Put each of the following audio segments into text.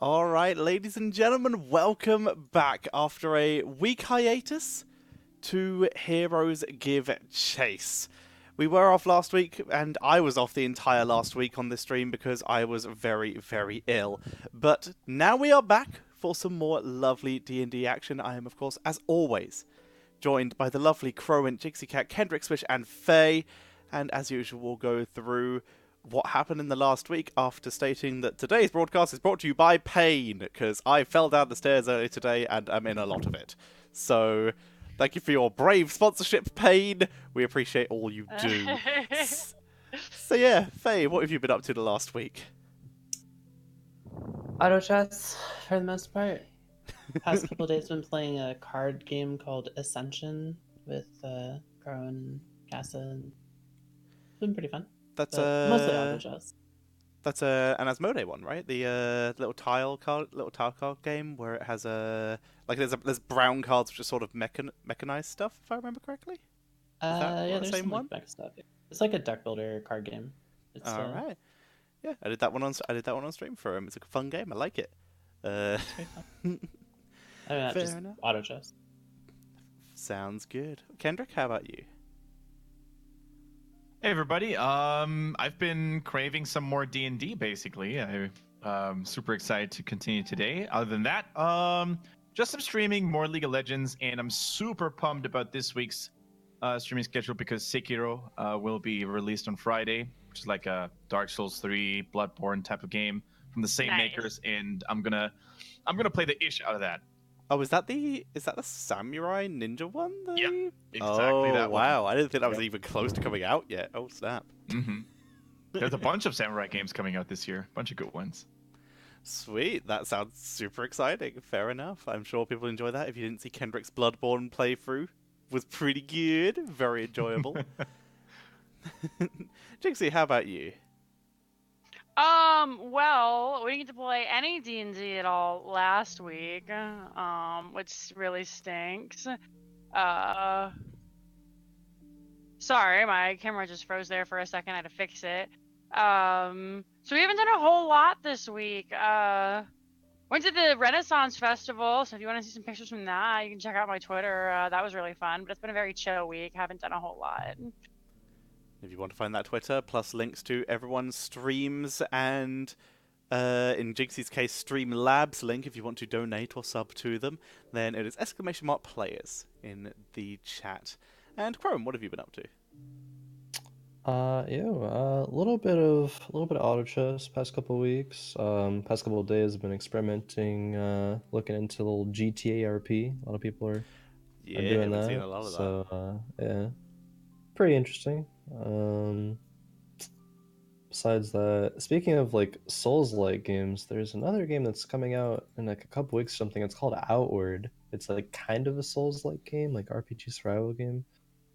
All right, ladies and gentlemen, welcome back after a week hiatus to Heroes Give Chase. We were off last week, and I was off the entire last week on this stream because I was very, very ill. But now we are back for some more lovely D&D action. I am, of course, as always, joined by the lovely Crowent, Jixie Cat, Kendrick Swish, and Faye. And as usual, we'll go through what happened in the last week after stating that today's broadcast is brought to you by pain, because I fell down the stairs earlier today and I'm in a lot of it. So, thank you for your brave sponsorship, Pain. We appreciate all you do. So yeah, Faye, what have you been up to the last week? Auto chess, for the most part. Past couple of days, been playing a card game called Ascension with Crow and Casa. And it's been pretty fun. That's But mostly auto chess. That's an Asmodee one, right? The little tile card game where it has there's brown cards which are sort of mechanized stuff, if I remember correctly. Is that Yeah, the there's same some one? like mech stuff. It's like a deck builder card game. It's All right. Yeah, I did that one on stream for him. It's a fun game. I like it. it's pretty fun. I mean, not Fair just enough. auto chess. Sounds good. Kendrick, how about you? Hey everybody. I've been craving some more D&D basically. I'm super excited to continue today. Other than that, just some streaming, more League of Legends, and I'm super pumped about this week's streaming schedule because Sekiro will be released on Friday, which is like a Dark Souls 3 Bloodborne type of game from the same makers, and I'm gonna play the ish out of that. Oh, is that the samurai ninja one? Yeah, exactly that one. Wow, I didn't think that was even close to coming out yet. Oh snap. There's a bunch of samurai games coming out this year. Bunch of good ones. Sweet, that sounds super exciting. Fair enough. I'm sure people enjoy that. If you didn't see Kendrick's Bloodborne playthrough, was pretty good, very enjoyable. Jixie, how about you? Well, we didn't get to play any D&D at all last week, which really stinks. Sorry, my camera just froze there for a second. I had to fix it. So we haven't done a whole lot this week. Went to the Renaissance Festival, so if you want to see some pictures from that, you can check out my Twitter. That was really fun, but it's been a very chill week. Haven't done a whole lot. If you want to find that Twitter, plus links to everyone's streams and, in Jinxie's case, Streamlabs link if you want to donate or sub to them, then it is !players in the chat. And Chrome, what have you been up to? A little bit of auto chess past couple weeks. Past couple of days I've been experimenting, looking into a little GTA RP. A lot of people are doing we've that. seen a lot of that. So yeah, pretty interesting. Besides that, speaking of like Souls-like games, there's another game that's coming out in like a couple weeks or something. It's called Outward. It's like kind of a Souls-like game, like RPG survival game.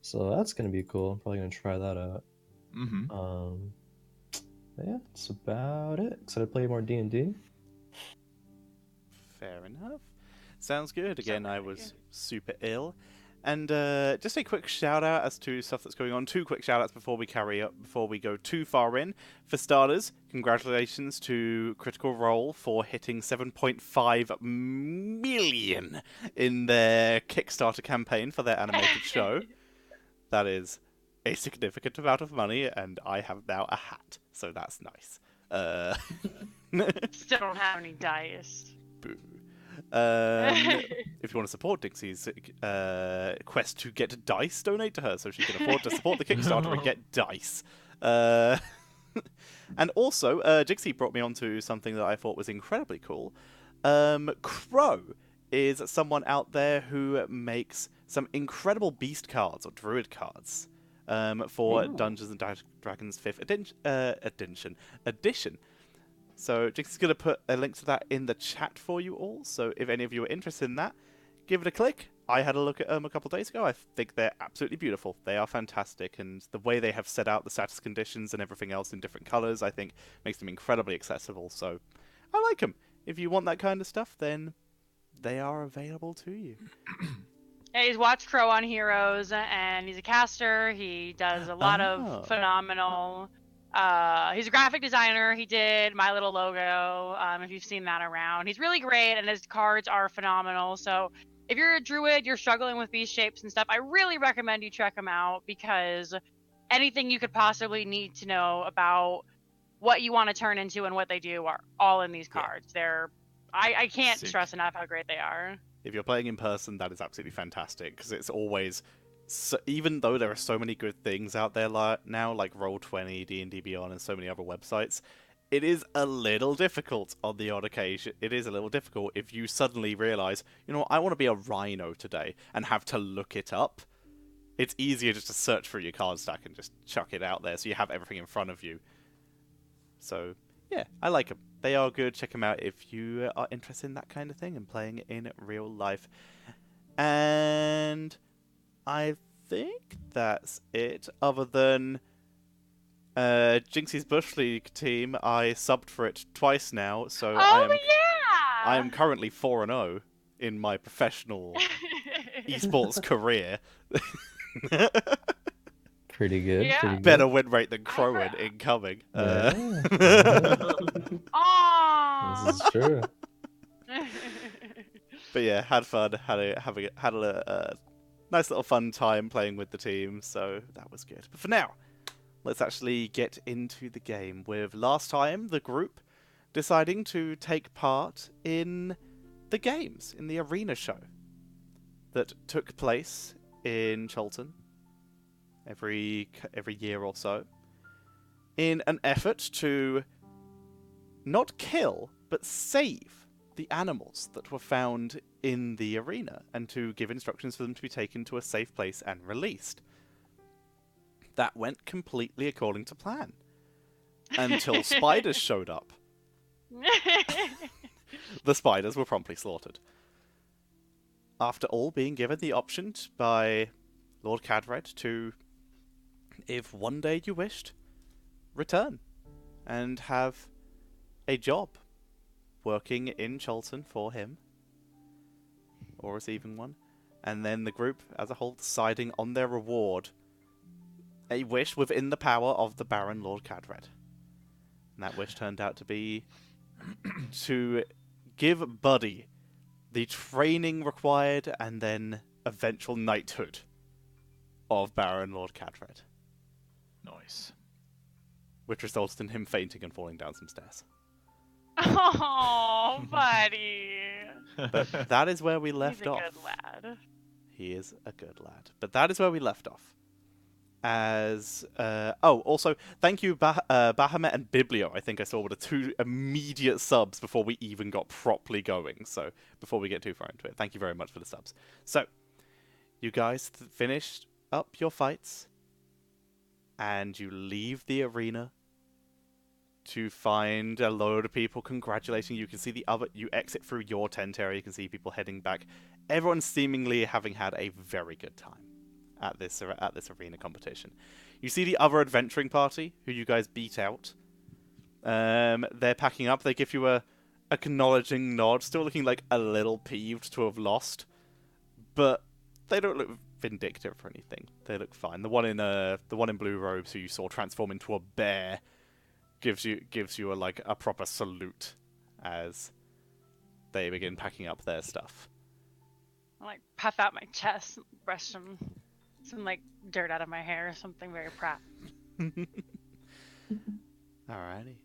So that's gonna be cool. I'm probably gonna try that out. Mm-hmm. Yeah, that's about it. Excited to play more D&D. Fair enough. Sounds good. Again, I was good. super ill. And just a quick shout out as to stuff that's going on. 2 quick shout outs before we go too far in. For starters, congratulations to Critical Role for hitting 7.5 million in their Kickstarter campaign for their animated show. That is a significant amount of money, and I have now a hat, so that's nice. Still don't have any dice. Boo. If you want to support Dixie's quest to get dice, donate to her so she can afford to support the Kickstarter and get dice. And also, Dixie brought me onto something that I thought was incredibly cool. Crow is someone out there who makes some incredible beast cards or druid cards for Dungeons and Dragons 5th edition. So Dixie's going to put a link to that in the chat for you all. So if any of you are interested in that, give it a click. I had a look at them a couple of days ago. I think they're absolutely beautiful. They are fantastic. And the way they have set out the status conditions and everything else in different colors, I think makes them incredibly accessible. So I like them. If you want that kind of stuff, then they are available to you. Yeah, he's watched Crow on Heroes, and he's a caster. He does a lot of phenomenal. He's a graphic designer. He did My Little Logo. If you've seen that around, he's really great, and his cards are phenomenal. So if you're a druid, you're struggling with beast shapes and stuff, I really recommend you check him out, because anything you could possibly need to know about what you want to turn into and what they do are all in these cards. I can't stress enough how great they are. If you're playing in person, that is absolutely fantastic, because it's always, even though there are so many good things out there now, like Roll20, D&D Beyond, and so many other websites, it is a little difficult on the odd occasion. It is a little difficult if you suddenly realize, I want to be a rhino today, and have to look it up. It's easier just to search through your card stack and just chuck it out there, so you have everything in front of you. So, yeah, I like them. They are good. Check them out if you are interested in that kind of thing and playing in real life. And I think that's it. Other than Jinxie's Bush League team, I subbed for it twice now, so I am currently 4-0 in my professional esports career. Pretty good. Yeah. Pretty good. Better win rate than Crowin incoming. This is true. But yeah, had fun. Had a nice little fun time playing with the team, so that was good. But for now, let's actually get into the game. With last time the group deciding to take part in the games in the arena show that took place in Chulton every year or so, in an effort to not kill but save the animals that were found in the arena, and to give instructions for them to be taken to a safe place and released. That went completely according to plan, until spiders showed up. The spiders were promptly slaughtered. After all being given the option by Lord Cadred to, if one day you wished, return and have a job working in Cholton for him, or receiving one, and then the group as a whole deciding on their reward, a wish within the power of the Baron Lord Cadred. And that wish turned out to be to give Buddy the training required and then eventual knighthood of Baron Lord Cadred, Nice. which resulted in him fainting and falling down some stairs. Oh, buddy. But that is where we left He's a off. good lad. He is a good lad. But that is where we left off. Also, thank you, Bahamut and Biblio. I think I saw were the 2 immediate subs before we even got properly going. So, before we get too far into it, thank you very much for the subs. So, you guys finished up your fights, and you leave the arena to find a load of people congratulating you. You can see you exit through your tent area, you can see people heading back. Everyone's seemingly having had a very good time at this arena competition. You see the other adventuring party, who you guys beat out. They're packing up. They give you a acknowledging nod, still looking like a little peeved to have lost, but they don't look vindictive or anything. They look fine. The one in blue robes, who you saw transform into a bear, gives you a proper salute as they begin packing up their stuff. I puff out my chest, brush some dirt out of my hair, something very proud. Alrighty.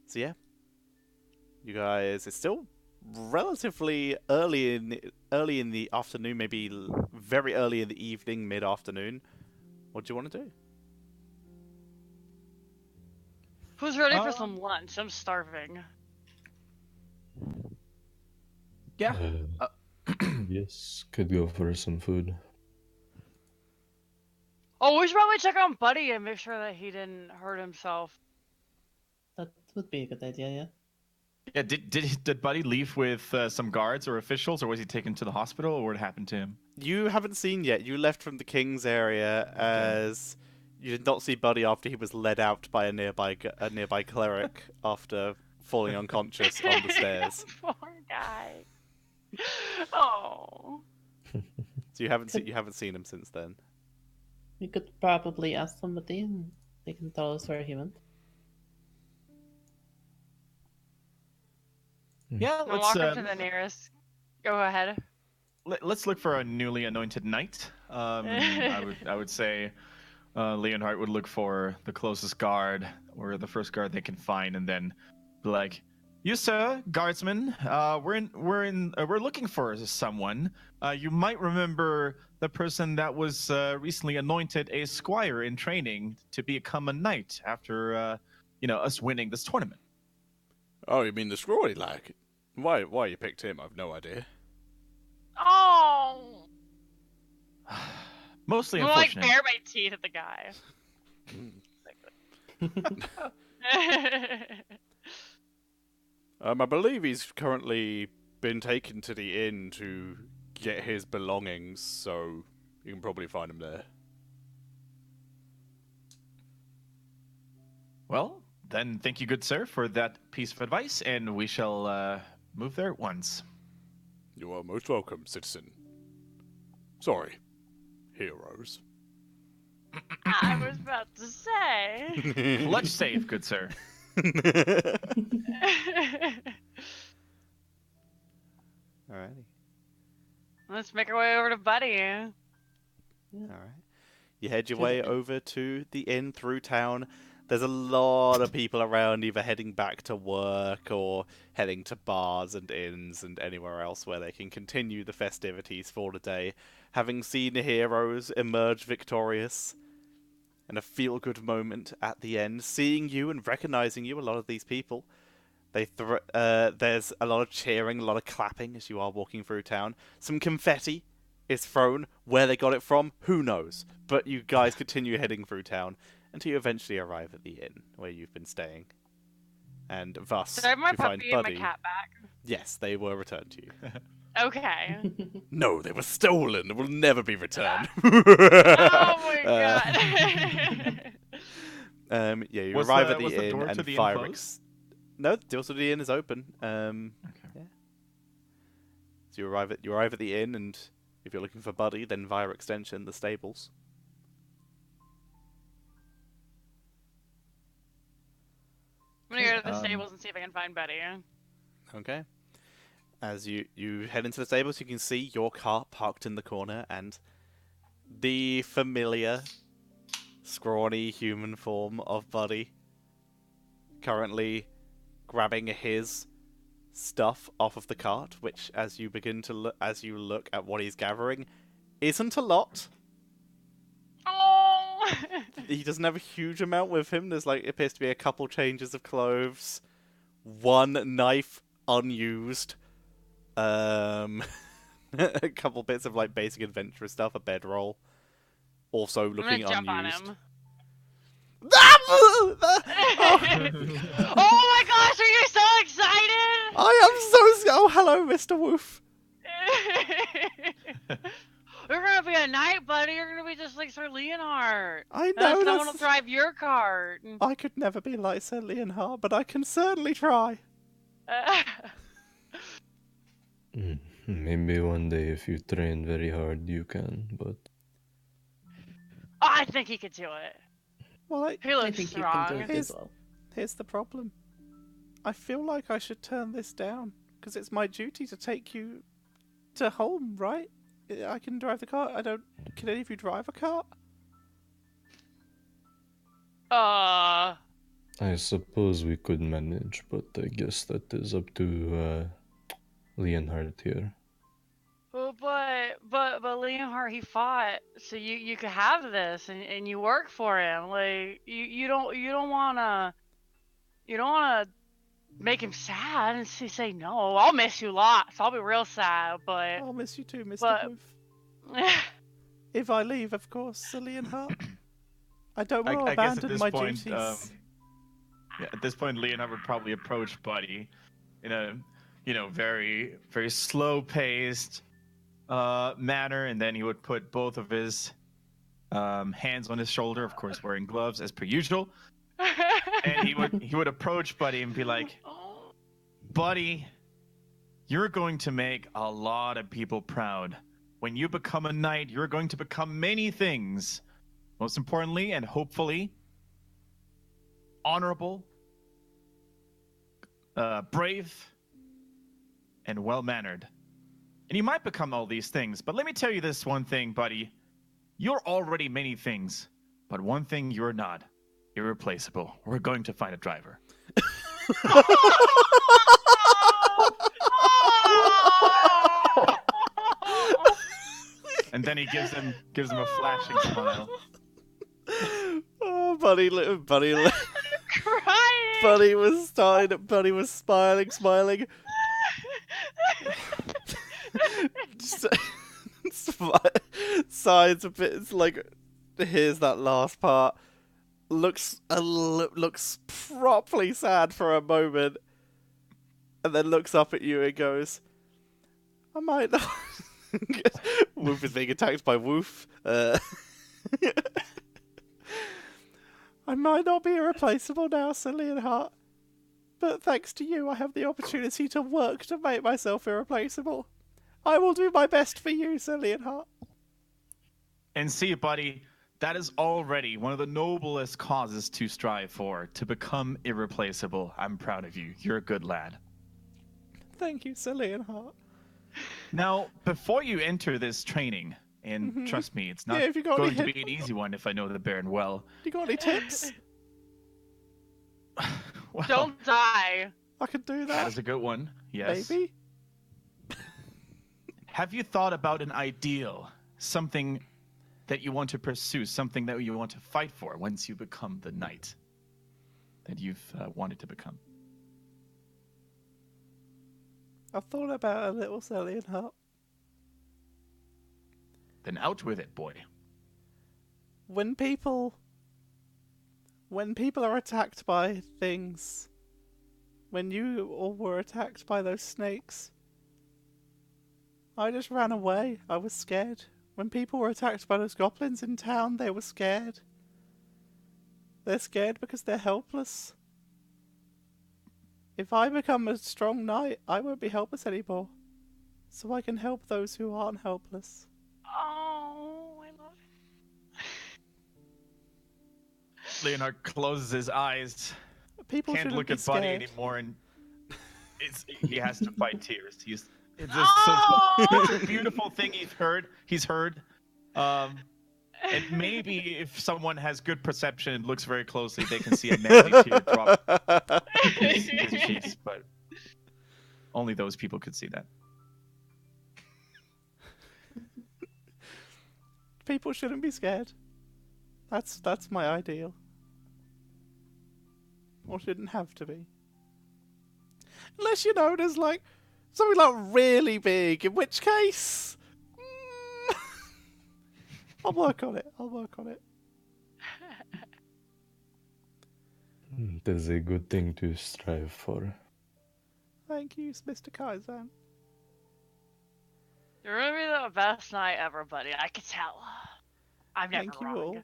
So yeah, you guys. It's still relatively early in the afternoon, maybe very early in the evening, mid-afternoon. What do you want to do? Who's ready for some lunch? I'm starving. Yeah. Yes, could go for some food. Oh, we should probably check on Buddy and make sure that he didn't hurt himself. That would be a good idea, yeah. Yeah. Did Buddy leave with some guards or officials, or was he taken to the hospital, or what happened to him? You haven't seen yet. You left from the King's area as you did not see Buddy after he was led out by a nearby cleric after falling unconscious on the stairs. Poor guy. Oh. So you haven't seen him since then. We could probably ask somebody and they can tell us where he went. Yeah. We'll walk up to the nearest. Go ahead. Let's look for a newly anointed knight. I would say Leonhardt would look for the closest guard or the first guard they can find, and then be like, "You, sir, guardsman, we're looking for someone. You might remember the person that was recently anointed a squire in training to become a knight after us winning this tournament." Oh, you mean the scrawny lad? Why you picked him? I've no idea. Oh. Mostly I'm like unfortunate. bare my teeth at the guy. I believe he's currently been taken to the inn to get his belongings, so you can probably find him there. Well, then thank you, good sir, for that piece of advice, and we shall move there at once. You are most welcome, citizen. Sorry, heroes. I was about to say. Clutch save, good sir. Alrighty. Let's make our way over to Buddy. Alright. You head your way over to the inn through town. There's a lot of people around, either heading back to work or heading to bars and inns and anywhere else where they can continue the festivities for the day, having seen the heroes emerge victorious. And a feel-good moment at the end, seeing you and recognizing you, a lot of these people. There's a lot of cheering, a lot of clapping as you are walking through town. Some confetti is thrown. Where they got it from, who knows? But you guys continue heading through town until you eventually arrive at the inn where you've been staying. And thus, Did I have my to find puppy and my Buddy. cat back? Yes, they were returned to you. Okay. No, they were stolen. They will never be returned. Oh my god. Yeah, you Was arrive the- at the was the inn door to and the inn fire. closed? No, the door to the inn is open. Okay. So you arrive at the inn, and if you're looking for Buddy, then via extension, the stables. I'm gonna go to the Um, stables and see if I can find Betty. Okay. As you head into the stables, you can see your car parked in the corner, and the familiar, scrawny human form of Buddy currently grabbing his stuff off of the cart, which, as you look at what he's gathering, isn't a lot. Oh! He doesn't have a huge amount with him. There's appears to be a couple changes of clothes, one knife unused, a couple bits of basic adventurous stuff, a bedroll, also I'm looking gonna jump on unused. him. Oh, Oh my gosh, are you so excited? I am so. Oh, hello, Mr. Woof. You're gonna be a knight, buddy. You're gonna be just like Sir Leonhard. I And know someone will that's. drive your cart. I could never be like Sir Leonhard, but I can certainly try. Maybe one day if you train very hard you can, but I think he could do it. Well, He I looks think you strong. can do it Here's- as well. Here's the problem. I feel like I should turn this down, because it's my duty to take you to home, right? I can drive the car. Can any of you drive a car? I suppose we could manage, but I guess that is up to Leonhard here. But Leonhard, he fought, so you could have this, and you work for him. Like you don't wanna make him sad and say no. I'll miss you lots. I'll be real sad, but I'll miss you too, Mr. but- Wolf. If I leave, of course, Sir Leonhard. I don't want to I guess at abandon this my point, duties. Yeah, at this point, Leonard would probably approach Buddy in a, very, very slow-paced manner, and then he would put both of his hands on his shoulder, of course, wearing gloves as per usual, and he would approach Buddy and be like, "Buddy, you're going to make a lot of people proud. When you become a knight, you're going to become many things. Most importantly, and hopefully, honorable, brave, and well-mannered. And you might become all these things, but let me tell you this one thing, buddy. You're already many things, but one thing you're not. Irreplaceable. We're going to find a driver." And then he gives him a flashing smile. Oh, Buddy Crying. Buddy was smiling. Sighs a bit. It's like, here's that last part. Looks properly sad for a moment, and then looks up at you and goes, "I might not." Woof is being attacked by Woof. I might not be irreplaceable now, Sir Leonhard, but thanks to you, I have the opportunity to work to make myself irreplaceable. I will do my best for you, Sir Leonhard. And see, buddy, that is already one of the noblest causes to strive for, to become irreplaceable. I'm proud of you. You're a good lad. Thank you, Sir Leonhard. Now, before you enter this training, and trust me, it's not Yeah, if you got going any to be an easy one if I know the Baron well. You got any tips? Well, Don't die. I could do that that. is a good one. Yes. Maybe. Have you thought about an ideal, something that you want to pursue, something that you want to fight for once you become the knight that you've wanted to become? I've thought about it a little, Sir Leonhard. Then out with it, boy. When people are attacked by things, when you all were attacked by those snakes, I just ran away. I was scared. When people were attacked by those goblins in town, they were scared. They're scared because they're helpless. If I become a strong knight, I won't be helpless anymore. So I can help those who aren't helpless. Oh, I love it. Leonard closes his eyes. People Can't shouldn't look be at Buddy scared. anymore, and he has to fight tears. It's Oh! such a beautiful thing he's heard. And maybe if someone has good perception and looks very closely, they can see a manly tear drop his cheeks, but only those people could see that. People shouldn't be scared. That's my ideal. Or shouldn't have to be. Unless, there's like something like really big, in which case I'll work on it. It is a good thing to strive for. Thank you, Mr. Kaizen. You're gonna be the best night ever, buddy. I can tell. I'm never Thank you wrong.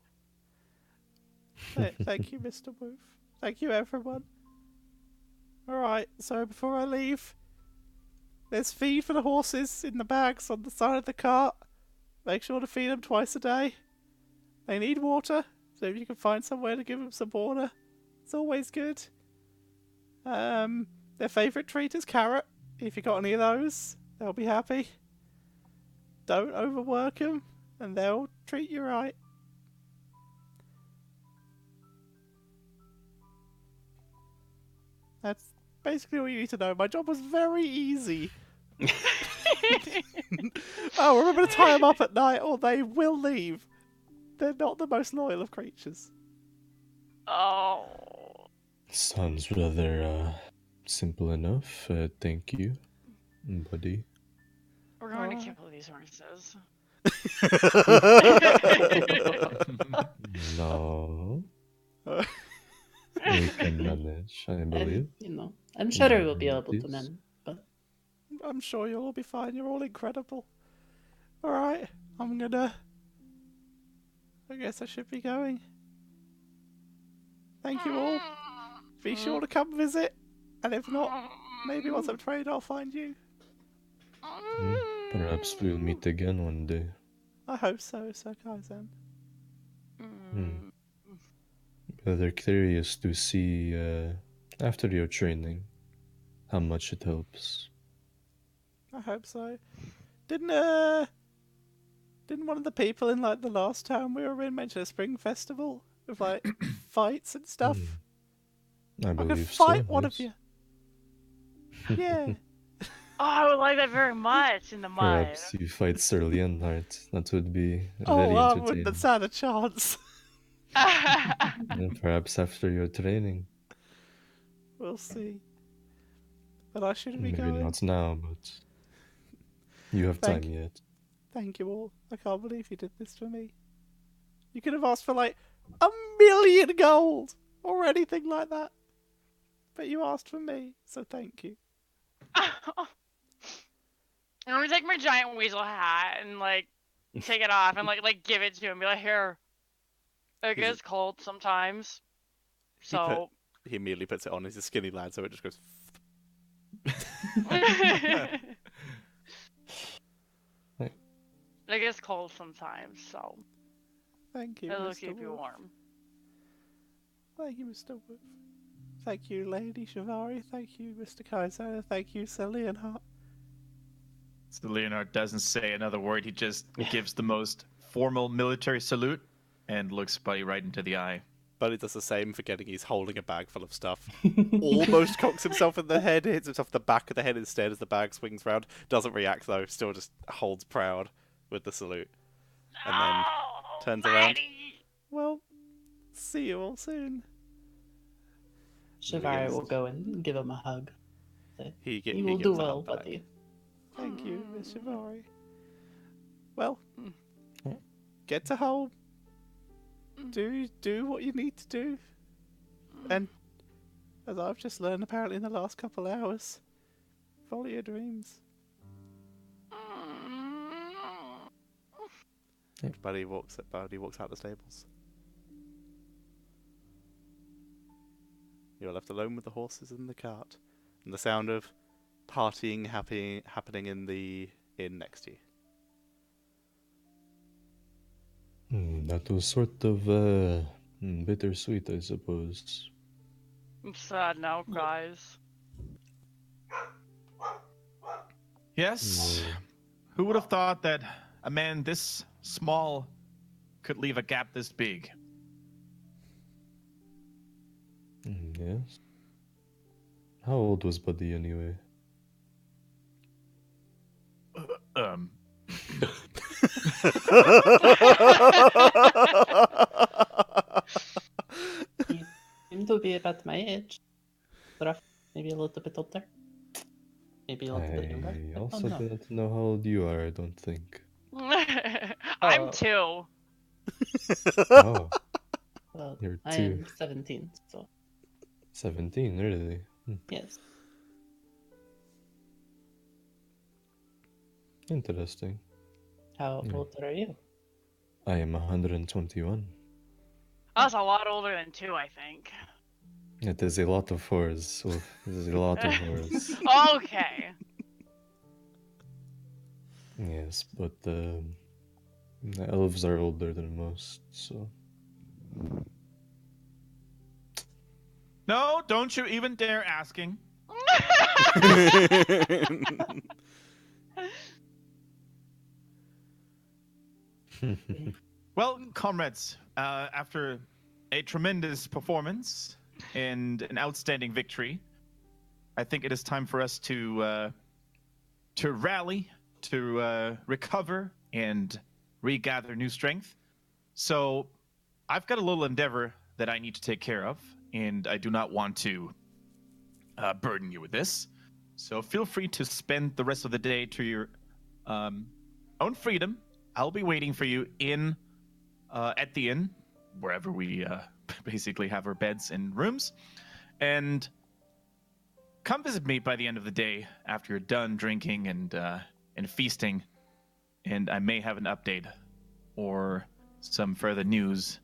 all. Thank you, Mr. Woof. Thank you, everyone. Alright, so before I leave, there's feed for the horses in the bags on the side of the cart. Make sure to feed them twice a day. They need water, so if you can find somewhere to give them some water, it's always good. Their favourite treat is carrot. If you got any of those, they'll be happy. Don't overwork them, and they'll treat you right. That's basically all you need to know. My job was very easy. Oh, remember to tie them up at night or they will leave. They're not the most loyal of creatures. Oh. Sounds rather simple enough. Thank you, buddy. We're going to kill these horses. No. We can manage, I believe. And, I'm sure we'll be able to Please. manage. But I'm sure you'll all be fine. You're all incredible. Alright, I guess I should be going. Thank you all. Be sure to come visit. And if not, maybe once I'm trained, I'll find you. Perhaps we'll meet again one day. I hope so, Sir Kaizen. Rather curious to see, after your training, how much it helps. I hope so. Didn't one of the people in like the last town we were in mention a spring festival with like fights and stuff? I I could believe fight so, one yes. of you. Yeah. Oh, I would like that very much in the mud. Perhaps you fight Sir Leonhardt. That would be Oh, very I wouldn't entertaining. have stand a chance. And perhaps after your training. We'll see. But I shouldn't be Maybe going. not now, but you have Thank time yet. Thank you all. I can't believe you did this for me. You could have asked for like 1,000,000 gold or anything like that. But you asked for me, so thank you. I'm gonna take my giant weasel hat and like take it off and like give it to him. Be like, here. It He's a- gets cold sometimes. So He immediately puts it on. He's a skinny lad, so it just goes. it gets cold sometimes, so Thank you, it'll Mr. keep you Wolf. warm. Thank you, Mr. Wolf. Thank you, Lady Shivari. Thank you, Mr. Kaiser. Thank you, Sir Leonhardt. So Leonard doesn't say another word. He just gives the most formal military salute and looks Buddy right into the eye. Buddy does the same, forgetting he's holding a bag full of stuff. Almost cocks himself in the head, hits himself in the back of the head instead as the bag swings round. Doesn't react though, still just holds proud with the salute. And then turns around. Buddy! Well, see you all soon. Shivari will go and give him a hug. Say, He you will gives do a well, hug back. buddy. Thank you, Miss Shivari. Well, Yeah. get to home. Do what you need to do. And as I've just learned apparently in the last couple hours, follow your dreams. Buddy walks out the stables. You're left alone with the horses and the cart, and the sound of partying happening in the inn next to you. That was sort of bittersweet, I suppose. I'm sad now, guys. Yes. Who would have thought that a man this small could leave a gap this big? Yes. How old was Buddy anyway? You seem to be about my age. Rough, maybe a little bit older. Maybe a little bit younger. I I also don't know. do not know how old you are, I don't think. I'm Oh. 2. Oh, Well, You're I two. am 17, so 17, really? yes. Interesting. How Hmm. old are you? I am 121. That's a lot older than 2, I think. It is a lot of whores. It is a lot of whores. Okay. Yes, but the elves are older than most, so. No, don't you even dare asking. Well, comrades, after a tremendous performance and an outstanding victory, I think it is time for us to rally, to recover, and regather new strength. So, I've got a little endeavor that I need to take care of, and I do not want to burden you with this. So, feel free to spend the rest of the day to your own freedom. I'll be waiting for you at the inn, wherever we basically have our beds and rooms, and come visit me by the end of the day after you're done drinking and feasting, and I may have an update or some further news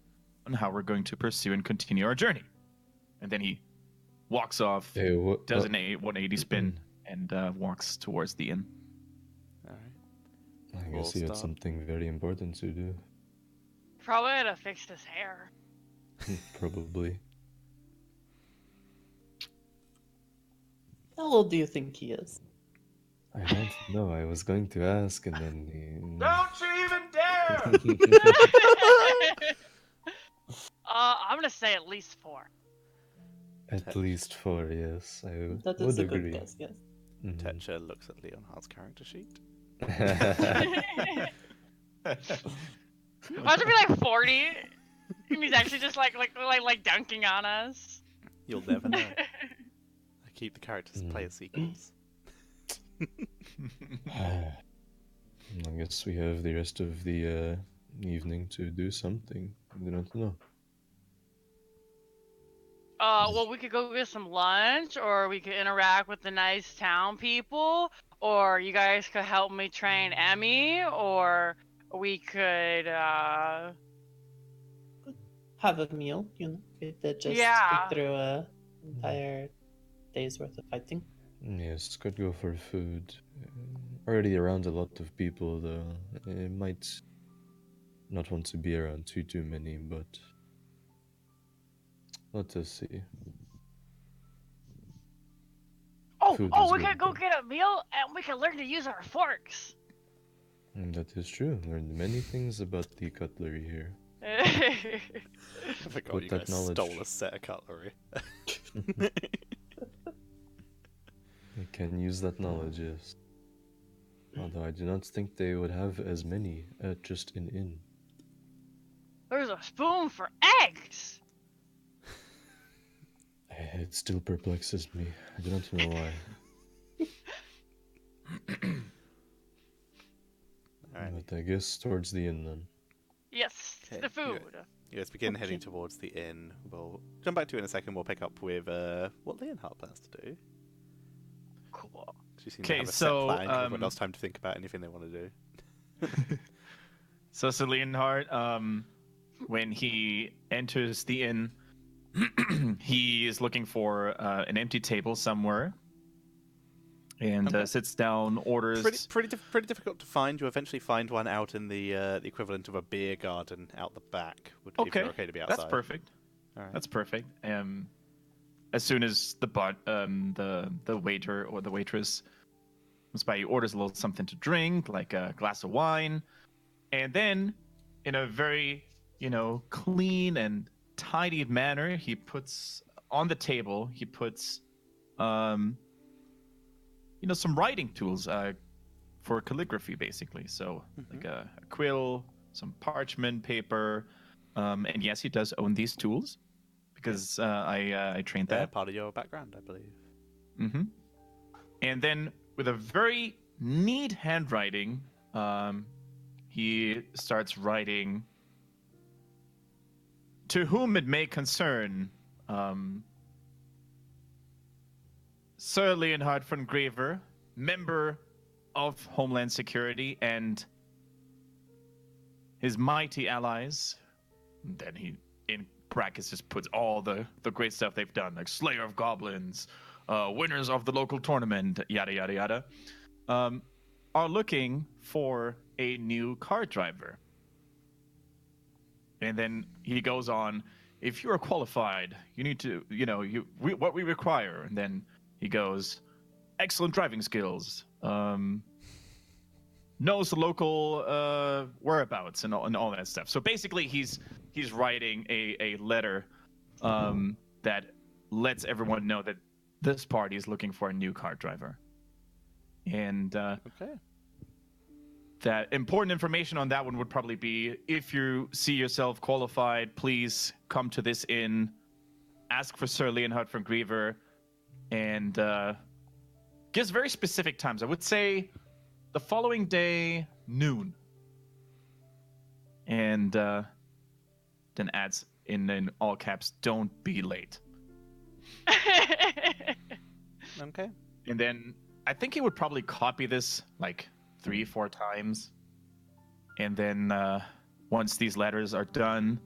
on how we're going to pursue and continue our journey. And then he walks off, Hey, what? does an 180 spin, and walks towards the inn. Alright. I We'll guess he had start. something very important to do. Probably had to fix his hair. Probably. How old do you think he is? I don't know. I was going to ask, and then Don't you even dare! I'm gonna say at least 4. At least 4, yes. I That would is a agree. good guess, yes. Mhm. Tetcher looks at Leonhard's character sheet. Why should be like 40? And he's actually just like dunking on us. You'll never know. I keep the characters player secrets. I guess we have the rest of the evening to do something. I do not know. Well, we could go get some lunch, or we could interact with the nice town people, or you guys could help me train Emmy, or we could, Have a meal, we did just Yeah. get through a entire day's worth of fighting. Yes, could go for food. Already around a lot of people, though. I might not want to be around too many, but let us see. Food is we good, could go though. get a meal, and we could learn to use our forks. That is true. Learned many things about the cutlery here. I forgot Put you that guys knowledge- stole a set of cutlery. I can use that knowledge, yes. Although I do not think they would have as many at just an inn. There's a spoon for eggs. It still perplexes me. I do not know why. Alright. But I guess towards the inn then. Yes, Okay, the food. You guys begin heading Okay. towards the inn. We'll jump back to you in a second. We'll pick up with what Leonhard plans to do. Cool. She seems to Okay, have a so, set plan. Give everyone else time to think about anything they want to do. So Leonhard, when he enters the inn, he is looking for an empty table somewhere, and Okay. sits down, orders. Pretty difficult to find. You eventually find one out in the equivalent of a beer garden out the back. If Okay, you're okay to be outside. that's perfect. All right. That's perfect. As soon as the waiter or the waitress comes by, he orders a little something to drink, like a glass of wine, and then, in a very, clean and tidy manner, he puts on the table. He puts, some writing tools for calligraphy, basically. So like a quill, some parchment paper, and yes, he does own these tools because I trained They're that. part of your background, I believe. Mm-hmm. And then with a very neat handwriting, he starts writing, "To whom it may concern, Sir Leonhard von Graver, member of Homeland Security and his mighty allies." And then he, in brackets, just puts all the great stuff they've done, like Slayer of Goblins, winners of the local tournament, yada, yada, yada, are looking for a new car driver. And then he goes on, "If you are qualified, you need to, what we require." And then he goes, "Excellent driving skills, knows the local whereabouts and all that stuff." So basically, he's writing a letter that lets everyone know that this party is looking for a new car driver. And Okay. that important information on that one would probably be, if you see yourself qualified, please come to this inn, ask for Sir Leonhard von Griever, and gives very specific times. I would say the following day, noon. And then adds in all caps, "Don't be late." Okay. And then I think he would probably copy this like 3-4 times. And then once these letters are done,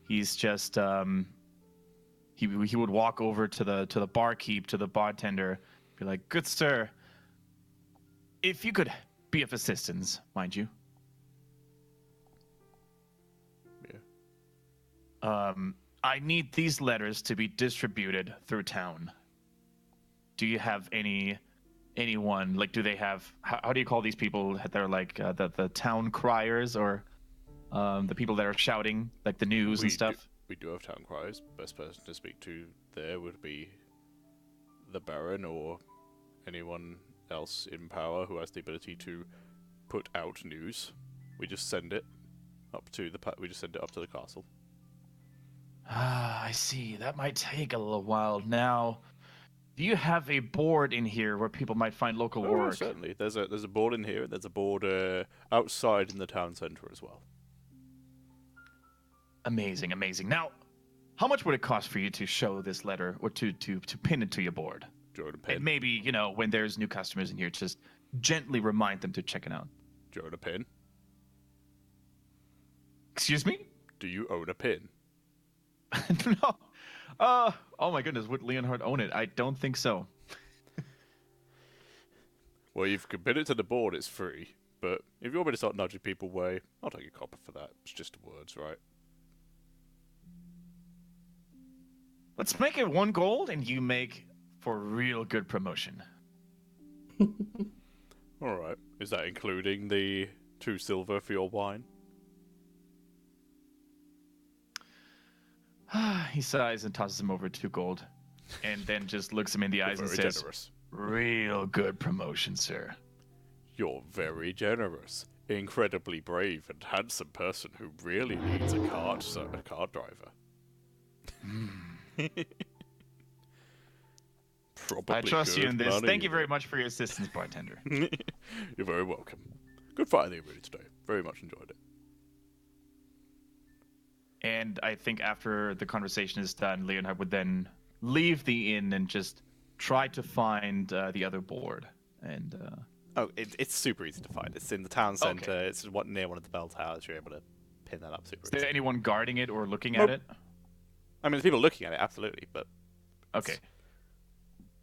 he's just he would walk over to the barkeep, to the bartender, be like, "Good sir, if you could be of assistance, mind you. Yeah. I need these letters to be distributed through town. Do you have anyone, like, do they have, how do you call these people that are like the town criers, or the people that are shouting like the news and stuff?" We do have town criers. Best person to speak to there would be the Baron or anyone else in power who has the ability to put out news. We just send it up to the castle. Ah, I see. That might take a little while. Now, do you have a board in here where people might find local Oh, work? certainly. There's a board in here. There's a board outside in the town centre as well. Amazing, amazing. Now, how much would it cost for you to show this letter, or to pin it to your board? Do you own a And pin? maybe, when there's new customers in here, just gently remind them to check it out. Do you own a pin? Excuse me? Do you own a pin? No. Oh my goodness, would Leonhard own it? I don't think so. Well, you can pin it to the board. It's free. But if you want me to start nudging people away, I'll take a copper for that. It's just words, right? Let's make it 1 gold, and you make for real good promotion. All right. Is that including the 2 silver for your wine? He sighs and tosses him over 2 gold, and then just looks him in the eyes and Very says, generous. "Real good promotion, sir." You're very generous. Incredibly brave and handsome person who really needs a cart driver. Probably I trust you good in this. money, Thank you very much for your assistance, bartender. You're very welcome. Good fighting really today. Very much enjoyed it. And I think after the conversation is done, Leonhard would then leave the inn and just try to find the other board. And Oh, it's super easy to find. It's in the town centre. Okay. It's near one of the bell towers. You're able to pin that up super is there easy. anyone guarding it or looking Nope. at it? I mean, there's people looking at it, absolutely, but Okay.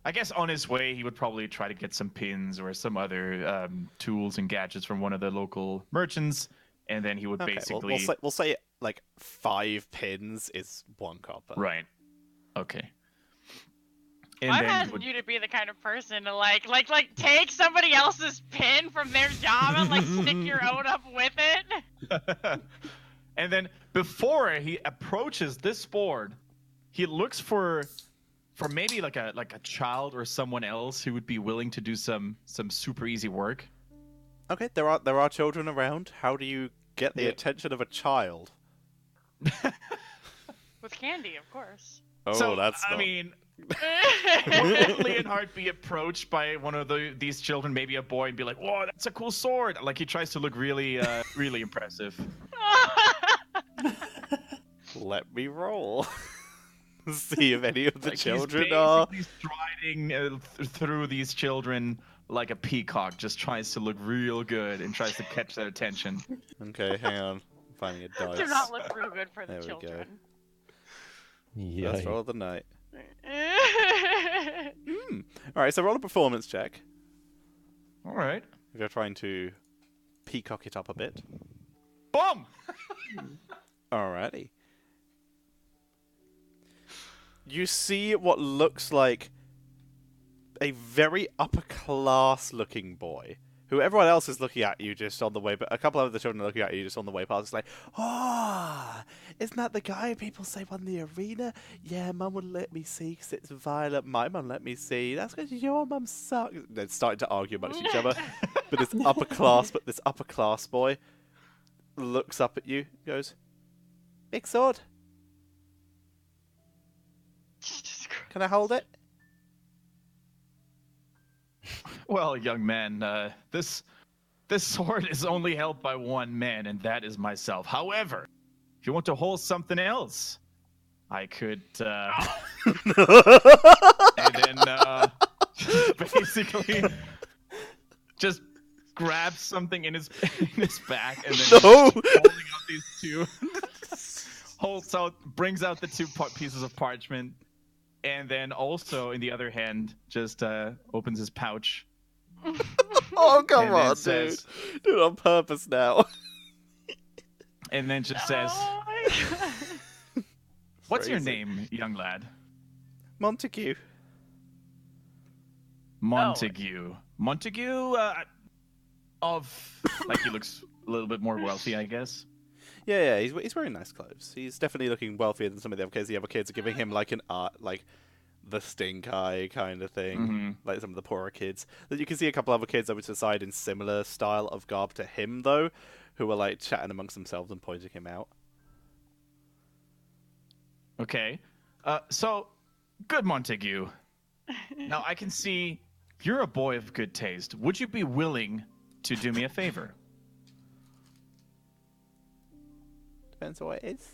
I guess on his way, he would probably try to get some pins or some other tools and gadgets from one of the local merchants, and then he would okay. basically. We'll say like 5 pins is 1 copper. Right. Okay. And I then he imagine would... you to be the kind of person to like take somebody else's pin from their job and like stick your own up with it. And then before he approaches this board, he looks for maybe like a child or someone else who would be willing to do some super easy work. Okay, there are children around. How do you get the attention of a child? With candy, of course. Oh, So, that's I not... mean, would Leonhard be approached by one of these children, maybe a boy, and be like, "Whoa, that's a cool sword!" Like he tries to look really, really impressive. Let me roll. See if any of the Like, children he's are... basically striding through these children like a peacock, just tries to look real good and tries to catch their attention. Okay, hang on. I'm finding a dice. Do not look real good for the There we go. children. First roll Yeah. of the night. Alright, so roll a performance check. All right. If you're trying to peacock it up a bit. Boom! Alrighty. You see what looks like a very upper class looking boy. Who everyone else is looking at you just on the way, but a couple of other children are looking at you just on the way past. It's like, oh, isn't that the guy people say won the arena? Yeah, Mum would let me see because it's Violet. My mum let me see. That's because your mum sucks. They're starting to argue amongst each other. But this upper class boy looks up at you, goes, "Big sword. Can I hold it?" Well, young man, this sword is only held by one man, and that is myself. However, if you want to hold something else, I could, and then basically just grab something in his back, and then No! holding out these two, brings out the 2 pieces of parchment, and then also in the other hand just opens his pouch. Oh, come And then on, says- dude. Do it on purpose now. And then just says, Oh my God. "What's your Crazy. name, young lad?" Montague. Montague. Montague, like he looks a little bit more wealthy, I guess. Yeah, he's wearing nice clothes. He's definitely looking wealthier than some of the other kids. The other kids are giving him like an art, like the stink eye kind of thing, Mhm. like some of the poorer kids. That you can see a couple other kids over to the side in similar style of garb to him, though, who are like chatting amongst themselves and pointing him out. Okay. So, good Montague. Now, I can see you're a boy of good taste. Would you be willing to do me a favor? Depends on what it is.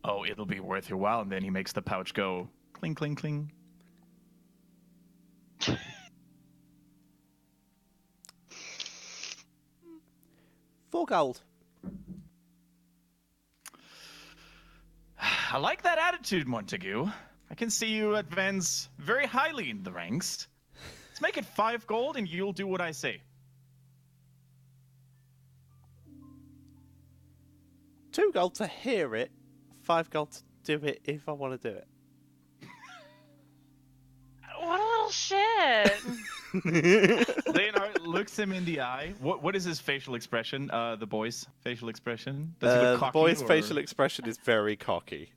Oh, it'll be worth your while. And then he makes the pouch go cling, cling, cling. $4 gold. I like that attitude, Montague. I can see you advance very highly in the ranks. Let's make it 5 gold and you'll do what I say. $2 gold to hear it. $5 gold to do it if I want to do it. What a little shit. Leonhard looks him in the eye. What is his facial expression? The boy's facial expression? Does he look The cocky? boy's or... facial expression is very cocky.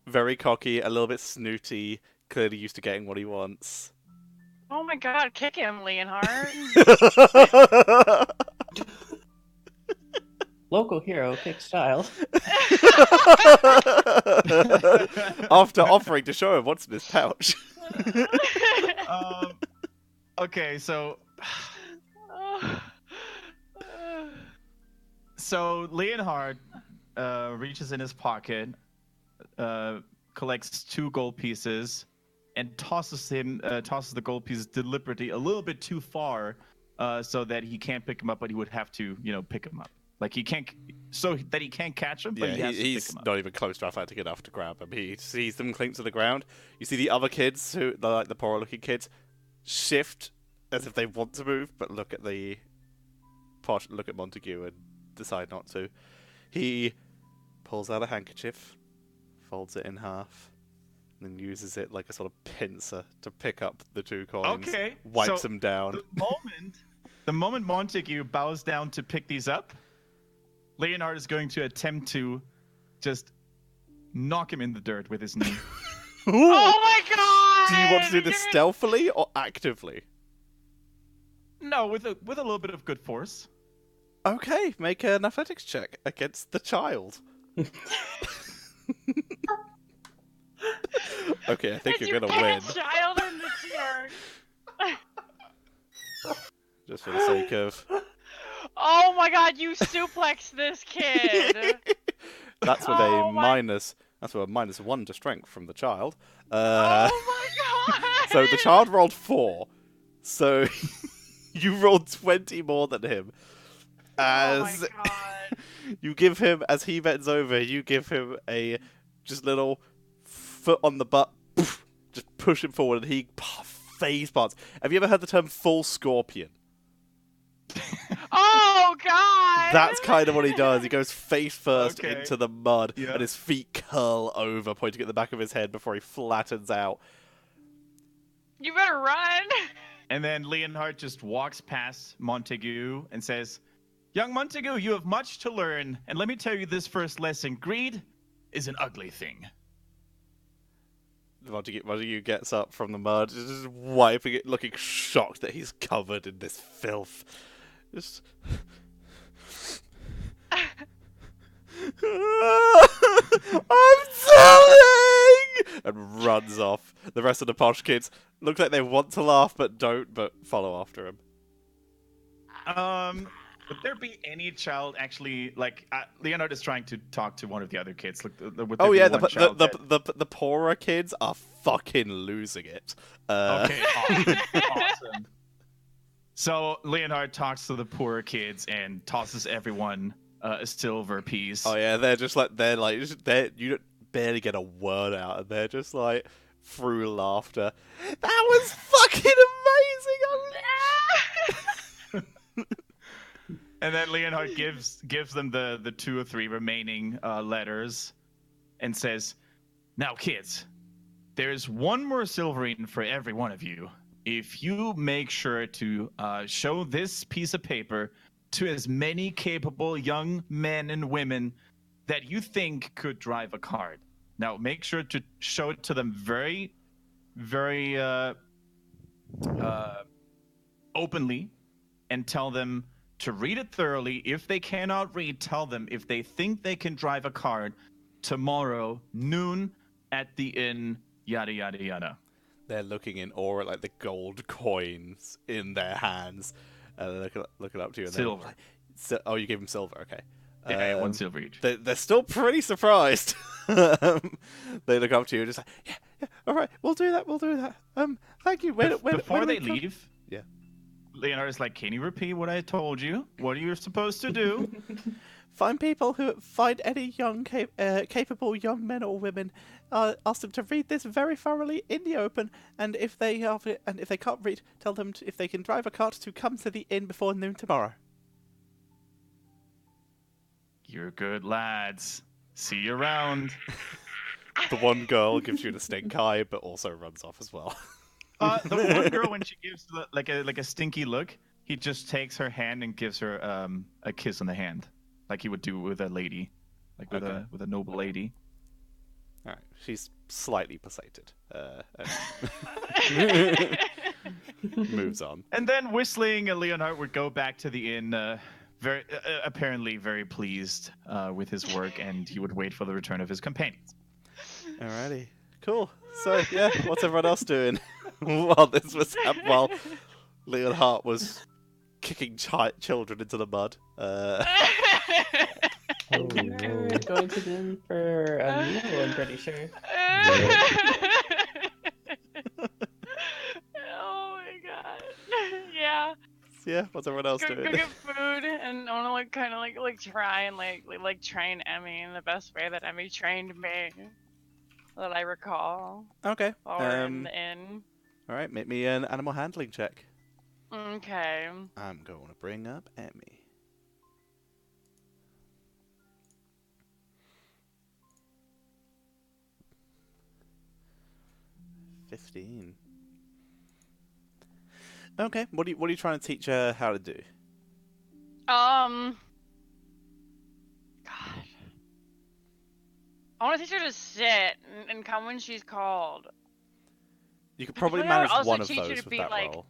Very cocky, a little bit snooty, clearly used to getting what he wants. Oh my God, kick him, Leonhard. Local hero kicks child. After offering to show him what's in his pouch. Okay, so Leonhard reaches in his pocket, collects 2 gold pieces, and tosses the gold pieces deliberately a little bit too far, so that he can't pick them up, but he would have to, pick them up. Like he can't, so that he can't catch him. But Yeah, he has to he's pick him up. not even close to athletic enough to grab them. He sees them clink to the ground. You see the other kids, who like the poorer looking kids, shift as if they want to move, but look at Montague and decide not to. He pulls out a handkerchief, folds it in half, and then uses it like a sort of pincer to pick up the 2 coins. Okay, Wipes so them down. The moment Montague bows down to pick these up, Leonard is going to attempt to just knock him in the dirt with his knee. Oh my god! Do you want to do this stealthily or actively? No, with a little bit of good force. Okay, make an athletics check against the child. Okay, I think Did you're you gonna win. pick a child in this year? Just for the sake of. Oh my god, you suplexed this kid! That's with Oh a my- minus. That's with a -1 to strength from the child. Oh my god! So the child rolled 4. So you rolled 20 more than him. Oh my As god. you give him, as he bends over, you give him a just little foot on the butt. Just push him forward, and he phase parts. Have you ever heard the term full scorpion? Oh god! That's kind of what he does. He goes face first Okay. into the mud, Yeah. and his feet curl over, pointing at the back of his head before he flattens out. You better run! And then Leonhard just walks past Montague and says, "Young Montague, you have much to learn, and let me tell you this first lesson. Greed is an ugly thing." Montague gets up from the mud, just wiping it, looking shocked that he's covered in this filth. Just... I'm telling! And runs off. The rest of the posh kids look like they want to laugh but don't, but follow after him. Would there be any child actually like Leonard is trying to talk to one of the other kids? Would there Oh be yeah, one child the poorer kids are fucking losing it. Okay, awesome. Awesome. So Leonhard talks to the poorer kids and tosses everyone a silver piece. Oh yeah, you don't barely get a word out, and they're just like through laughter. That was fucking amazing. And then Leonhard gives them the 2 or 3 remaining letters, and says, "Now, kids, there's one more silverine for every one of you. If you make sure to show this piece of paper to as many capable young men and women that you think could drive a cart. Now, make sure to show it to them very, very openly, and tell them to read it thoroughly. If they cannot read, tell them if they think they can drive a cart tomorrow, noon, at the inn, yada, yada, yada." They're looking in awe at like the gold coins in their hands, looking up to you. And Silver. Oh, you gave them silver. Okay. Yeah, 1 silver each. They're still pretty surprised. They look up to you, just like, yeah, all right, we'll do that. Thank you. Before they come?" leave, Yeah. Leonard is like, "Can you repeat what I told you? What are you supposed to do?" Find people who find any capable young men or women. Ask them to read this very thoroughly in the open, and if they can't read, tell them if they can drive a cart to come to the inn before noon tomorrow. You're good lads. See you around. The one girl gives you the stink eye, but also runs off as well. The one girl, when she gives like a stinky look, he just takes her hand and gives her a kiss on the hand, like he would do with a lady, like with Okay. a noble lady. All right, she's slightly placated. Moves on. And then whistling, Leonhard would go back to the inn, very apparently very pleased with his work, and he would wait for the return of his companions. Alrighty, cool. So yeah, what's everyone else doing while this was while Leonhard was kicking children into the mud? Oh, We're no. going to the inn for a meal, I'm pretty sure. Oh my god. Yeah. Yeah, what's everyone else Go doing? get food, and I want to like kind of like try and like train Emmy in the best way that Emmy trained me, that I recall. Okay. While we're in the inn. All right, make me an animal handling check. Okay. I'm going to bring up Emmy. 15. Okay, what are you trying to teach her how to do? God. I want to teach her to sit and come when she's called. You could I probably feel like I would manage also one of teach her those to with be, that like, role.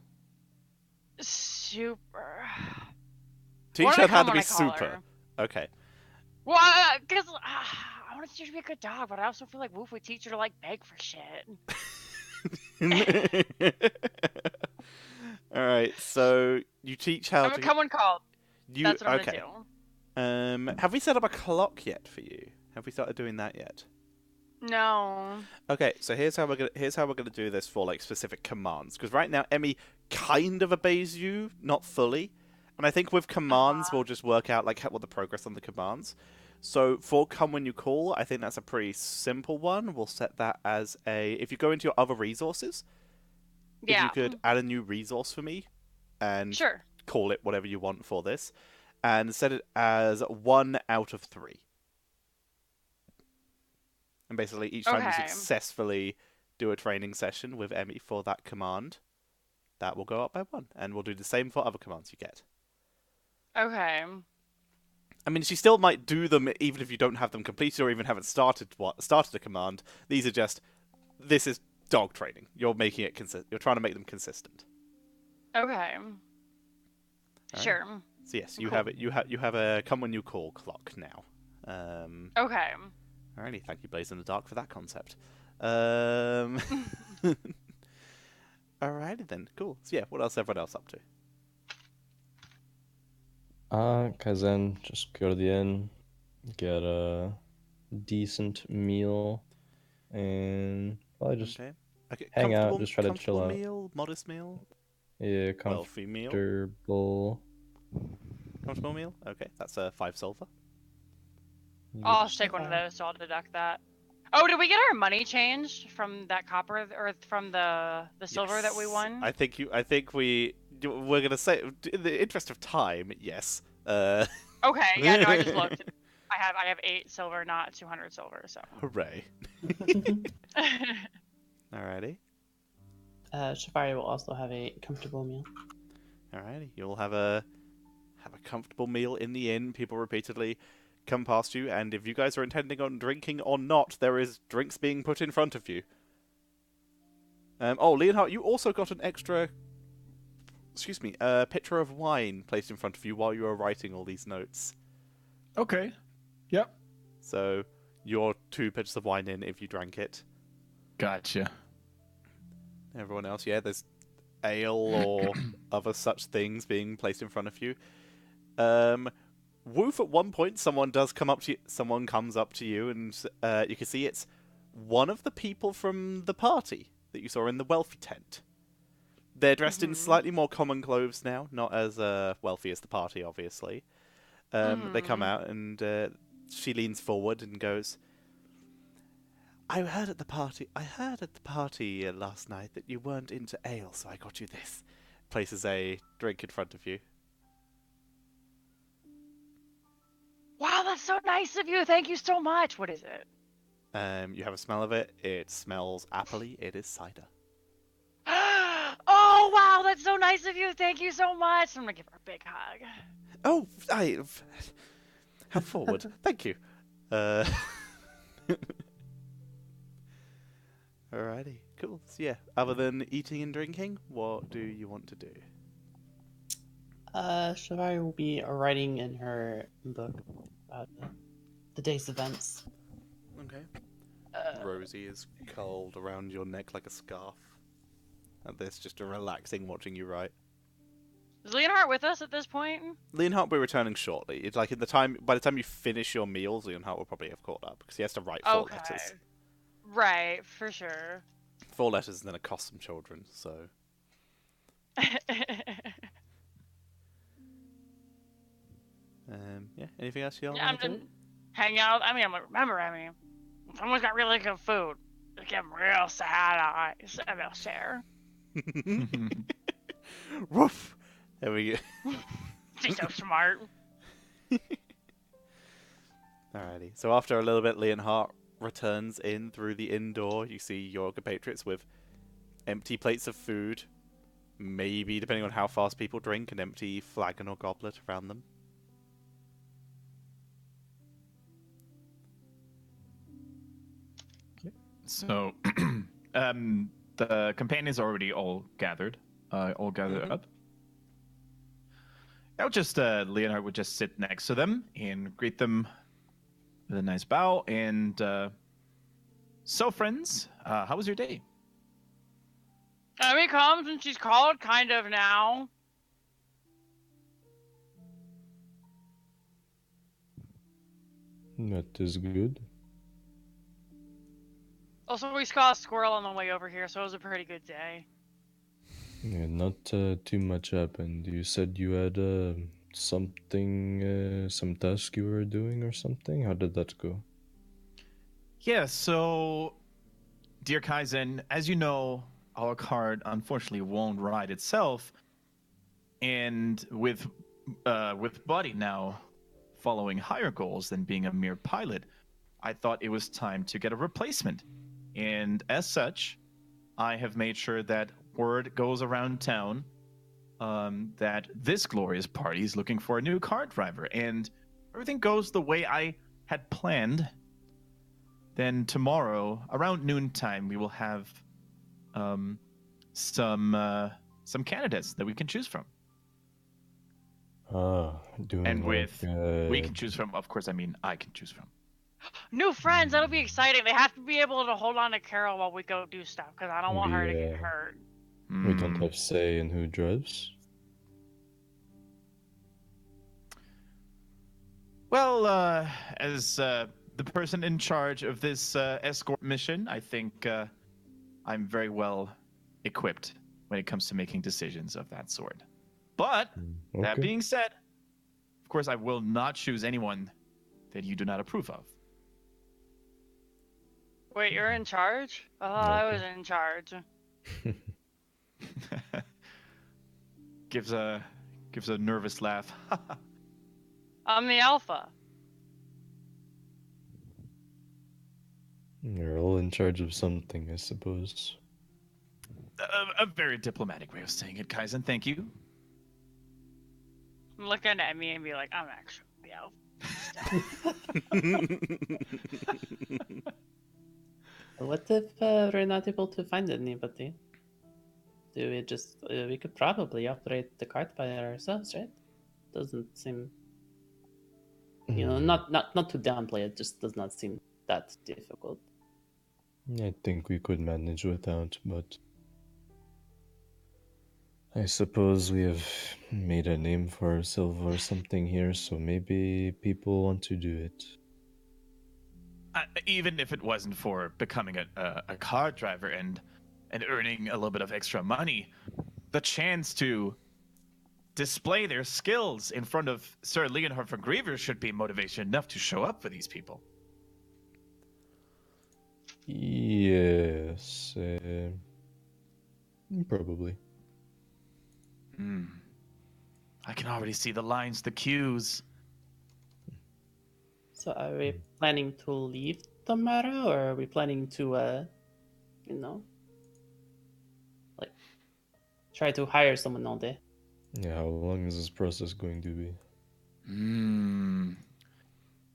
Super. Teach What do her I how come to when be I call super. her? Okay. Well, because I want to teach her to be a good dog, but I also feel like Woof would teach her to like beg for shit. All right, so you teach how I'm to. gonna come when called. That's what I'm Okay. gonna do. Have we set up a clock yet for you? Have we started doing that yet? No. Okay, so here's how we're gonna do this for like specific commands. Because right now Emmy kind of obeys you, not fully, and I think with commands we'll just work out like what the progress on the commands. So for come when you call, I think that's a pretty simple one. We'll set that as if you go into your other resources, if Yeah. you could add a new resource for me, and Sure. call it whatever you want for this, and set it as 1 out of 3. And basically, each time you Okay. successfully do a training session with Emmy for that command, that will go up by 1. And we'll do the same for other commands you get. Okay. I mean, she still might do them even if you don't have them completed or even haven't started a command. These are just, this is dog training. You're making it You're trying to make them consistent. Okay. Right. Sure. So yes, you Cool. have it. You have a come when you call clock now. Okay. Alrighty, thank you, Blaze in the Dark, for that concept. Alrighty then, cool. So yeah, what else is everyone else up to? Kaizen, just go to the inn, get a decent meal, and probably just Okay, hang out, just try to chill comfortable out. meal, modest meal, Yeah, wealthy meal, comfortable. comfortable meal. Okay, that's a 5 silver. I'll just take one of those, so I'll deduct that. Oh, did we get our money changed from that copper or from the silver that we Yes. won? I think we're gonna say, in the interest of time, yes. Okay, yeah, no, I just looked. I have 8 silver, not 200 silver, so. Hooray! Alrighty. Shafari will also have a comfortable meal. Alrighty, you'll have a comfortable meal in the inn. People repeatedly come past you, and if you guys are intending on drinking or not, there is drinks being put in front of you. Oh, Leonhard, you also got an extra, pitcher of wine placed in front of you while you were writing all these notes. Okay. Yep. So, your 2 pitchers of wine in if you drank it. Gotcha. Everyone else, yeah, there's ale or other such things being placed in front of you. Woof, at one point, someone comes up to you, and you can see it's one of the people from the party that you saw in the wealthy tent. They're dressed in slightly more common clothes now, not as wealthy as the party, obviously. They come out, and she leans forward and goes, I heard at the party last night that you weren't into ale, so I got you this. Places a drink in front of you. Wow, that's so nice of you. Thank you so much. What is it? You have a smell of it. It smells appley. It is cider. Oh, wow, that's so nice of you. Thank you so much. I'm going to give her a big hug. Oh, how forward. Thank you. Alrighty, cool. So yeah, other than eating and drinking, what do you want to do? Shafari will be writing in her book about the day's events. Okay. Rosie is curled around your neck like a scarf. And this just a relaxing watching you write. Is Leonhard with us at this point? Leonhard will be returning shortly. It's like by the time you finish your meals, Leonhard will probably have caught up because he has to write 4 letters. Right, for sure. 4 letters and then accost some children. So Yeah. Anything else you all Yeah, I'm want to just do? hang out. I mean, remember, if someone's got really good food, they give them real sad eyes, and they'll share. Woof. There we go. She's so smart. Alrighty. So after a little bit, Leonhardt returns in through the inn door. You see your compatriots with empty plates of food. Maybe, depending on how fast people drink, an empty flagon or goblet around them. So, the companions are already all gathered, Mhm. up. I would just, Leonard would just sit next to them and greet them with a nice bow. And, so friends, how was your day? Emmy comes and she's called kind of now. That is good. Also, we saw a squirrel on the way over here, so it was a pretty good day. Yeah, not too much happened. You said you had something, some task you were doing or something. How did that go? Yeah, so, dear Kaizen, as you know, our card unfortunately won't ride itself. And with Buddy now following higher goals than being a mere pilot, I thought it was time to get a replacement. And as such, I have made sure that word goes around town that this glorious party is looking for a new car driver. And everything goes the way I had planned. Then tomorrow, around noontime, we will have some candidates that we can choose from. Doing And like with we can choose from, of course, I mean I can choose from. New friends, that'll be exciting. They have to be able to hold on to Carol while we go do stuff, because I don't want her to get hurt. we don't Mm. have say in who drives. Well, as the person in charge of this escort mission, I think I'm very well equipped when it comes to making decisions of that sort. But that Okay. being said, of course, I will not choose anyone that you do not approve of. Wait, you're in charge? Oh, I was in charge. gives a nervous laugh. I'm the alpha. You're all in charge of something, I suppose. A very diplomatic way of saying it, Kaizen. Thank you. Looking at me and be like, I'm actually the alpha. What if we're not able to find anybody? Do we just we could probably operate the cart by ourselves, right? Doesn't seem, not to downplay it, just does not seem that difficult. I think we could manage without, but I suppose we have made a name for ourselves or something here, so maybe people want to do it. Even if it wasn't for becoming a car driver and earning a little bit of extra money, the chance to display their skills in front of Sir Leonhard von Griever should be motivation enough to show up for these people. Yes, probably. I can already see the lines, the cues. So are we planning to leave tomorrow, or are we planning to, like, try to hire someone all day? Yeah, how long is this process going to be?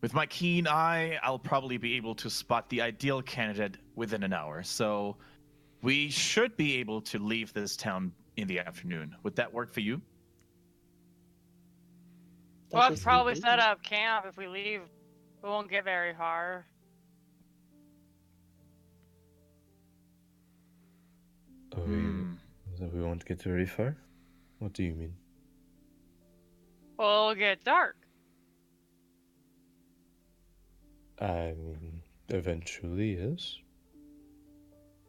With my keen eye, I'll probably be able to spot the ideal candidate within an hour. So we should be able to leave this town in the afternoon. Would that work for you? That We'll does seem probably good. set up camp if we leave. We won't get very far. So we won't get very far? What do you mean? Well, it'll get dark. I mean, eventually, yes.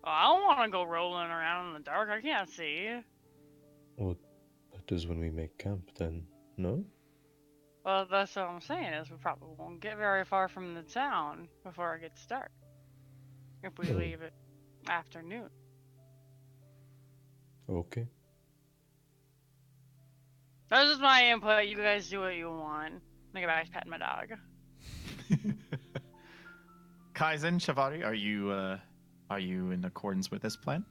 Well, I don't want to go rolling around in the dark. I can't see. Well, that is when we make camp then, no? Well, that's what I'm saying is we probably won't get very far from the town before it gets dark. If we Oh. leave at afternoon. Okay. That's just my input. You guys do what you want. Think about I petting my dog. Kaizen, Shavari, are you in accordance with this plan?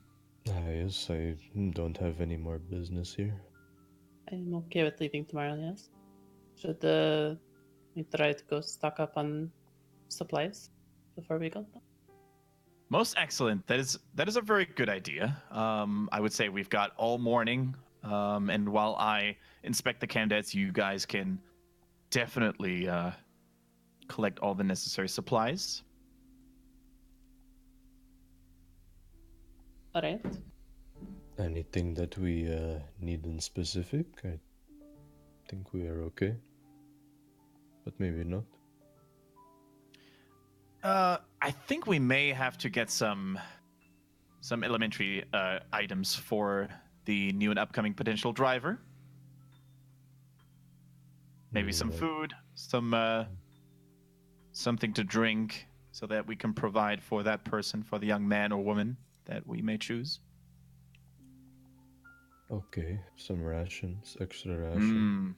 Yes, I don't have any more business here. I'm okay with leaving tomorrow, yes. Should we try to go stock up on supplies before we go? Most excellent. That is a very good idea. I would say we've got all morning, and while I inspect the candidates, you guys can definitely collect all the necessary supplies. Alright. Anything that we need in specific? I think we are okay. But maybe not. I think we may have to get some elementary items for the new and upcoming potential driver. Maybe some Yeah. food, some something to drink, so that we can provide for that person, for the young man or woman that we may choose. Okay, some rations, extra rations.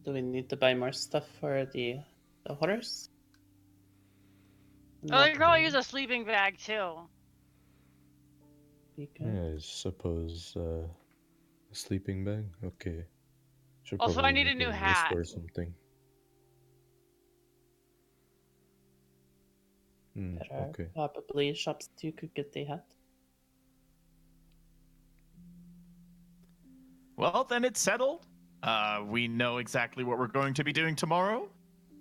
Do we need to buy more stuff for the horse? Oh, you could probably use a sleeping bag too. Yeah, I suppose a sleeping bag. Okay. Should Also, I probably need a make new list hat. or something. There are Okay. probably shops that you could get the hat. Well, then it's settled. We know exactly what we're going to be doing tomorrow.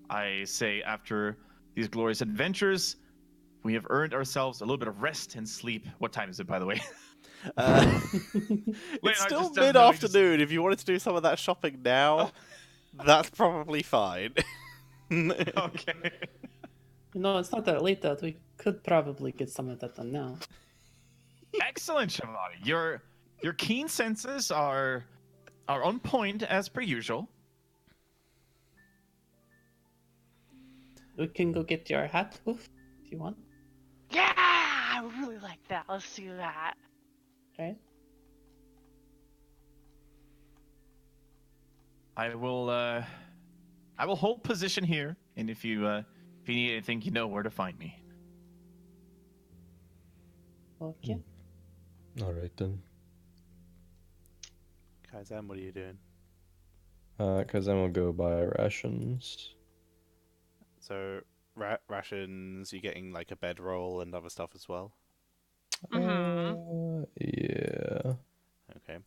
I say after these glorious adventures, we have earned ourselves a little bit of rest and sleep. What time is it, by the way? It's I still just definitely just- mid-afternoon. If you wanted to do some of that shopping now, that's probably fine. Okay. No, it's not that late that we could probably get some of that done now. Excellent, Shivani. Your keen senses are on point as per usual. We can go get your hat, Wolf, if you want. Yeah, I really like that. Let's do that. Right? I will hold position here, and if you need anything, you know where to find me. Okay. Alright then. Kaizen, what are you doing? Cause then we'll go buy rations. So, rations, you getting like a bedroll and other stuff as well? Yeah. Okay.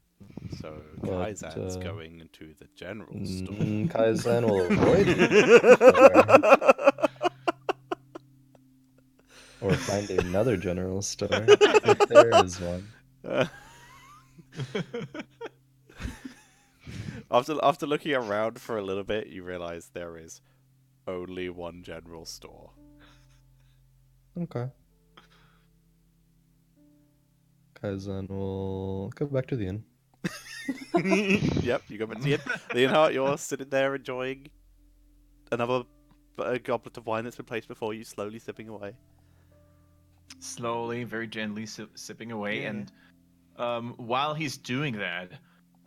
So, But, Kaizen's going to the general store. Kaizen will avoid it. Or find another general store if there is one. After looking around for a little bit, you realize there is only one general store. Okay. Kaizen will go back to the inn. Yep, you go back to the inn. Leonhardt, you're sitting there enjoying another goblet of wine that's been placed before you, slowly sipping away. Slowly, very gently sipping away, Yeah. and while he's doing that,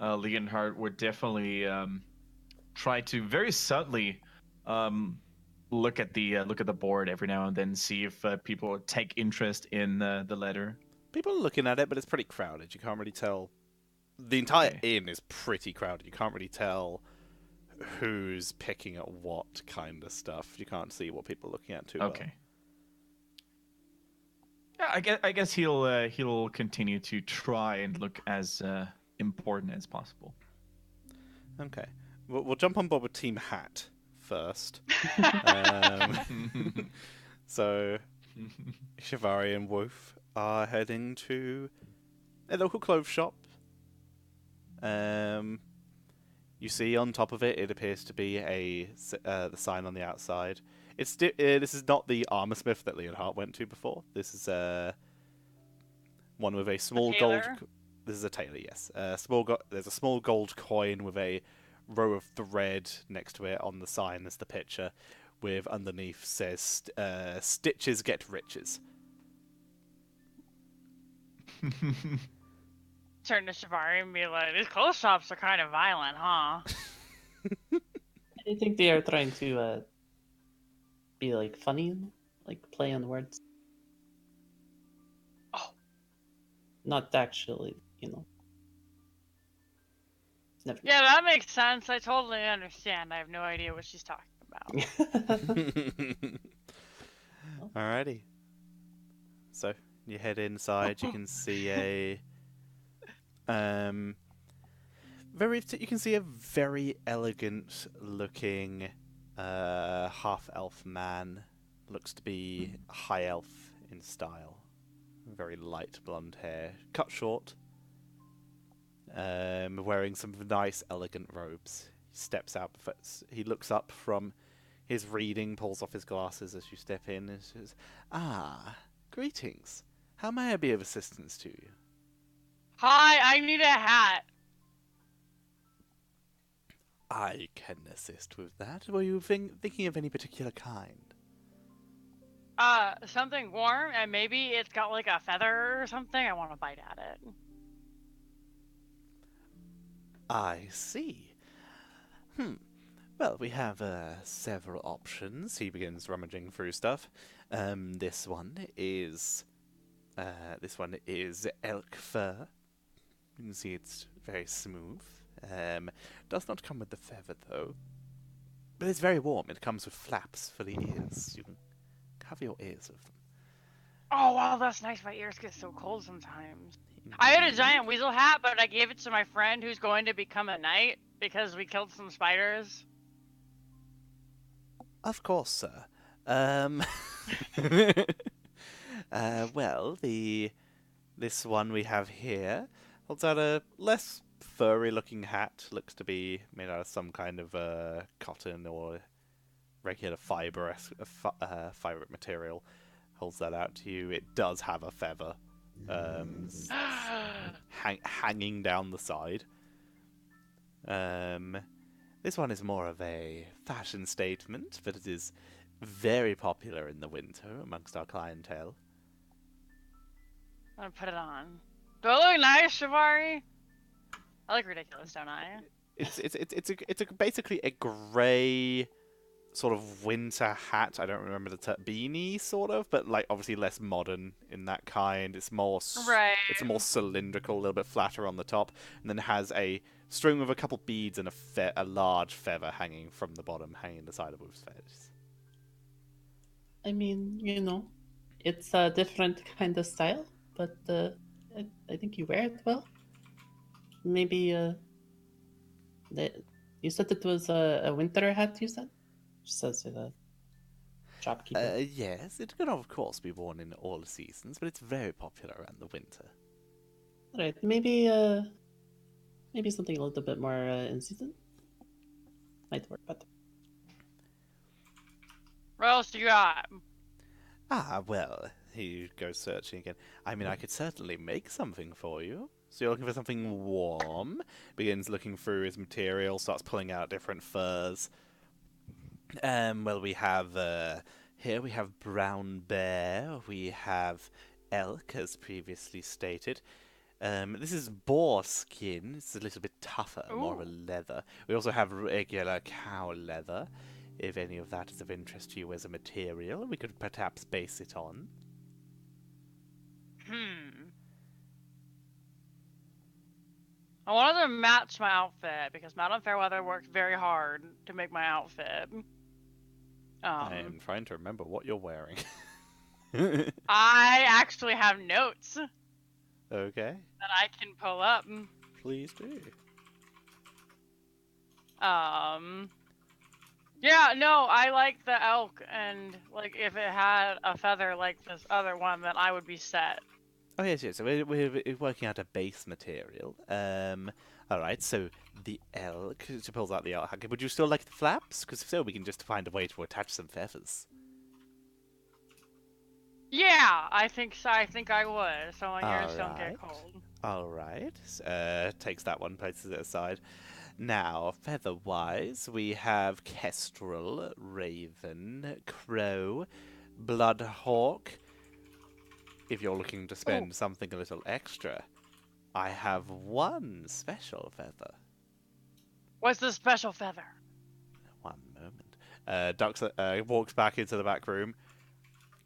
Leonhardt would definitely try to very subtly look at the board every now and then, see if people take interest in the letter. People are looking at it, but it's pretty crowded. You can't really tell. The entire Okay. inn is pretty crowded. You can't really tell who's picking at what kind of stuff. You can't see what people are looking at too well. Okay. Yeah, I guess he'll continue to try and look as important as possible. Okay. We'll jump on board with Team Hat first. So, Shivari and Wolf are heading to a local clothes shop. You see on top of it, it appears to be the sign on the outside. This is not the armor smith that Leonhardt went to before. This is one with a small gold. tailor? This is a tailor, yes. There's a small gold coin with a row of thread next to it on the sign as the picture, with underneath says "Stitches get riches." Turn to Shivari and be like, "These clothes shops are kind of violent, huh?" I think they are trying to be like funny, like play on words. Oh. Not actually, you know. Never. Yeah, that makes sense. I totally understand. I have no idea what she's talking about. Alrighty. So you head inside. You can see a you can see a very elegant looking half elf man. Looks to be high elf in style. Very light blonde hair, cut short. Wearing some nice elegant robes. He steps out. He looks up from his reading, pulls off his glasses as you step in, and says, "Ah, greetings. How may I be of assistance to you?" Hi, I need a hat. I can assist with that. Were you thinking of any particular kind? Something warm, and maybe it's got like a feather or something. I want to bite at it. I see. Well, we have several options. He begins rummaging through stuff. This one is elk fur. You can see it's very smooth. Does not come with the feather though. But it's very warm. It comes with flaps for the ears. You can cover your ears with them. Oh wow, that's nice. My ears get so cold sometimes. I had a giant weasel hat, but I gave it to my friend who's going to become a knight because we killed some spiders. Of course, sir. Well, this one we have here holds out a less furry-looking hat. Looks to be made out of some kind of cotton or regular fiber material. Holds that out to you. It does have a feather hanging down the side. This one is more of a fashion statement, but it is very popular in the winter amongst our clientele. I'm gonna put it on. Do I look nice, Shivari? I look ridiculous, don't I? It's basically a grey sort of winter hat. I don't remember the term, beanie sort of, but like obviously less modern in that kind. It's more right. It's more cylindrical, a little bit flatter on the top, and then it has a string with a couple beads and a large feather hanging from the bottom, hanging the side of his face. I mean, you know, it's a different kind of style, but I think you wear it well. Maybe you said it was a winter hat. You said, says the shopkeeper. Yes, it can of course be worn in all seasons, but it's very popular around the winter. Right, maybe something a little bit more in season might work better. What else do you got? Ah, well, he goes searching again. I mean, I could certainly make something for you. So you're looking for something warm. Begins looking through his material, starts pulling out different furs. Well, we have here we have brown bear. We have elk, as previously stated. This is boar skin. It's a little bit tougher, more of a leather. We also have regular cow leather. If any of that is of interest to you as a material, we could perhaps base it on. I wanted to match my outfit because Madame Fairweather worked very hard to make my outfit. I am trying to remember what you're wearing. I actually have notes. Okay. That I can pull up. Please do. Yeah, no, I like the elk, and like if it had a feather like this other one, then I would be set. Oh yes, yes. So we're working out a base material. All right. So the elk. She pulls out the elk. Would you still like the flaps? Because if so, we can just find a way to attach some feathers. Yeah, I think so. I think I would. So my ears don't Alright. get cold. All right. Takes that one, places it aside. Now, feather-wise, we have Kestrel, Raven, Crow, Bloodhawk. If you're looking to spend something a little extra, I have one special feather. What's the special feather? One moment. Dux walks back into the back room,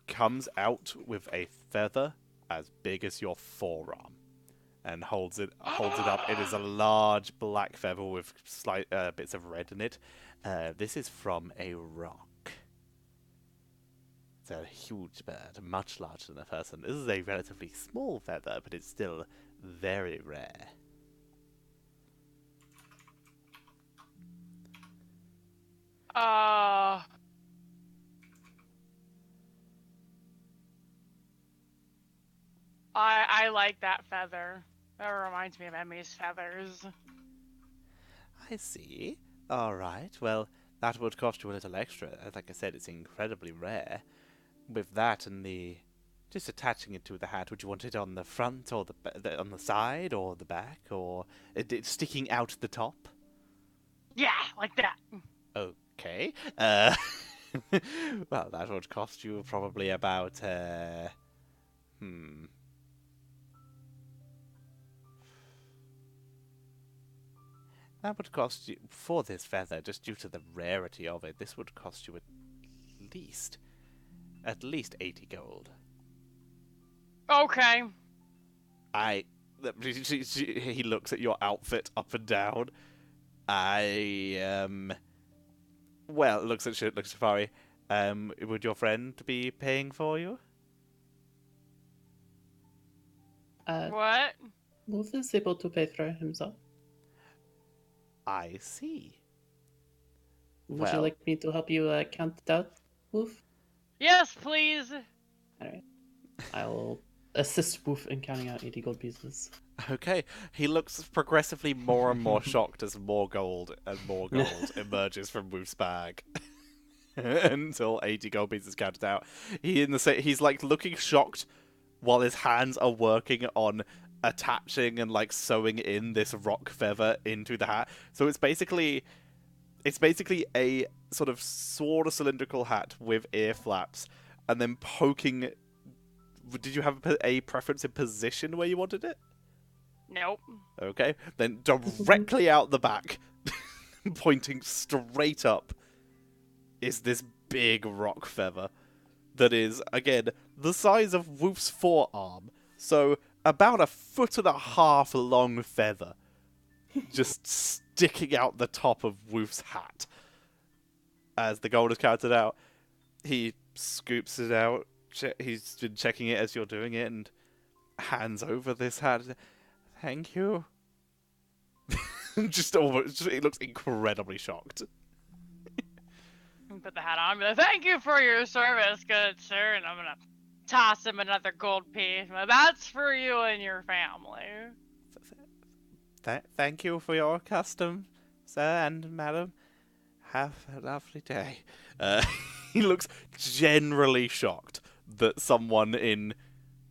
comes out with a feather as big as your forearm, and holds it up. It is a large black feather with slight bits of red in it. This is from a rock. It's a huge bird, much larger than a person. This is a relatively small feather, but it's still very rare. I like that feather. That reminds me of Emmy's feathers. I see. Alright, well, that would cost you a little extra. Like I said, it's incredibly rare. With that and just attaching it to the hat, would you want it on the front or on the side or the back or it sticking out the top? Yeah, like that. Okay. Well, that would cost you probably about That would cost you, for this feather, just due to the rarity of it, this would cost you at least 80 gold. Okay. He looks at your outfit up and down. Well, looks at Safari. Would your friend be paying for you? What? Wolf is able to pay for himself. I see. Would you like me to help you count it out, Wolf? Yes, please. Alright. I will assist Wolf in counting out 80 gold pieces. Okay. He looks progressively more and more shocked as more gold emerges from Wolf's bag. Until 80 gold pieces counted out. He's like looking shocked while his hands are working on attaching and like sewing in this rock feather into the hat. So it's basically a sort of cylindrical hat with ear flaps, and then poking. Did you have a preference in position where you wanted it? Nope. Okay, then directly out the back, pointing straight up, is this big rock feather that is, again, the size of Wolf's forearm. So about 1.5 foot long feather just sticking out the top of Wolf's hat. As the gold is counted out, he scoops it out. He's been checking it as you're doing it and hands over this hat. Thank you. He looks incredibly shocked. Put the hat on. But thank you for your service, good sir. And I'm gonna toss him another gold piece. That's for you and your family. Thank you for your custom, sir and madam. Have a lovely day. He looks generally shocked that someone in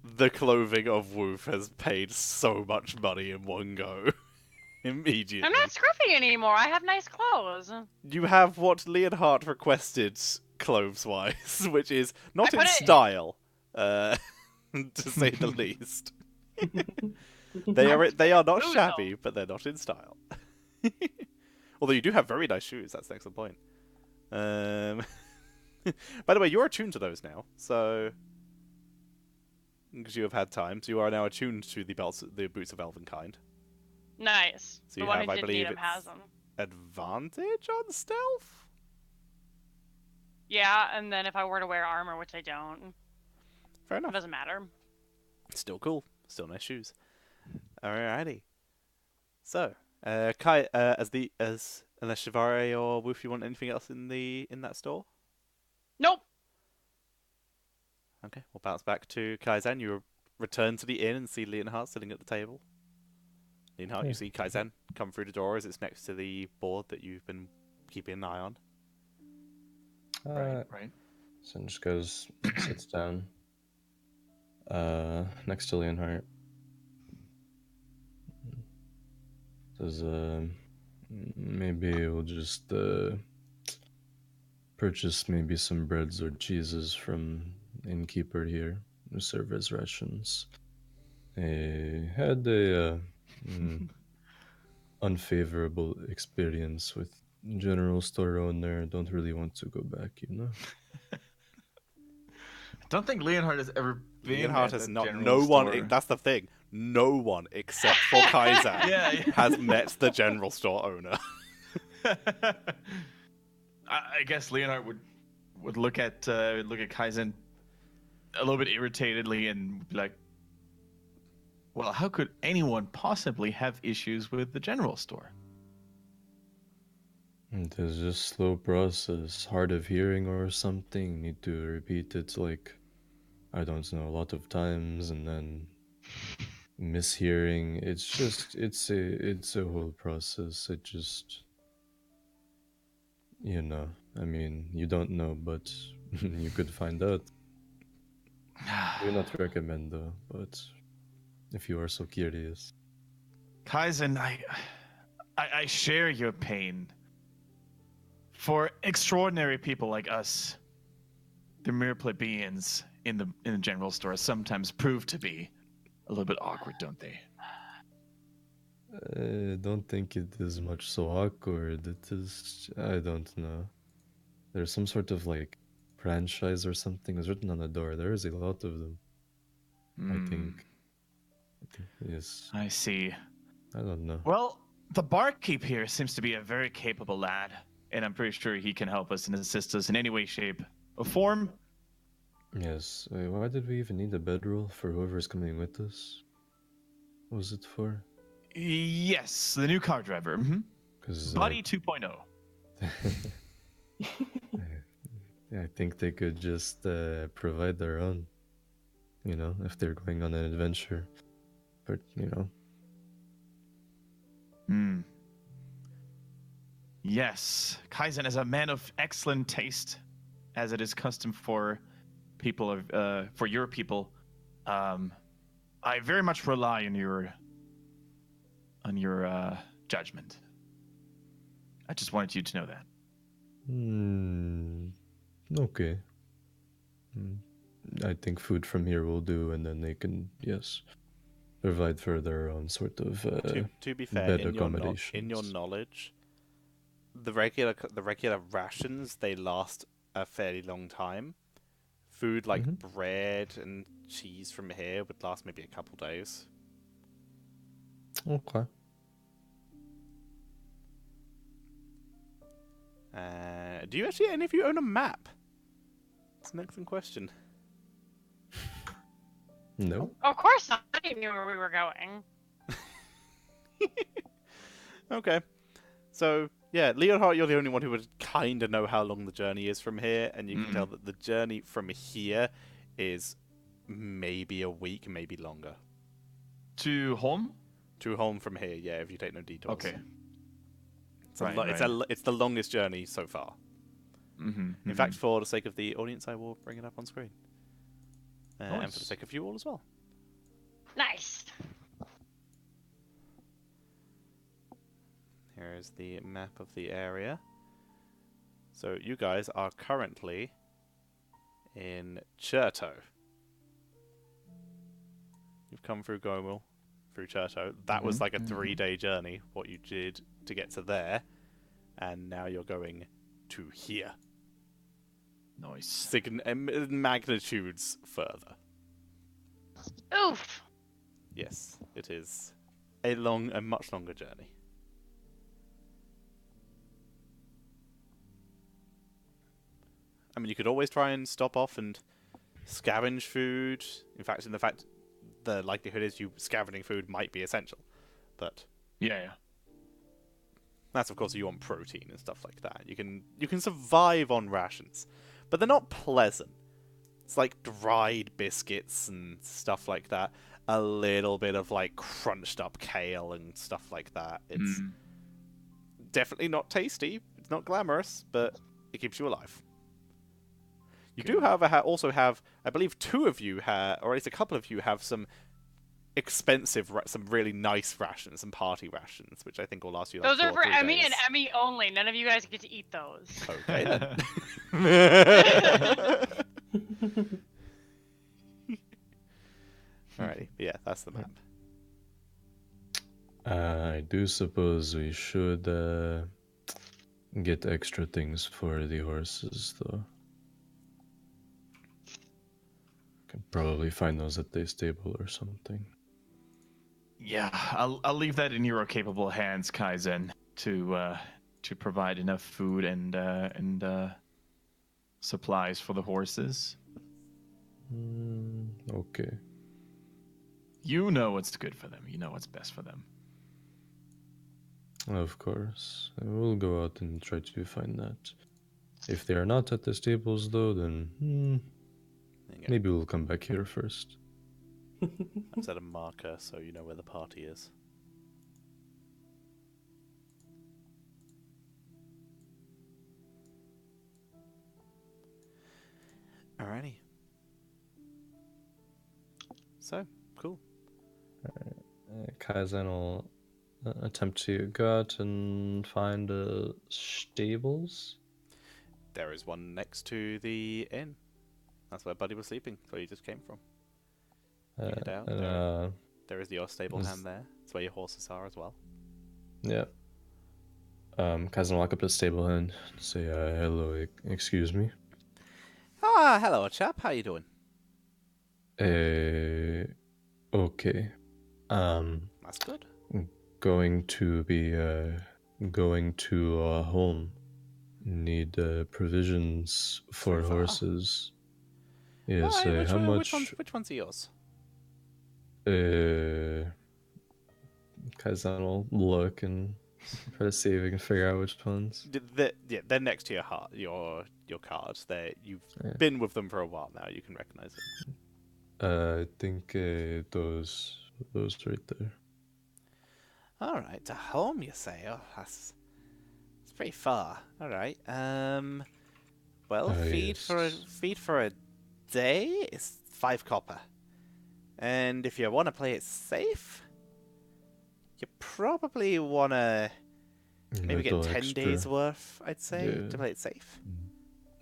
the clothing of Wolf has paid so much money in one go. Immediately. I'm not scruffy anymore. I have nice clothes. You have what Leonhardt requested clothes-wise, which is not in it- style, to say the least. They are not Ooh, shabby, but they're not in style. Although you do have very nice shoes. That's an excellent point. By the way, you're attuned to those now, so because you have had time, so you are now attuned to the boots of Elvenkind. Nice. So The you one have, who I didn't believe, need them has it's them. advantage on stealth. Yeah, and then if I were to wear armor, which I don't, Fair it enough. doesn't matter. Still cool. Still nice shoes. Alrighty. So, Kai, unless Shivari or Wolf, you want anything else in that store? Nope. Okay, we'll bounce back to Kaizen. You return to the inn and see Leonhardt sitting at the table. Leonhardt, you see Kaizen come through the door as it's next to the board that you've been keeping an eye on. Right. Sin just goes, sits down next to Leonhardt. Because maybe we'll just purchase maybe some breads or cheeses from innkeeper here who serve as rations. I had a unfavorable experience with general store owner. Don't really want to go back, you know. I don't think Leonhard has ever been. Leonhard at has the not. general No one. store. That's the thing. No one except for Kaizen Yeah. has met the general store owner. I guess Leonhard would look at Kaizen a little bit irritatedly and be like, "Well, how could anyone possibly have issues with the general store?" It is just slow process, hard of hearing or something. Need to repeat it like, I don't know, a lot of times, and then mishearing. It's a whole process. It just, I mean, you don't know, but you could find out. Do not recommend though, but if you are so curious. Kaizen, I share your pain. For extraordinary people like us, the mere plebeians in the general store sometimes prove to be a little bit awkward, don't they? I don't think it is much so awkward. It is, I don't know. There's some sort of like franchise or something was written on the door. There is a lot of them. I think. Yes. I see. I don't know. Well, the barkeep here seems to be a very capable lad, and I'm pretty sure he can help us and assist us in any way, shape, or form. Yes. Why did we even need a bedroll for whoever's coming with us? What was it for? Yes, the new car driver. Mm-hmm. Because Buddy 2.0. I think they could just provide their own. If they're going on an adventure. But Yes, Kaizen is a man of excellent taste, as it is custom for people of for your people. I very much rely on your judgment. I just wanted you to know that. Okay. I think food from here will do, and then they can, yes, provide for their own sort of to be fair, bed in accommodations. your knowledge, the regular rations, they last a fairly long time. Food like bread and cheese from here would last maybe a couple days. Okay. Do you actually, any of you own a map? That's an excellent question. No. Of course not. I knew where we were going. Okay. So, yeah, Leonhard, you're the only one who would kind of know how long the journey is from here, and you can tell that the journey from here is maybe a week, maybe longer. To home? To home from here, yeah, if you take no detours. Okay. It's the longest journey so far. In fact, for the sake of the audience, I will bring it up on screen. And for the sake of you all as well. Nice. Here is the map of the area. So you guys are currently in Cherto. You've come through Gomel, through Cherto. That was like a 3-day journey, what you did to get to there. And now you're going to here. Nice. Magnitudes further. Oof. Yes, it is a much longer journey. I mean, you could always try and stop off and scavenge food. In fact, the likelihood is you scavenging food might be essential. But Yeah. that's, of course, if you want protein and stuff like that. You can survive on rations, but they're not pleasant. It's like dried biscuits and stuff like that. A little bit of like crunched up kale and stuff like that. It's definitely not tasty. It's not glamorous, but it keeps you alive. You do, however, also have, I believe, 2 of you have, or at least a couple of you have some expensive, some really nice rations, some party rations, which I think will last you like Those 2 are or for 3 Emmy days. and Emmy only. None of you guys get to eat those. Okay then. Alrighty, yeah, that's the map. I do suppose we should get extra things for the horses, though. Can probably find those at the stable or something. Yeah, I'll leave that in your capable hands, Kaizen, to provide enough food and supplies for the horses. Okay. You know what's good for them. You know what's best for them. Of course. We'll go out and try to find that. If they are not at the stables, though, then There you go. maybe we'll come back here first. I've set a marker so you know where the party is. Alrighty. So, cool. Kaizen will attempt to go out and find stables. There is one next to the inn. That's where Buddy was sleeping, where you just came from. You head out. There is your stable hand there. That's where your horses are as well. Yeah. Kaizen will walk up to the stable and say, hello, excuse me. Ah, hello, chap. How you doing? Okay. That's good. Going to be going to home. Need provisions for So far. horses. Yes. Alright, How much? Which ones are yours? Kaizen will look and try to see if we can figure out which ones. They're next to your cards. You've Yeah. been with them for a while now. You can recognize it. I think those right there. All right, to home, you say? Oh, it's pretty far. All right. Well, feed for a day is 5 copper, and if you want to play it safe, you probably want to maybe get 10 days worth. I'd say to play it safe.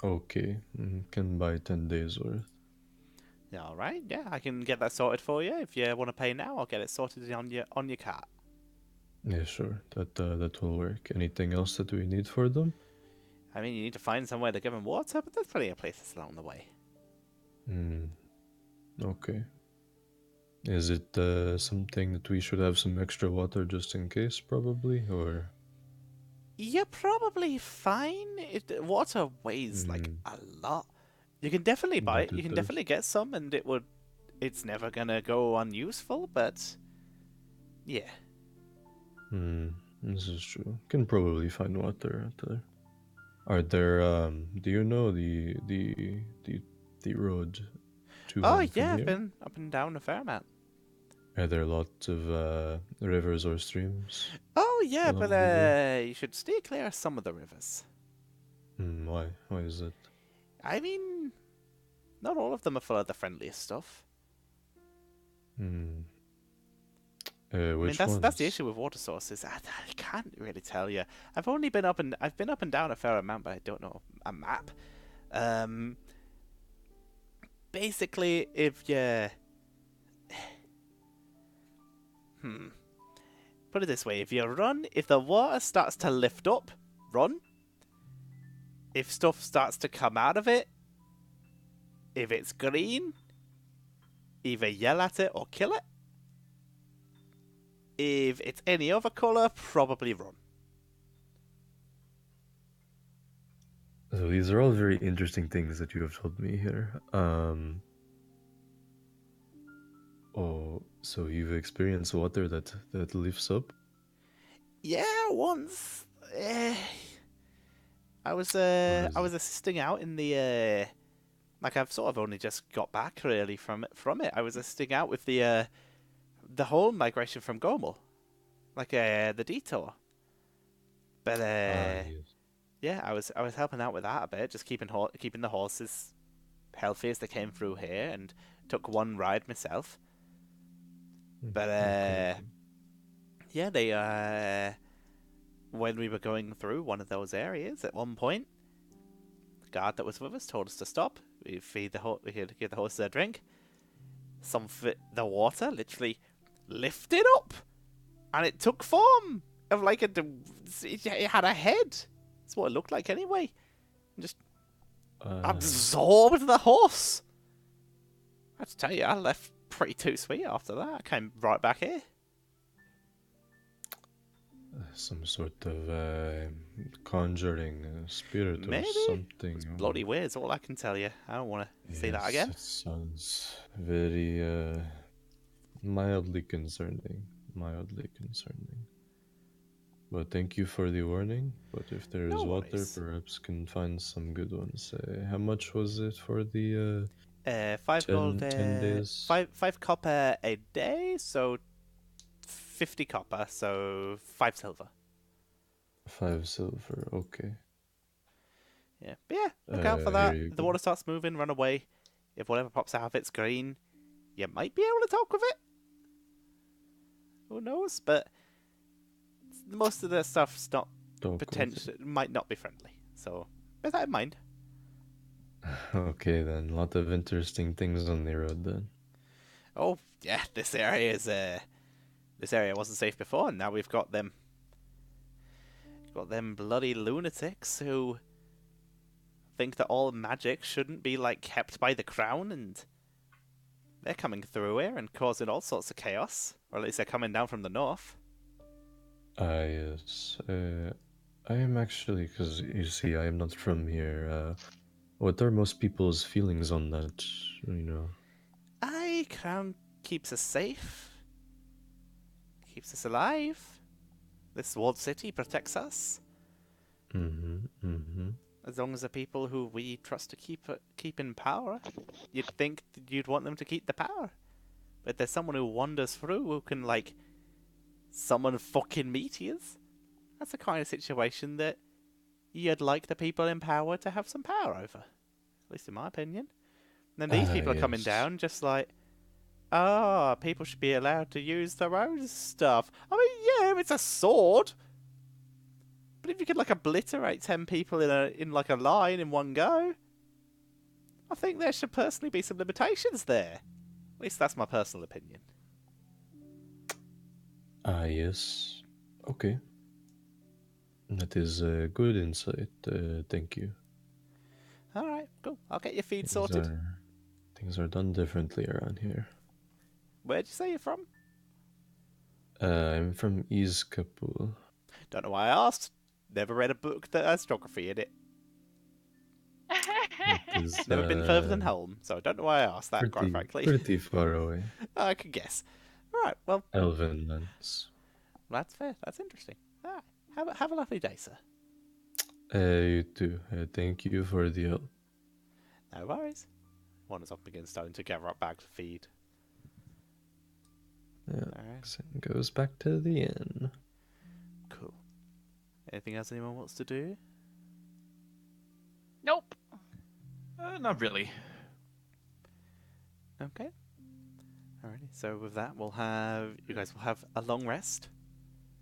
Okay, can buy 10 days worth. Yeah, all right. Yeah, I can get that sorted for you. If you want to pay now, I'll get it sorted on your cart. Yeah, sure. That will work. Anything else that we need for them? I mean, you need to find somewhere to give them water, but there's plenty of places along the way. Okay. Is it something that we should have some extra water just in case, probably, or? You're probably fine. Water weighs like a lot. You can definitely buy it. You can definitely get some, and it's never gonna go unuseful. But yeah. This is true. Can probably find water out there. Are there? Do you know the road to? Oh home from yeah, I've here? been up and down a fair amount. Are there lots of rivers or streams? Oh yeah, along but the way? you should steer clear of some of the rivers. Why? Why is that? I mean, not all of them are full of the friendliest stuff. Which I mean, that's ones? the issue with water sources. I can't really tell you. I've been up and down a fair amount, but I don't know a map. Basically, if you put it this way, if the water starts to lift up, run. If stuff starts to come out of it, if it's green, either yell at it or kill it. If it's any other colour, probably run. So these are all very interesting things that you have told me here. Oh, so you've experienced water that lifts up? Yeah, once. I was assisting out in the like I've sort of only just got back really from it. I was assisting out with the whole migration from Gomel, like the detour. But Yes. yeah, I was helping out with that a bit, just keeping the horses healthy as they came through here, and took one ride myself. But Okay. yeah, they when we were going through one of those areas at one point, the guard that was with us told us to stop. We feed we had to give the horses a drink. The water literally lifted up, and it took form of like it had a head. That's what it looked like anyway. Just absorbed the horse. I have to tell you, I left pretty too sweet after that. I came right back here. Some sort of conjuring spirit Maybe. or something. Bloody weird is all I can tell you. I don't want to see that Yes, again. It sounds very mildly concerning. Mildly concerning. But thank you for the warning. But if there is No water, worries. perhaps can find some good ones. How much was it for the 5 gold, 10 days? five copper a day, so 50 copper, so 5 silver. 5 silver? Okay. Yeah, but yeah, look out for Here that. you If the go. water starts moving, run away. If whatever pops out of it's green, you might be able to talk with it. Who knows? But most of the stuff's not Talk with potential. Might not be friendly. So bear that in mind. it. Okay then. A lot of interesting things on the road then. Oh yeah, this area wasn't safe before, and now we've got them. Got them bloody lunatics who think that all magic shouldn't be like kept by the crown, and they're coming through here and causing all sorts of chaos, or at least they're coming down from the north. Yes. I am actually, because you see, I am not from here. What are most people's feelings on that? You know. Aye, crown keeps us safe, keeps us alive. This walled city protects us. As long as the people who we trust to keep in power, you'd think that you'd want them to keep the power. But there's someone who wanders through who can, like, summon fucking meteors. That's the kind of situation that you'd like the people in power to have some power over. At least in my opinion. And then these people are coming Yes. down just like, people should be allowed to use their own stuff. I mean, yeah, it's a sword. But if you could, like, obliterate 10 people in like a line in one go, I think there should personally be some limitations there. At least that's my personal opinion. Yes. Okay. That is a good insight. Thank you. Alright, cool. I'll get your feed Things sorted. things are done differently around here. Where'd you say you're from? I'm from Iskapul. Don't know why I asked. Never read a book that has geography in it. It is, Never been further than home, so I don't know why I asked that, quite frankly. Pretty far away. I could guess. Alright, well, Elven lands. that's fair. That's interesting. Alright, have a lovely day, sir. You too. Thank you for the help. No worries. One is up against starting to gather up bags of feed. Yeah. Alright, So it goes back to the inn. cool. Anything else anyone wants to do? Nope. Not really. Okay. Alrighty, so with that, you guys will have a long rest.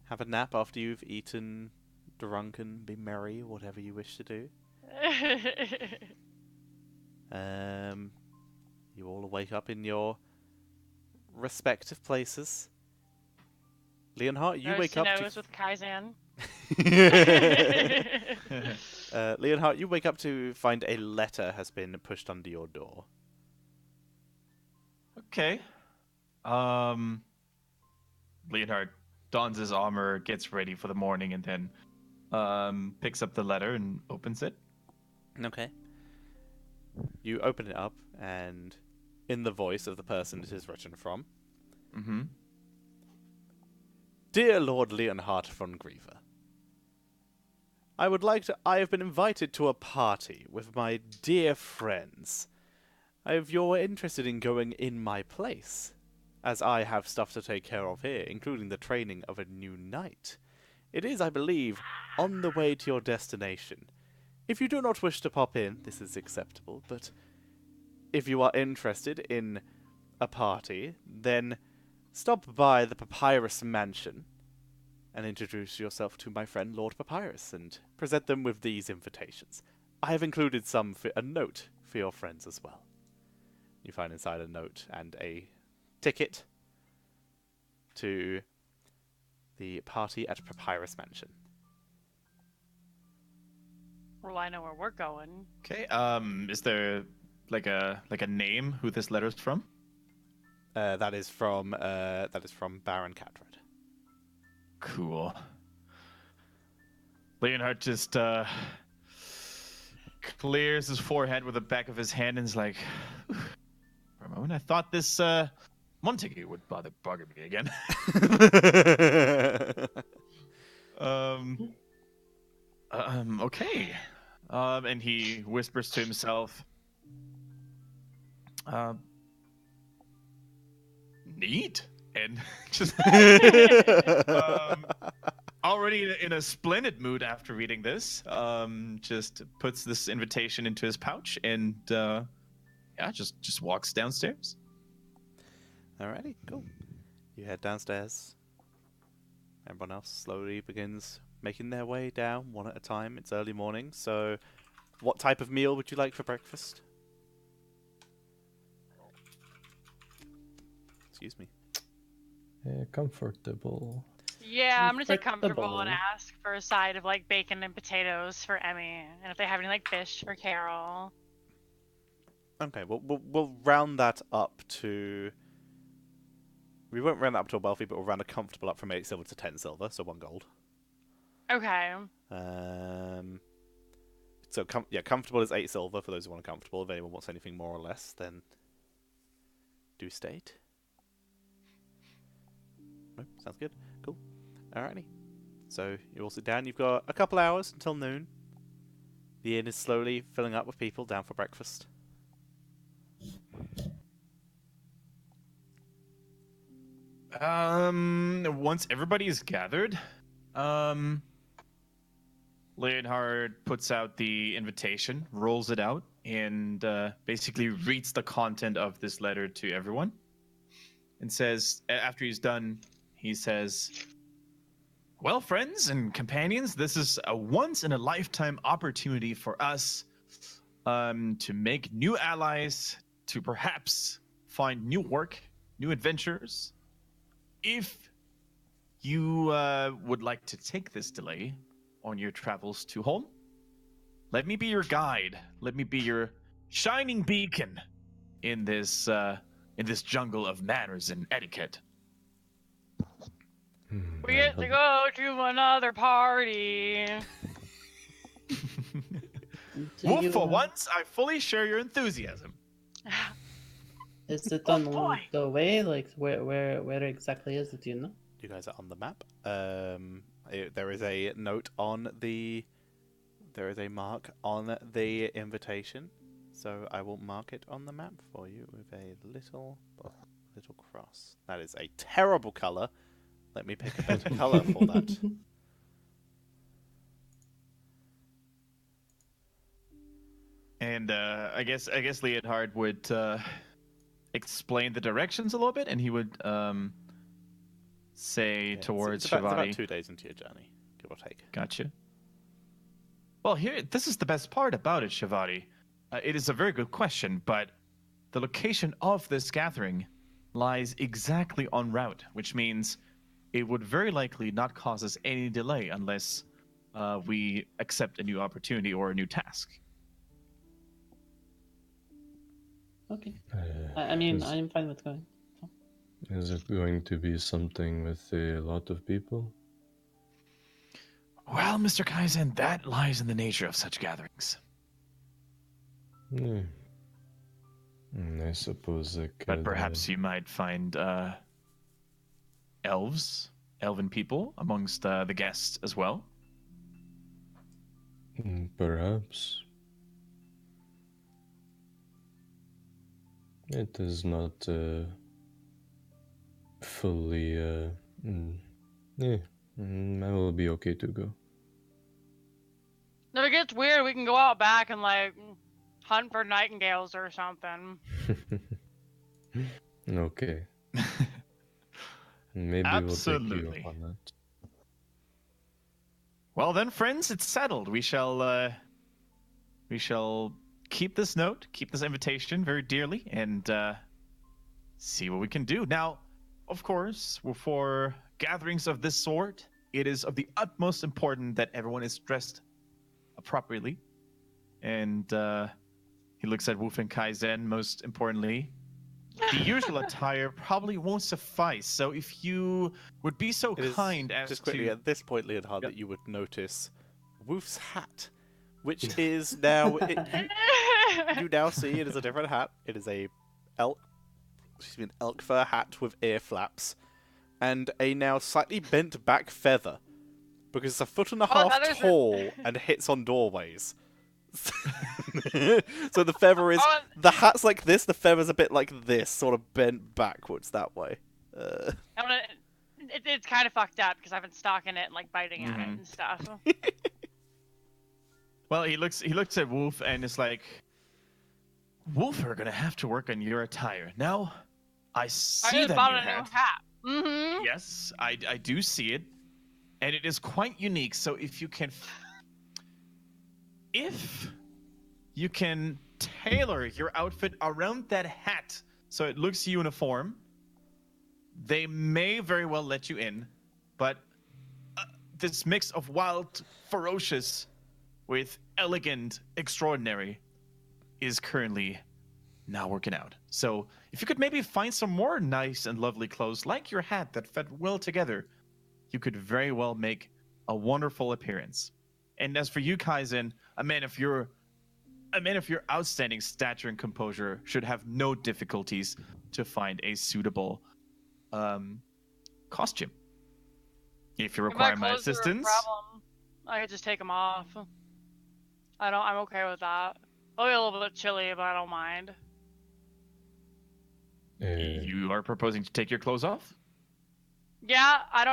Have a nap after you've eaten, drunken, be merry, whatever you wish to do. You all wake up in your respective places. Leonhardt, you Nose wake to up nose with Kaizen. Leonhardt, you wake up to find a letter has been pushed under your door. Okay. Leonhard dons his armor, gets ready for the morning, and then picks up the letter and opens it. Okay. You open it up, and in the voice of the person it is written from, Mm-hmm. Dear Lord Leonhardt von Griever, I have been invited to a party with my dear friends. If you're interested in going in my place, as I have stuff to take care of here, including the training of a new knight. It is, I believe, on the way to your destination. If you do not wish to pop in, this is acceptable, but if you are interested in a party, then stop by the Papyrus Mansion and introduce yourself to my friend Lord Papyrus and present them with these invitations. I have included a note for your friends as well. You find inside a note and a ticket to the party at Papyrus Mansion. Well, I know where we're going. Okay. Is there like a name who this letter's from? That is from Baron Catred. Cool. Leonhard just clears his forehead with the back of his hand and is like, for a moment, I thought this Montague would bugger me again. Okay. And he whispers to himself, neat. And just already in a splendid mood after reading this, just puts this invitation into his pouch and just walks downstairs. Alrighty, cool. You head downstairs. Everyone else slowly begins making their way down one at a time. It's early morning, so what type of meal would you like for breakfast? Excuse me. Comfortable. Yeah, I'm gonna say comfortable Comfortable. and ask for a side of like bacon and potatoes for Emmy, and if they have any like fish for Carol. Okay, we'll round that up to... We won't round that up to a wealthy, but we'll round a comfortable up from 8 silver to 10 silver, so 1 gold. Okay. So comfortable is 8 silver for those who want a comfortable. If anyone wants anything more or less, then do state. No, sounds good. Cool. Alrighty. So you all sit down. You've got a couple hours until noon. The inn is slowly filling up with people down for breakfast. Once everybody is gathered, Leonhard puts out the invitation, rolls it out, and basically reads the content of this letter to everyone. And says, after he's done, he says, well, friends and companions, this is a once-in-a-lifetime opportunity for us to make new allies, to perhaps find new work, new adventures. If you would like to take this delay on your travels to home, let me be your guide. Let me be your shining beacon in this jungle of manners and etiquette. We get to go to another party. Well, for once, I fully share your enthusiasm. Is it Oh, on boy. the way? Like where exactly is it? Do you know? You guys are on the map. There is a note on the... There is a mark on the invitation. So I will mark it on the map for you with a little cross. That is a terrible colour. Let me pick a better colour for that. And I guess Leonhard would explain the directions a little bit, and he would say Yeah, towards it's about Shivadi. 2 days into your journey, give or take. Gotcha. Well, this is the best part about it, Shivadi. It is a very good question, but the location of this gathering lies exactly en route, which means it would very likely not cause us any delay unless we accept a new opportunity or a new task. Okay. I mean, I'm fine with going. Is it going to be something with a lot of people? Well, Mr. Kaizen, that lies in the nature of such gatherings. Yeah. I suppose I could. But perhaps you might find elven people amongst the guests as well. Perhaps. It is not fully. Yeah, I will be okay to go. If it gets weird, we can go out back and like hunt for nightingales or something. Okay. Maybe we'll take you Absolutely. up on that. Well then, friends, it's settled. We shall keep this note, keep this invitation very dearly, and see what we can do. Now, of course, for gatherings of this sort, it is of the utmost importance that everyone is dressed appropriately. And he looks at Woof and Kaizen, most importantly. The usual attire probably won't suffice, so if you would be so It is kind as just quickly to... at this point, Leonhard, Yep. that you would notice Woof's hat, which is now you now see it is a different hat. It is an elk fur hat with ear flaps, and a now slightly bent back feather, because it's a foot and a half feathers are- tall and hits on doorways. So the feather is Oh, the hat's like this. The feather's a bit like this, sort of bent backwards that way. it's kind of fucked up because I've been stalking it and like biting at it Mhm. and stuff. Well, he looks at Wolf and is like, Wolf, we're gonna have to work on your attire. Now, I see I just that bought new a new hat. hat. Mm-hmm. Yes, I do see it, and it is quite unique. So if you can tailor your outfit around that hat so it looks uniform, they may very well let you in. But this mix of wild, ferocious, with elegant, extraordinary, is currently not working out. So if you could maybe find some more nice and lovely clothes like your hat that fit well together, you could very well make a wonderful appearance. And as for you, Kaizen, a man of your outstanding stature and composure should have no difficulties to find a suitable costume. If you require my clothes are a assistance, problem, I could just take them off. I'm okay with that. I'll be a little bit chilly, but I don't mind. you are proposing to take your clothes off? Yeah, I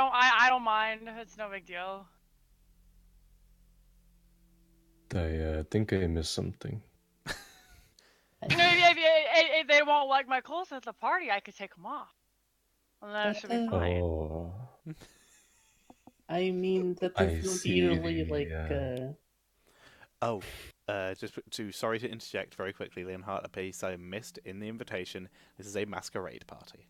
don't mind. It's no big deal. I think I missed something. If they won't like my clothes at the party, I could take them off. And then it should be fine. Oh, I mean, that I doesn't see, usually like. yeah. Oh, sorry to interject very quickly, Leonhard, a piece I missed in the invitation. This is a masquerade party,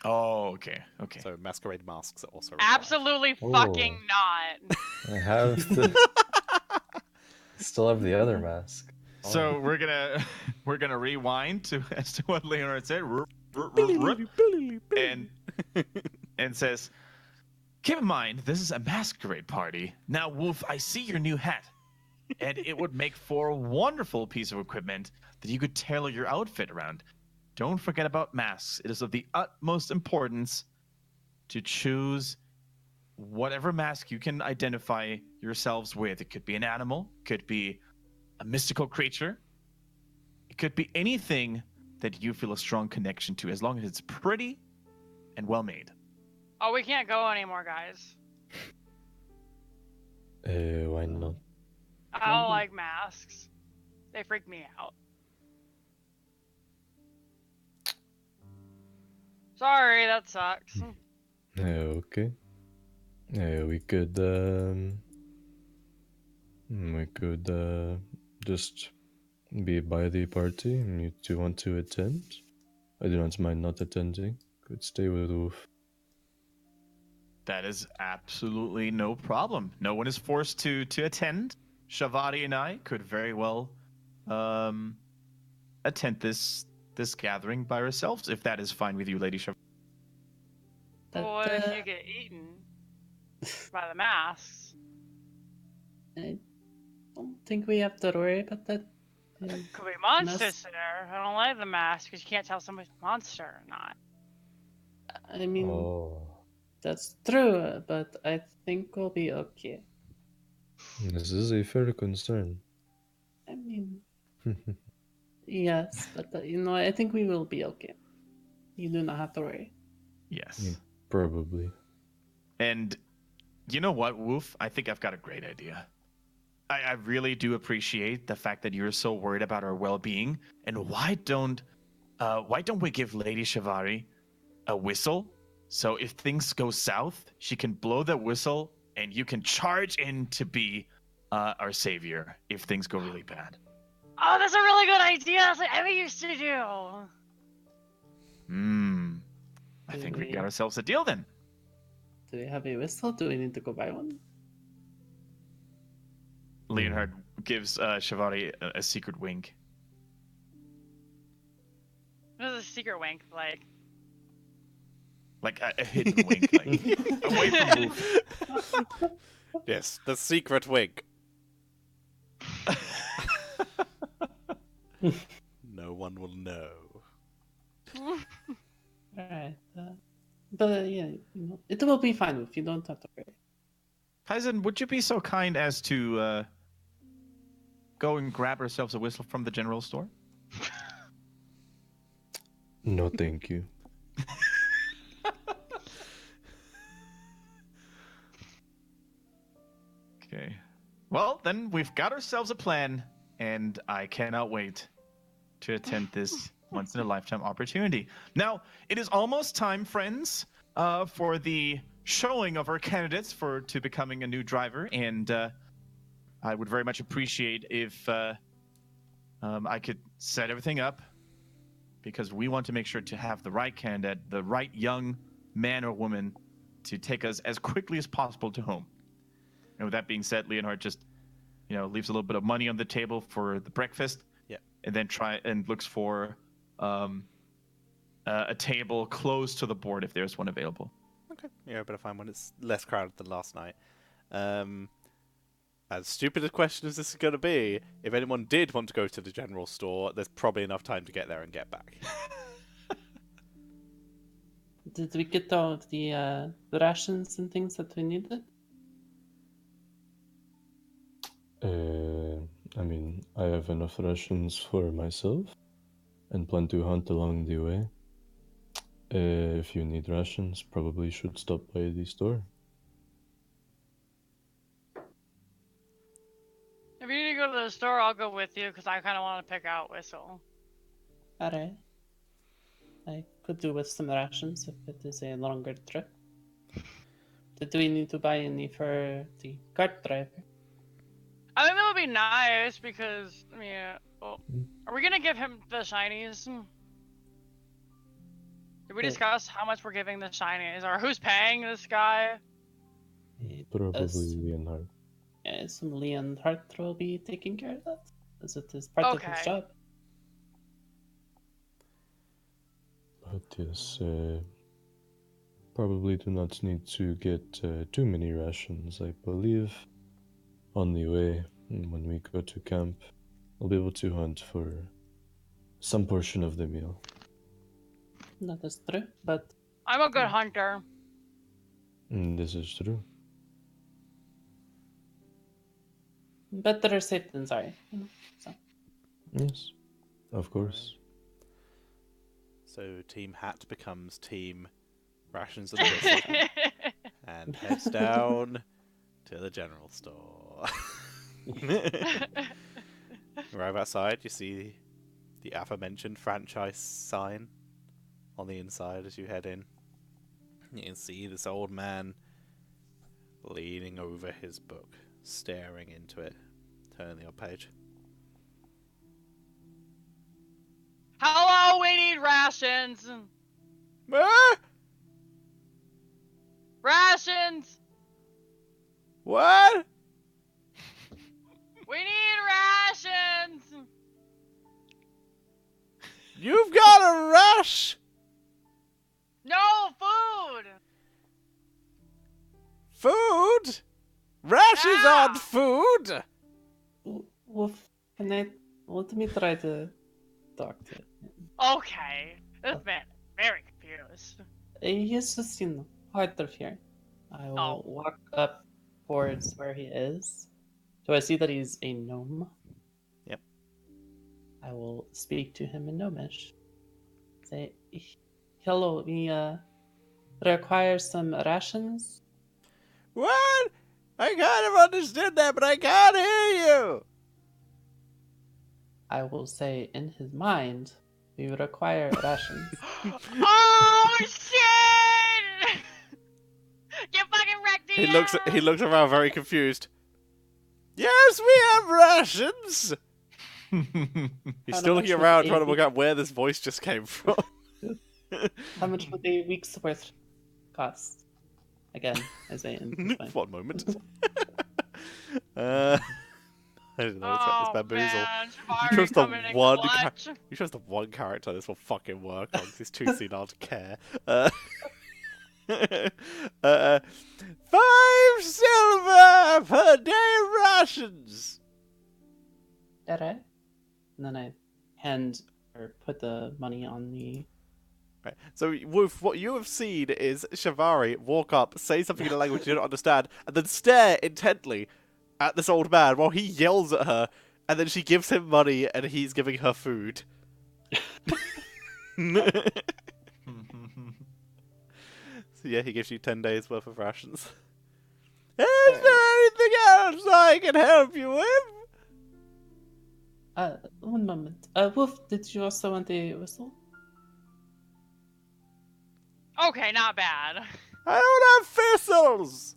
Oh, okay. so masquerade masks are also required. Absolutely fucking not. I have the. Still have the other mask. So we're gonna rewind to as to what Leonard said, and says, "Keep in mind, this is a masquerade party. Now, Wolf, I see your new hat, and it would make for a wonderful piece of equipment that you could tailor your outfit around. Don't forget about masks. It is of the utmost importance to choose whatever mask you can identify yourselves with. It could be an animal, could be a mystical creature, it could be anything that you feel a strong connection to, as long as it's pretty and well made." Oh, we can't go anymore, guys. Why not? I don't like masks. They freak me out. Sorry, that sucks. Okay. We could just be by the party. You two want to attend? I do not mind not attending. Could stay with Wolf. That is absolutely no problem. No one is forced to attend. Shavati and I could very well attend this gathering by ourselves, if that is fine with you, Lady Shavati. But what if you get eaten by the masks? I don't think we have to worry about that. Could be monsters there. I don't like the mask because you can't tell somebody's a monster or not. I mean, Oh, that's true, but I think we'll be okay. this is a fair concern. I mean, yes, but I think we will be okay. You do not have to worry. Yes. Yeah. Probably. And you know what, Wolf? I think I've got a great idea. I really do appreciate the fact that you're so worried about our well-being. And why don't we give Lady Shivari a whistle So if things go south, she can blow the whistle, and you can charge in to be our savior if things go really bad. Oh, that's a really good idea. That's what Emmy used to do. I think we got ourselves a deal then. Do we have a whistle? Do we need to go buy one? Leonhard gives Shivari a secret wink. What is a secret wink like? Like a hidden wink, like away from Wolf. Yes, the secret wink. No one will know. Alright. But yeah, it will be fine if you don't have to worry. Kaizen, would you be so kind as to go and grab ourselves a whistle from the general store? No, thank you. Okay. Well, then we've got ourselves a plan, and I cannot wait to attend this once-in-a-lifetime opportunity. Now, it is almost time, friends, for the showing of our candidates to becoming a new driver, and I would very much appreciate if I could set everything up, because we want to make sure to have the right candidate, the right young man or woman, to take us as quickly as possible to home. And with that being said, Leonhard just, leaves a little bit of money on the table for the breakfast. Yeah. And then looks for a table close to the board if there's one available. Okay. Yeah, better find one. It's less crowded than last night. As stupid a question as this is going to be, if anyone did want to go to the general store, there's probably enough time to get there and get back. Did we get all of the rations and things that we needed? I mean, I have enough rations for myself and plan to hunt along the way. If you need rations, probably should stop by the store. If you need to go to the store, I'll go with you because I kind of want to pick out Whistle. Alright. I could do with some rations if it is a longer trip. Did we need to buy any for the cart driver? I think that would be nice because, are we going to give him the shinies? Did we discuss how much we're giving the shinies or who's paying this guy? Probably Leonhard. Yeah, some Leonhard will be taking care of that, as it is part of his job. But yes, probably do not need to get too many rations. I believe on the way, when we go to camp, we'll be able to hunt for some portion of the meal. That is true, but... I'm a good hunter. This is true. Better safe than sorry. So. Yes, of course. So Team Hat becomes Team Rations and Whistle and heads down to the general store. Right outside, you see the aforementioned franchise sign on the inside as you head in. You can see this old man leaning over his book, staring into it, turning the odd page. Hello, we need rations. Rations. What? We need rations. You've got a rush. No food. Food? Rashes on food? Wolf, let me try to talk to him. Okay, this man is very confused. He's just, hard of hearing. I will walk up towards where he is. Do I see that he's a gnome? Yep. I will speak to him in Gnomish. Say, hello, we require some rations. What? I kind of understood that, but I can't hear you. I will say, in his mind, we require rations. Oh shit! Get fucking wrecked, He Dia! looks around very confused. Yes, we have rations. He's How still much looking would around a trying to work week- out where this voice just came from. How much would a week's worth cost? Again, as I am. One moment. I didn't know it's bamboozle. Man, You chose the coming in one clutch. You chose the one character this will fucking work on. 'Cause he's too senile to care. 5 silver per day rations. Alright. And then I hand or put the money on the. Right. So, Wolf, what you have seen is Shivari walk up, say something in a language you don't understand, and then stare intently at this old man while he yells at her, and then she gives him money, and he's giving her food. So yeah, he gives you 10 days worth of rations. Is there anything else I can help you with? One moment. Wolf, did you also want a whistle? Okay, not bad. I don't have thistles!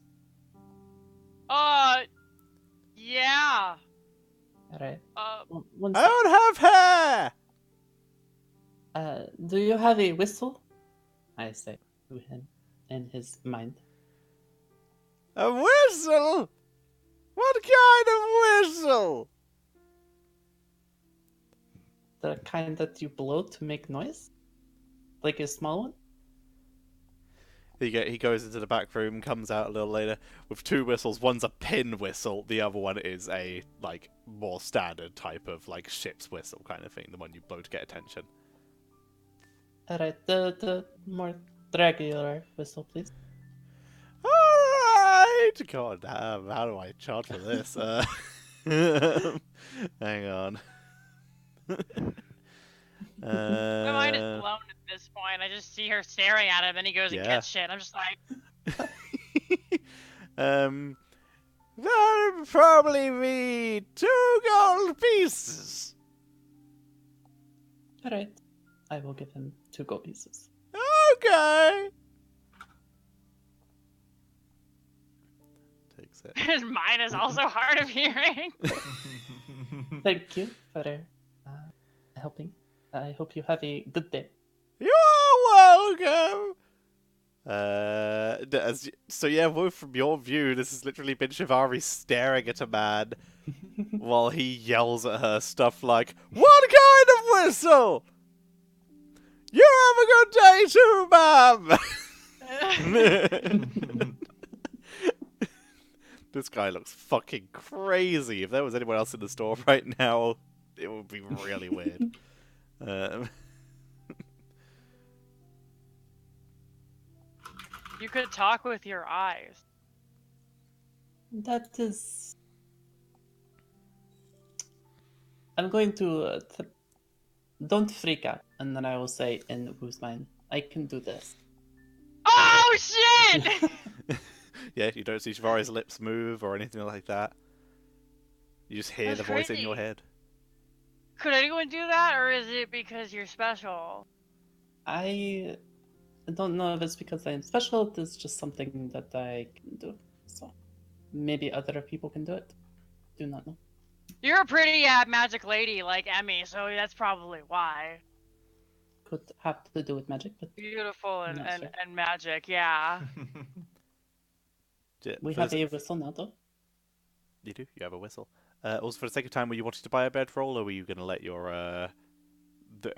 Yeah. Alright. One I sec. don't have hair! Do you have a whistle? I say to him in his mind. A whistle? What kind of whistle? The kind that you blow to make noise? Like a small one? He goes into the back room, comes out a little later with 2 whistles. One's a pin whistle, the other one is a, like, more standard type of, like, ship's whistle kind of thing, the one you blow to get attention. Alright, the more regular whistle, please. Alright! God damn, how do I charge for this? Hang on. My mind is blown at this point. I just see her staring at him, and he goes and Yeah. gets shit. I'm just like, That'll probably be 2 gold pieces. Alright. I will give him 2 gold pieces. Okay. Takes it. his mind is also hard of hearing. Thank you for helping. I hope you have a good day. You're welcome. So yeah, Wolf, from your view, this has literally been Shivari staring at a man while he yells at her stuff like, "What kind of whistle? You have a good day too, ma'am." This guy looks fucking crazy. If there was anyone else in the store right now, it would be really weird. You could talk with your eyes. That is. I'm going to. Don't freak out. And then I will say in Wu's mind, I can do this. Oh shit! Yeah, you don't see Shivari's lips move or anything like that. You just hear That's the voice in crazy. your head. Could anyone do that, or is it because you're special? I don't know if it's because I'm special, it's just something that I can do. So maybe other people can do it. Do not know. You're a pretty magic lady like Emmy, so that's probably why. Could have to do with magic, but Beautiful and, Not and, sure. and magic, yeah. we For have the- a whistle now, though. You do? You have a whistle. Also, for the sake of time, were you wanting to buy a bedroll, or were you going to let your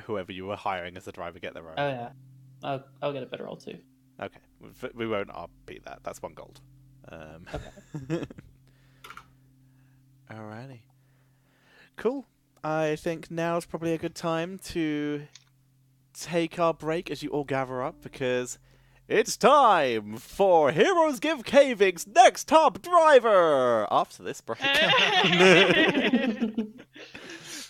whoever you were hiring as the driver get their own? Oh yeah, I'll get a better roll too. Okay, we won't beat that. That's 1 gold. Okay. Alrighty. Cool. I think now's probably a good time to take our break as you all gather up, because it's time for Heroes Give Caving's next top driver! After this break.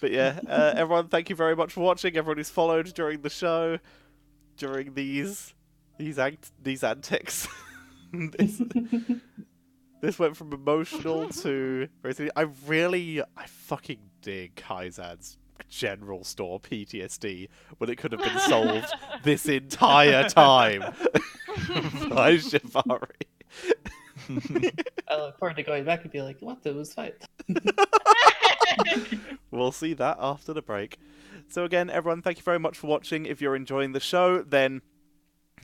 But yeah, everyone, thank you very much for watching. Everyone who's followed during the show, during these antics. This went from emotional to I fucking dig Kaizan's general store PTSD when it could have been solved this entire time by Shivari. I look forward to going back and be like, what? It was fine. We'll see that after the break. So again, everyone, thank you very much for watching. If you're enjoying the show, then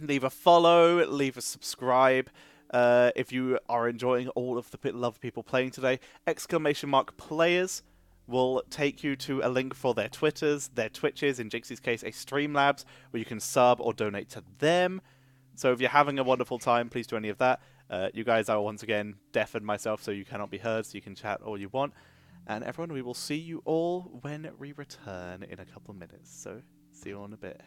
leave a follow, leave a subscribe. If you are enjoying all of the love people playing today, !players will take you to a link for their Twitters, their Twitches, in Jinxie's case, a Streamlabs, where you can sub or donate to them. So if you're having a wonderful time, please do any of that. You guys are once again deafened myself, so you cannot be heard, so you can chat all you want. And everyone, we will see you all when we return in a couple of minutes. So see you all in a bit.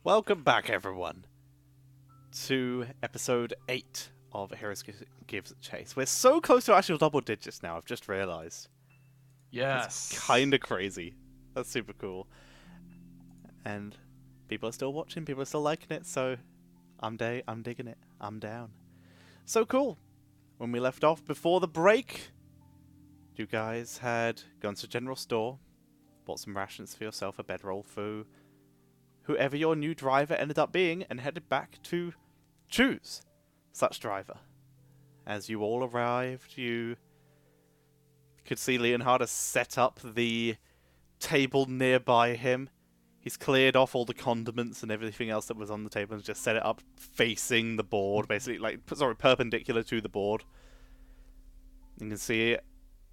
Welcome back, everyone, to episode 8 of Heroes Gives Chase. We're so close to actual double digits now, I've just realised. Yes. It's kind of crazy. That's super cool. And people are still watching, people are still liking it, so I'm digging it. I'm down. So cool. When we left off before the break, you guys had gone to general store, bought some rations for yourself, a bedroll for whoever your new driver ended up being, and headed back to choose such driver. As you all arrived, you could see Leonhard has set up the table nearby him. He's cleared off all the condiments and everything else that was on the table and just set it up facing the board, basically, perpendicular to the board. You can see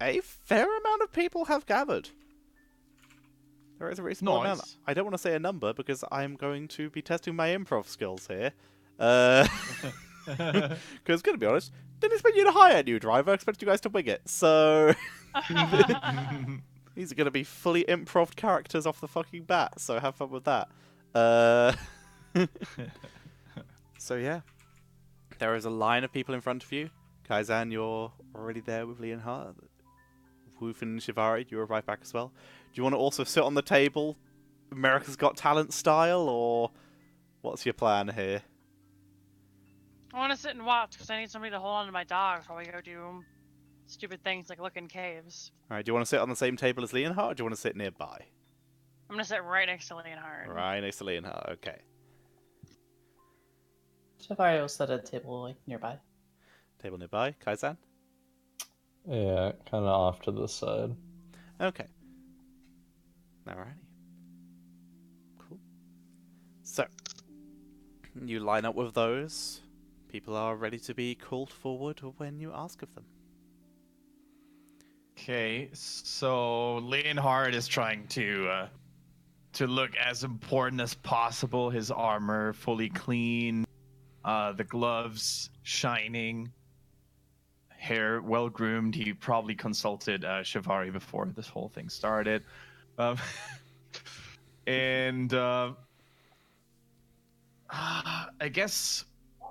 a fair amount of people have gathered. There is a reasonable amount. Nice. I don't want to say a number because I'm going to be testing my improv skills here. Because, to be honest, didn't expect you to hire a new driver. I expect you guys to wing it. So these are going to be fully improv characters off the fucking bat. So have fun with that. So yeah, there is a line of people in front of you. Kaizan, you're already there with Leonhard. Woof and Shivari, you arrive back as well. Do you want to also sit on the table, America's Got Talent style, or what's your plan here? I want to sit and watch because I need somebody to hold on to my dogs while we go do stupid things like look in caves. All right, do you want to sit on the same table as Leonhard, or do you want to sit nearby? I'm gonna sit right next to Leonhard. Right next to Leonhard, okay. Shivari will set a table like nearby. Table nearby, Kaizan? Yeah, kind of off to the side. Okay. Alrighty. Cool. So, you line up with those. People are ready to be called forward when you ask of them. Okay, so Leonhard is trying to look as important as possible. His armor fully clean, the gloves shining, hair well groomed. He probably consulted Shivari before this whole thing started, and I guess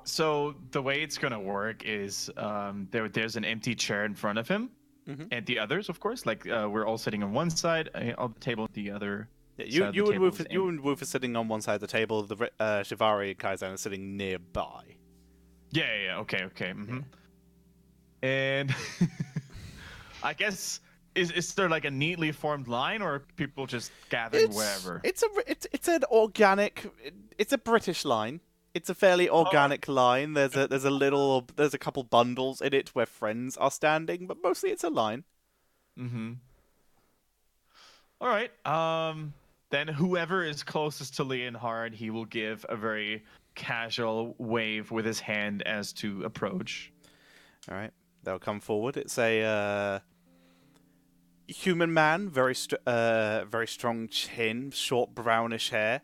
so. The way it's gonna work is there's an empty chair in front of him. Mm-hmm. And the others, of course, like we're all sitting on one side of the table, the other. Yeah, you and Woof are sitting on one side of the table. The Shivari and Kaizan are sitting nearby. Yeah. Okay. Mm-hmm. And I guess is there like a neatly formed line, or are people just gathered wherever? It's an organic. It's a British line. It's a fairly organic line. There's a couple bundles in it where friends are standing, but mostly it's a line. Mm-hmm. All right. Then whoever is closest to Leonhard, he will give a very casual wave with his hand as to approach. All right. They'll come forward. It's a human man, very strong chin, short brownish hair,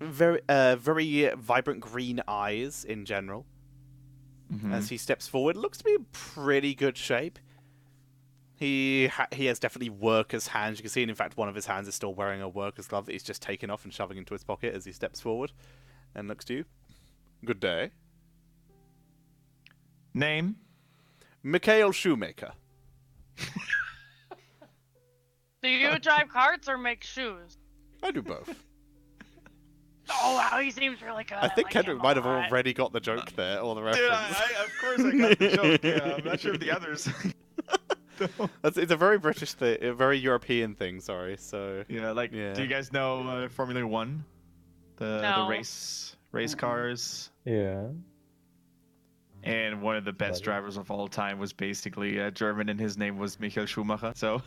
very vibrant green eyes in general. Mm-hmm. As he steps forward, looks to be in pretty good shape. He has definitely worker's hands. You can see, and in fact, one of his hands is still wearing a worker's glove that he's just taken off and shoving into his pocket as he steps forward and looks to you. Good day. Name? Do Mikhail Shoemaker. you drive carts or make shoes? I do both. Oh wow, he seems really good. I think like Kendrick him a might have lot. already got the joke there, or the Dude, reference. of course I got the joke. Yeah, I'm not sure of the others. It's a very British thing, a very European thing. Sorry. So Yeah, like, Yeah. do you guys know Formula One? The No. race cars. Yeah. And one of the best Buddy. drivers of all time was basically German, and his name was Michael Schumacher. So,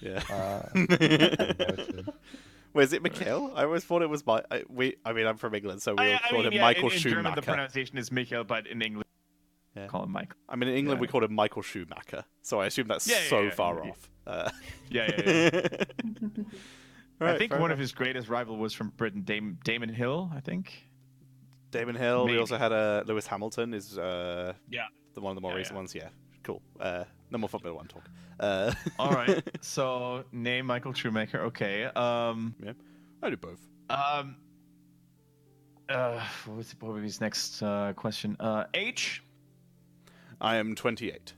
yeah. Noted. Wait, is it Mikhail? I always thought it was I'm from England, so we always called him yeah, Michael in Schumacher. German the pronunciation is Michael, but in English Yeah. Call him Michael. I mean, in England we Yeah. called him Michael Schumacher, so I assume that's so far off. Yeah. Right, I think fair one enough. of his greatest rival was from Britain, Damon Hill, I think. Damon Hill. We Maybe. also had Lewis Hamilton. Is Yeah. one of the more Yeah, recent yeah. ones. Yeah, cool. No more Formula One talk. All right. So name Michael Schumacher. Okay. Yeah, I do both. What was his next question? Age, I am 28.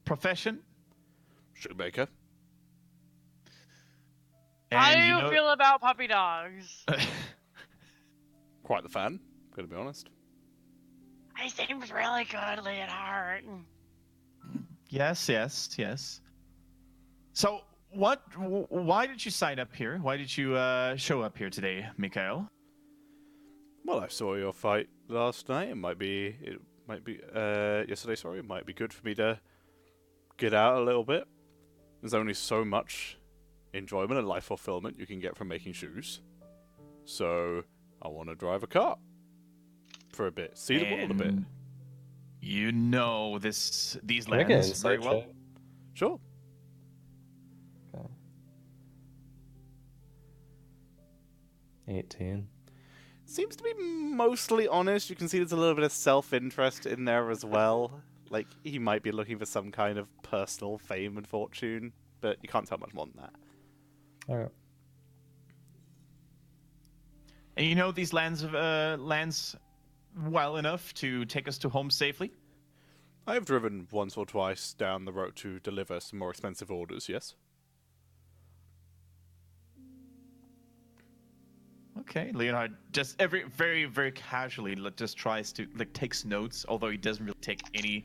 profession, Shoemaker. How do and you feel about puppy dogs? Quite the fan. Gotta be honest. He seems really good, Leonhard. Yes. So, why did you sign up here? Why did you show up here today, Mikhail? Well, I saw your fight last night. It might be yesterday. Sorry, it might be good for me to get out a little bit. There's only so much enjoyment and life fulfillment you can get from making shoes. So I want to drive a car for a bit, see the world a bit. And you know these Can I get an lands very insight well. check? Sure. Okay. 18. Seems to be mostly honest. You can see there's a little bit of self-interest in there as well. Like, he might be looking for some kind of personal fame and fortune, but you can't tell much more than that. Alright. And you know these lands well enough to take us to home safely. I have driven once or twice down the road to deliver some more expensive orders, yes? Okay, Leonhard just very casually just tries to takes notes, although he doesn't really take any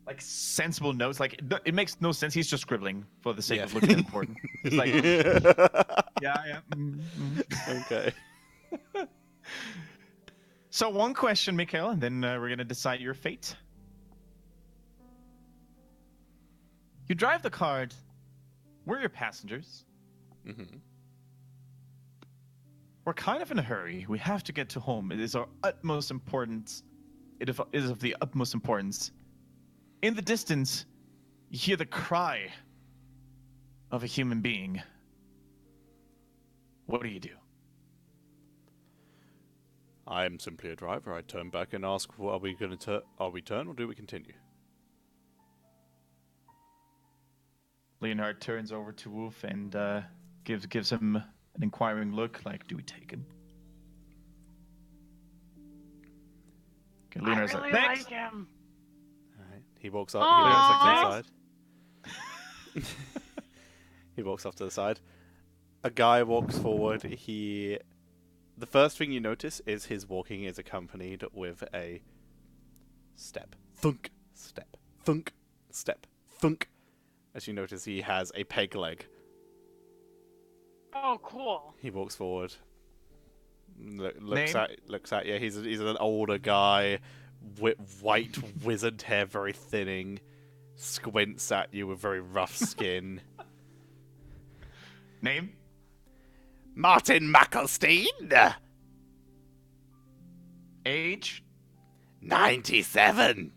like sensible notes. Like it makes no sense. He's just scribbling for the sake of looking important. It's like yeah. Okay. So one question, Mikhail, and then we're gonna decide your fate. You drive the cart. We're your passengers. Mm-hmm. We're kind of in a hurry. We have to get to home. It is our utmost importance. It is of the utmost importance. In the distance, you hear the cry of a human being. What do you do? I am simply a driver. I turn back and ask, are we going to are we turn or do we continue? Leonhard turns over to Wolf and gives him an inquiring look, like, do we take him? Okay, I Leonhard's really like, like next! him. Alright. He walks up. Aww. He walks off to the side. He walks off to the side. A guy walks forward. The first thing you notice is his walking is accompanied with a step, thunk, step, thunk, step, thunk. As you notice, he has a peg leg. Oh, cool. He walks forward, looks Name? at you. He's an older guy, with white wizard hair, very thinning. Squints at you with very rough skin. Name? Martin Mackelstein, Age? 97.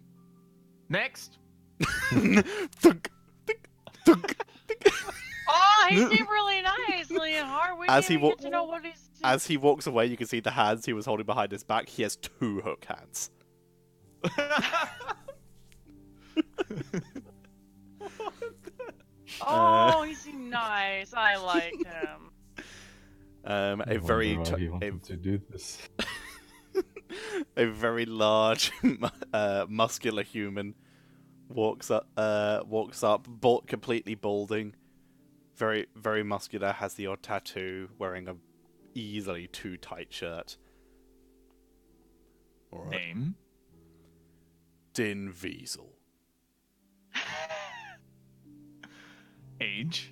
Next? Thunk, thunk, thunk. Oh, he seemed really nice, Leonhard. We As didn't he even get to know what he's. As he walks away, you can see the hands he was holding behind his back. He has 2 hook hands. Oh, he seemed nice. I liked him. A very to do this. a very large, muscular human walks up, completely balding, very, very muscular, has the odd tattoo, wearing a easily too tight shirt. All right. Name? Din Wiesel. Age?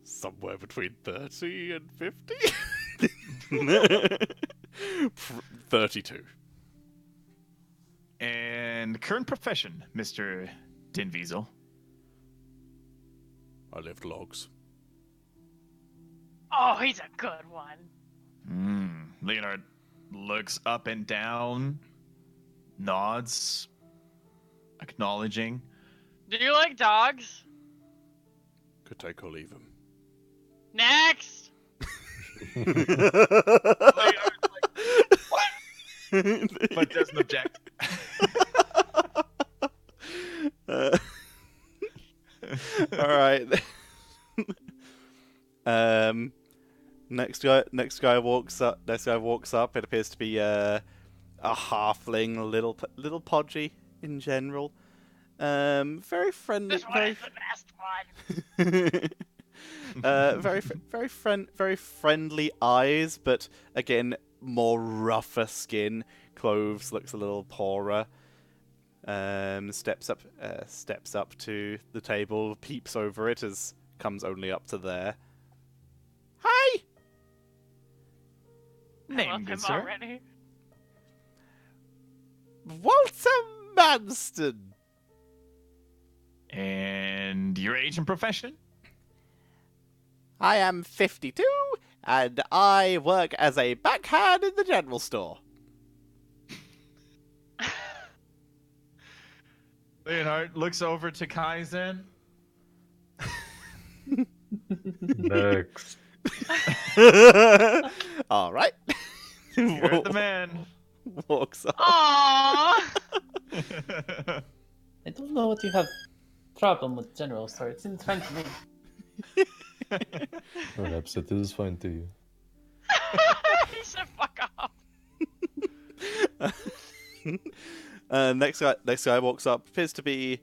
Somewhere between 30 and 50? 32. And current profession, Mr. Dinwiesel? I lift logs. Oh, he's a good one. Leonhard looks up and down, nods, acknowledging. Do you like dogs? Could take or leave him. Next. But doesn't object. All right. Next guy walks up. It appears to be a halfling, a little podgy in general. Very friendly. This one is the best one. Very friendly eyes, but again more rougher skin. Clothes looks a little poorer. Steps up to the table, peeps over it as comes only up to there. Hi. I Name, love good him sir. already. Walter Manston. And your age and profession? I am 52, and I work as a backhand in the general store. Leonhard looks over to Kaizen. Next. All right. You're the man. Walks up. Aww. I don't know what you have problem with general store. It seems fine to me. Perhaps it is fine to you. He said fuck off. Next guy walks up. Appears to be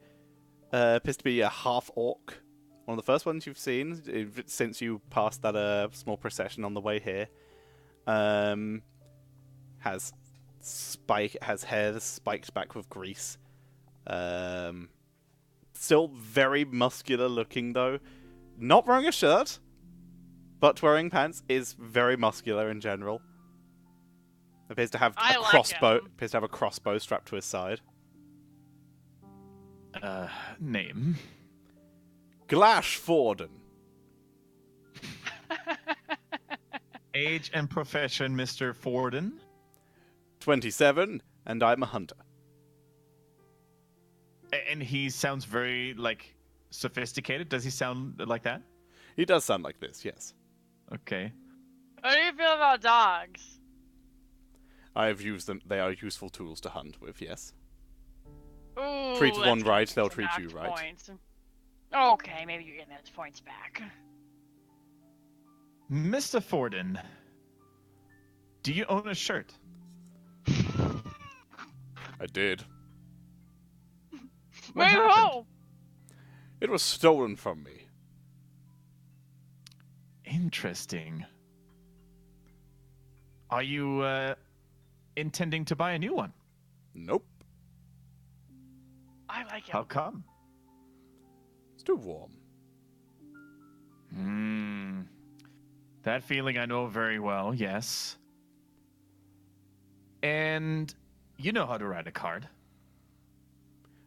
a half orc. One of the first ones you've seen since you passed that small procession on the way here. Has hair spiked back with grease. Still very muscular looking though. Not wearing a shirt, but wearing pants. Is very muscular in general. Appears to have I a like crossbow. him. Appears to have a crossbow strapped to his side. Name. Glash Forden. Age and profession, Mr. Forden. 27, and I'm a hunter. And he sounds very, like, sophisticated. Does he sound like that? He does sound like this, yes. Okay. What do you feel about dogs? I've used them. They are useful tools to hunt with, yes. Ooh, Treat one that's right, they'll some treat you knocked right. Points. Okay, maybe you're getting those points back. Mr. Forden, do you own a shirt? I did. What Wait, happened? whoa! It was stolen from me. Interesting. Are you, intending to buy a new one? Nope. I like it. How come? It's too warm. That feeling I know very well, yes. And you know how to ride a card.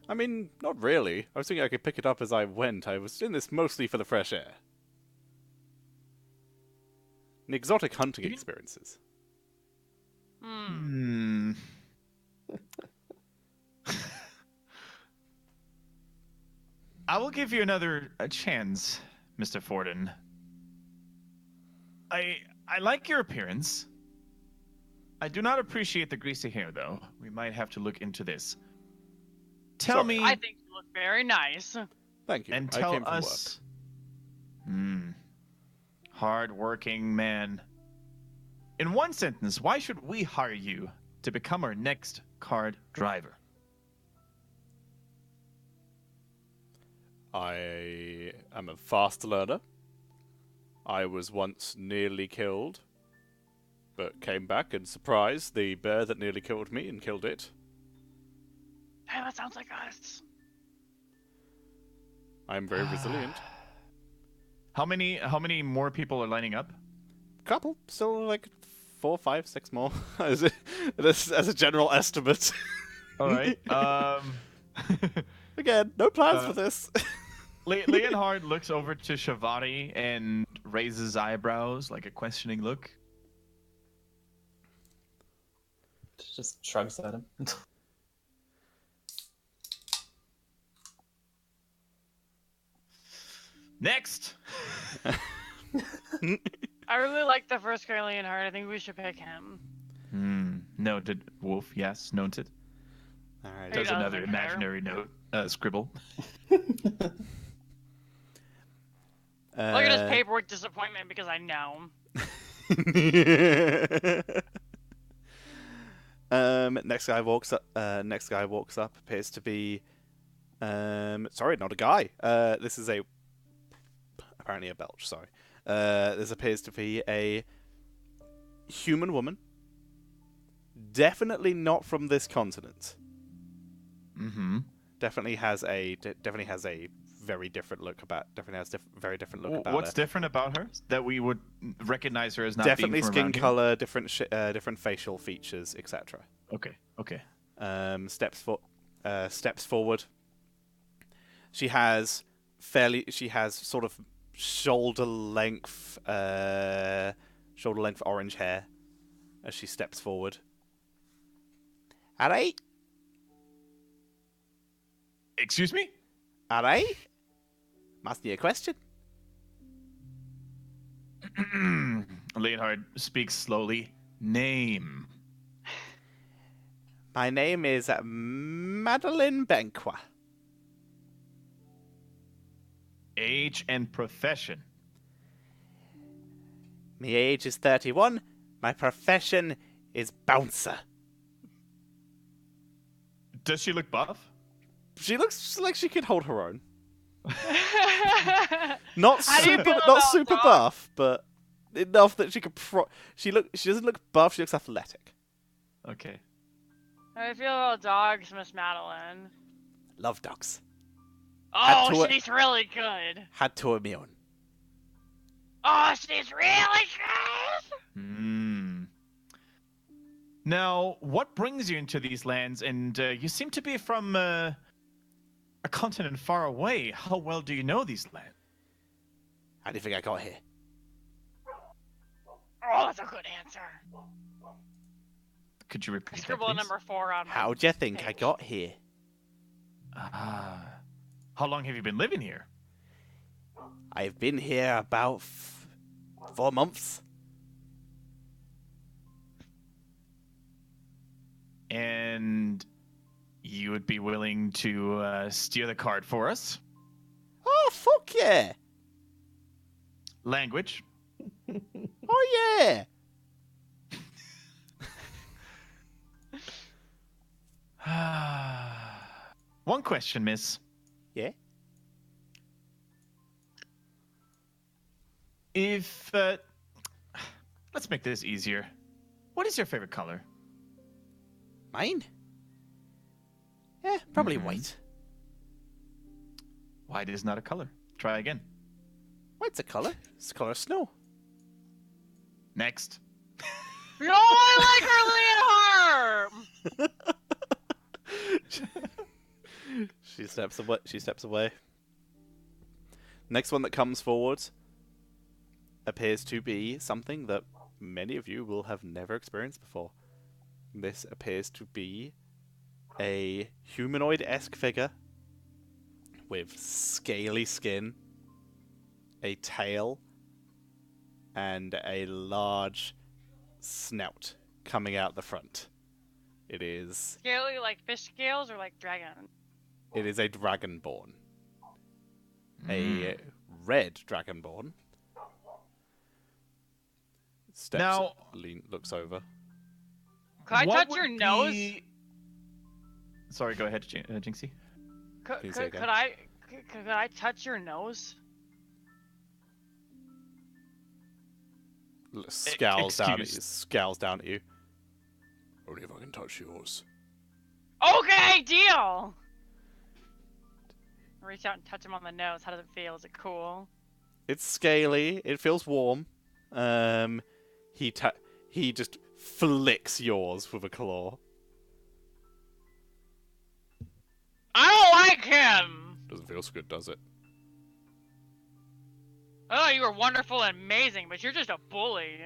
I mean, not really. I was thinking I could pick it up as I went. I was in this mostly for the fresh air. And exotic hunting You- experiences. I will give you another chance, Mr. Forden. I like your appearance. I do not appreciate the greasy hair, though. We might have to look into this. Tell Sorry. me I think you look very nice. Thank you. and I tell came from us. Hard-working man. In one sentence, why should we hire you to become our next card driver? work. I am a fast learner. I was once nearly killed, but came back and surprised the bear that nearly killed me and killed it. Hey, that sounds like us. I'm very resilient. How many more people are lining up? Couple, still like 4, 5, 6 more as a general estimate. All right. Again, no plans for this. Leonhard looks over to Shavari and raises eyebrows like a questioning look. Just shrugs at him. Next. I really like the first guy, Leonhard. I think we should pick him. Noted, Wolf. Yes, noted. Alright. There's doesn't another care. imaginary note. Scribble. Look at his paperwork disappointment because I know. Next guy walks up. Appears to be. Sorry, not a guy. This is apparently a Belch. Sorry. This appears to be a human woman. Definitely not from this continent. Mm-hmm. Definitely has a very different look about. Definitely has very different look about What's her. different about her that we would recognize her as not Definitely being from skin around here? color, different facial features, etc. Okay. Steps forward. She has sort of shoulder length orange hair as she steps forward. Alright? Excuse me? Alright? Must be a question. Leonhard speaks slowly. Name. My name is Madeline Benqua. Age and profession. My age is 31. My profession is bouncer. Does she look buff? She looks like she could hold her own. Not How do you feel not about super dogs? buff, but enough that she could. She doesn't look buff. She looks athletic. Okay. How do you feel about dogs, Miss Madeline? Love dogs. Oh, to- she's really good. Had two of my own. Oh, she's really good. Now, what brings you into these lands? And you seem to be from a continent far away. How well do you know these lands? How do you think I got here? Oh, that's a good answer. Could you repeat that, Scribble please? number 4 on my How do you think I page. got here? How long have you been living here? I've been here about 4 months. And you would be willing to steer the card for us? Oh fuck yeah! Language. Oh yeah! One question, miss. Yeah. If let's make this easier. What is your favorite color? Mine? Yeah, probably Mhm. white. White is not a color. Try again. White's a colour. It's the colour of snow. Next. No, I like her, Leonhardt! She steps away. Next one that comes forward appears to be something that many of you will have never experienced before. This appears to be a humanoid-esque figure with scaly skin, a tail, and a large snout coming out the front. It is Scaly like fish scales or like dragon? a dragonborn. A red dragonborn. Steps, Now- looks over. Could I What touch your would nose? be- Sorry, go ahead, Jinxie. Could, Can you say could, again? could I touch your nose? Scowls down at you. excuse. Scowls down at you. Only if I can touch yours. Okay, deal! Reach out and touch him on the nose. How does it feel? Is it cool? It's scaly. It feels warm. He just flicks yours with a claw. I don't like him! Doesn't feel so good, does it? Oh, you were wonderful and amazing, but you're just a bully.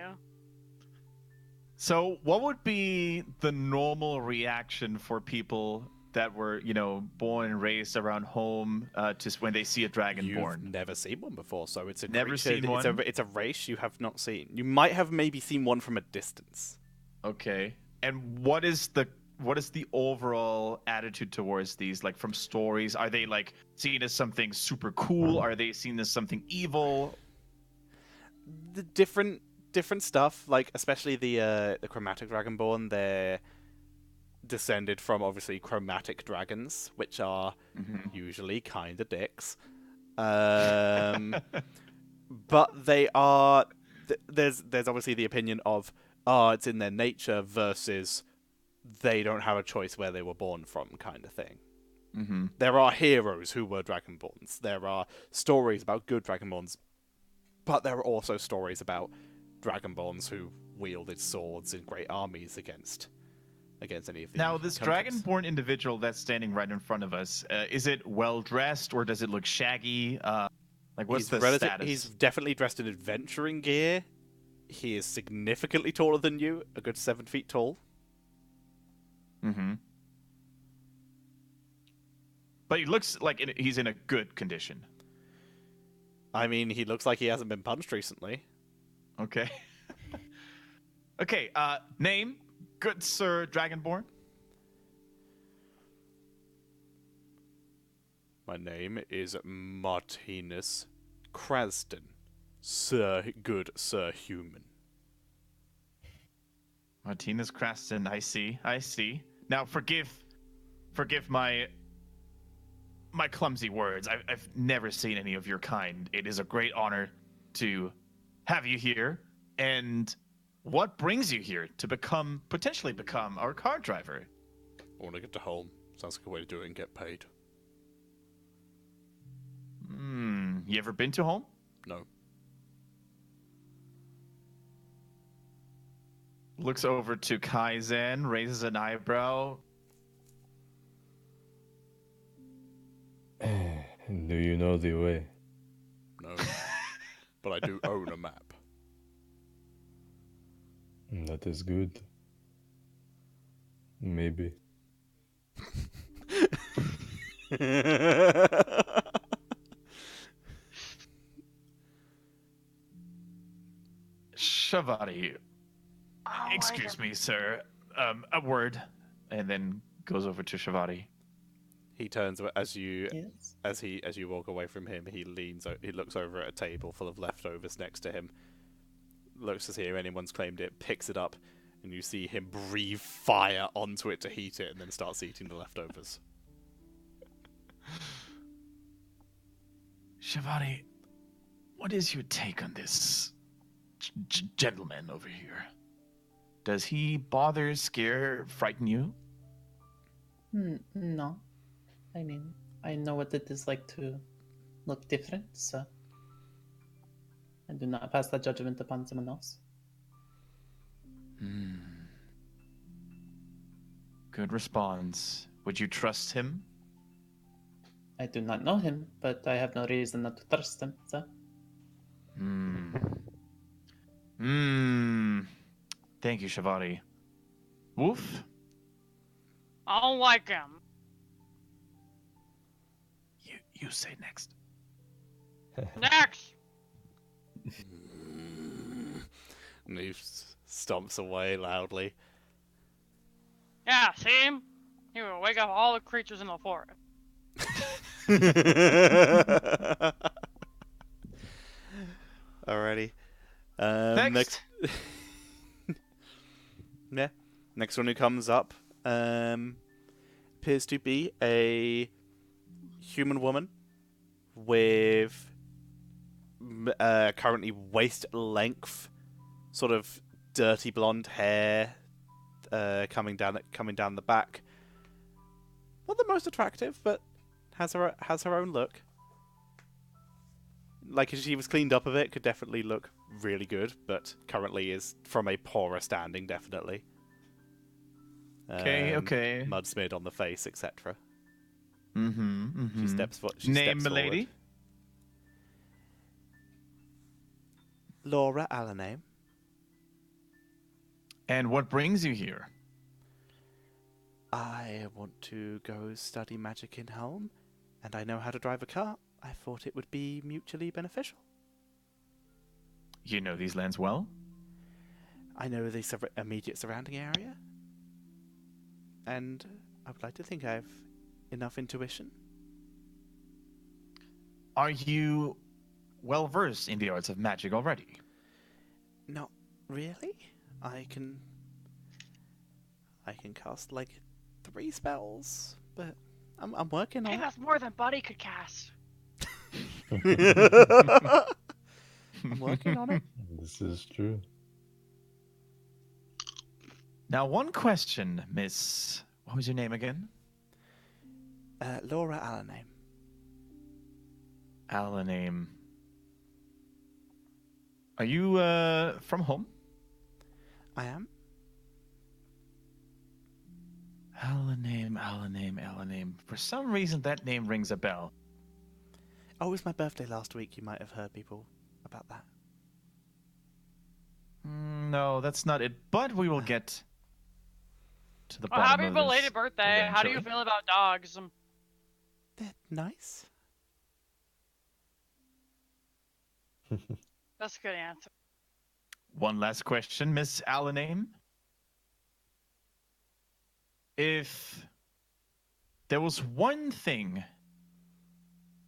So, what would be the normal reaction for people that were, born and raised around home, just when they see a dragonborn? You've never seen one before, so it's a Never creature, seen one? It's a race you have not seen. You might have maybe seen one from a distance. Okay. And what is the overall attitude towards these? Like, from stories, are they like seen as something super cool? Are they seen as something evil? The different stuff, like especially the chromatic dragonborn, they're descended from obviously chromatic dragons, which are usually kind of dicks. But they are there's obviously the opinion of it's in their nature versus they don't have a choice where they were born from, kind of thing. Mm-hmm. There are heroes who were dragonborns. There are stories about good dragonborns, but there are also stories about dragonborns who wielded swords in great armies against any of the Now, this countries. dragonborn individual that's standing right in front of us, is it well dressed or does it look shaggy? Like, what's the status? He's definitely dressed in adventuring gear. He is significantly taller than you, a good 7 feet tall. Mm-hmm. But he looks like he's in a good condition. I mean, he looks like he hasn't been punched recently. Okay. Okay, name, good Sir Dragonborn. My name is Martinus Krasden, good Sir Human. Martinez Kraston, I see. Now, forgive my clumsy words. I've never seen any of your kind. It is a great honor to have you here. And what brings you here to potentially become our car driver? I want to get to home. Sounds like a way to do it and get paid. You ever been to home? No. Looks over to Kaizen, raises an eyebrow. Do you know the way? No. But I do own a map. That is good. Maybe. Shavari, excuse me, sir. A word, and then goes over to Shavari. He turns as you Yes. as you walk away from him. He looks over at a table full of leftovers next to him. Looks to see if anyone's claimed it. Picks it up, and you see him breathe fire onto it to heat it, and then starts eating the leftovers. Shavari, what is your take on this gentleman over here? Does he bother, scare, frighten you? No. I mean, I know what it is like to look different, so I do not pass that judgment upon someone else. Good response. Would you trust him? I do not know him, but I have no reason not to trust him, so. Thank you, Shavari. Wolf? I don't like him. You say next. Next. And he stomps away loudly. Yeah, see him? He will wake up all the creatures in the forest. Alrighty. Next. Yeah. Next one who comes up appears to be a human woman with currently waist length, sort of dirty blonde hair coming down the back. Not the most attractive, but has her own look. Like, if she was cleaned up a bit, could definitely look really good, but currently is from a poorer standing, definitely. Okay. Mud smeared on the face, etc. Mm-hmm. She steps Name, steps milady? forward. Laura Allename. And what brings you here? I want to go study magic in Helm, and I know how to drive a car. I thought it would be mutually beneficial. You know these lands well? I know the immediate surrounding area, and I would like to think I have enough intuition. Are you well versed in the arts of magic already? Not really. I can cast like 3 spells, but I'm working on Hey, it. that's more than Buddy could cast. I'm working on it. This is true. Now, one question, Miss. What was your name again? Laura Allename. Alaname. Are you from home? I am. Alaname. For some reason, that name rings a bell. Oh, it was my birthday last week. You might have heard people about that. No, that's not it. But we will get to the Well, bottom happy of this belated birthday. How do you eventually. feel about dogs? They're nice. That's a good answer. One last question, Miss Alaname. If there was one thing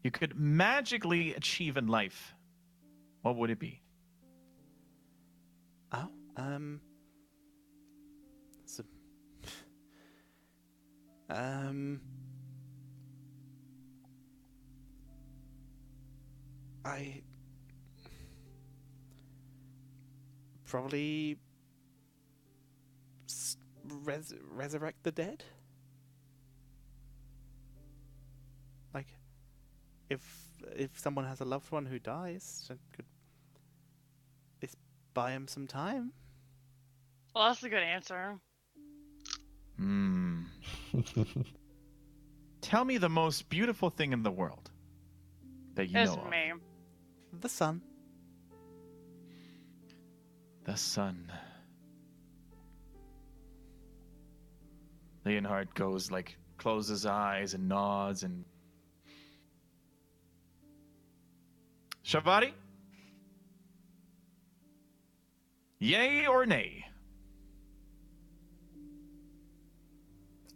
you could magically achieve in life, what would it be? Oh, so, I probably resurrect the dead. Like, if someone has a loved one who dies, I could at least buy him some time. Well, that's a good answer. Tell me the most beautiful thing in the world that you It's know of. me. The sun. The sun. Leonhard goes like, closes his eyes and nods and... Shavari? Yay or nay?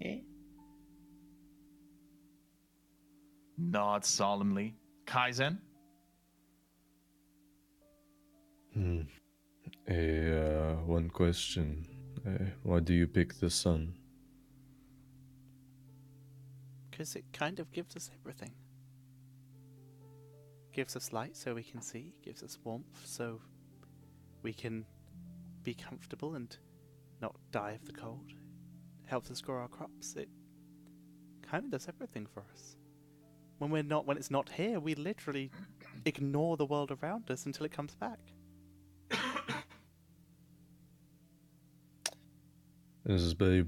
Eh? Nods solemnly. Kaizen? One question. Why do you pick the sun? Because it kind of gives us everything. Gives us light so we can see, gives us warmth so we can be comfortable and not die of the cold. Helps us grow our crops. It kind of does everything for us. When it's not here, we literally ignore the world around us until it comes back. This is very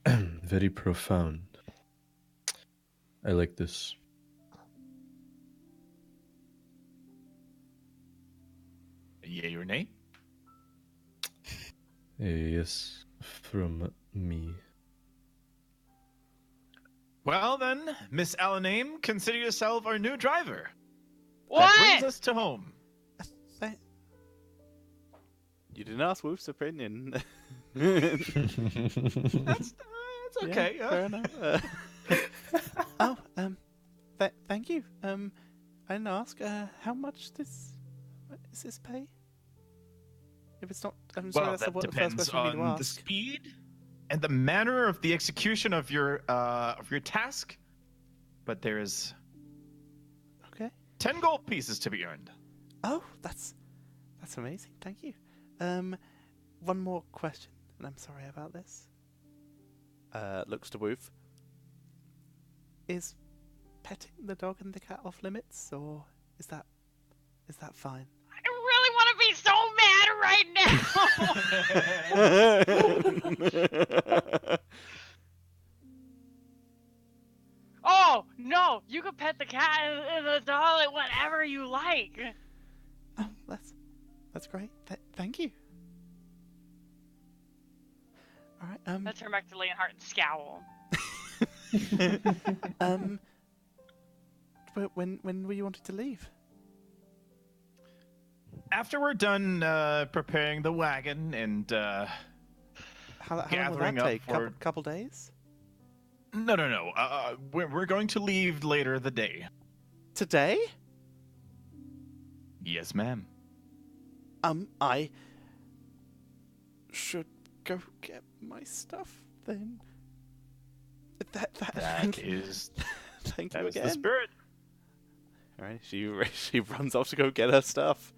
very profound. I like this. Yay or nay? Yes, from me. Well then, Miss Alaname, consider yourself our new driver. What? That brings us to home. You didn't ask Wolf's opinion. That's okay. Yeah, fair enough. Thank you. I didn't ask. How much is this pay? If it's not, I'm sorry. Well, That's that the first depends question we need to on the ask. speed and the manner of the execution of your task. But there is Okay. 10 gold pieces to be earned. Oh, that's amazing. Thank you. One more question, and I'm sorry about this. Looks to Woof. Is petting the dog and the cat off limits, or is that fine? I really want to be so mad right now. Oh, no. You can pet the cat and the dog like whenever you like. Oh, that's great. Thank you. Right. I turn back to Leonhardt and scowl. When were you wanting to leave? After we're done preparing the wagon and How long will gathering that up take? for- Couple days? no. We're going to leave later the day. Today? Yes, ma'am. I should go get my stuff then. That is Thank that you is the again. spirit. All right, she runs off to go get her stuff.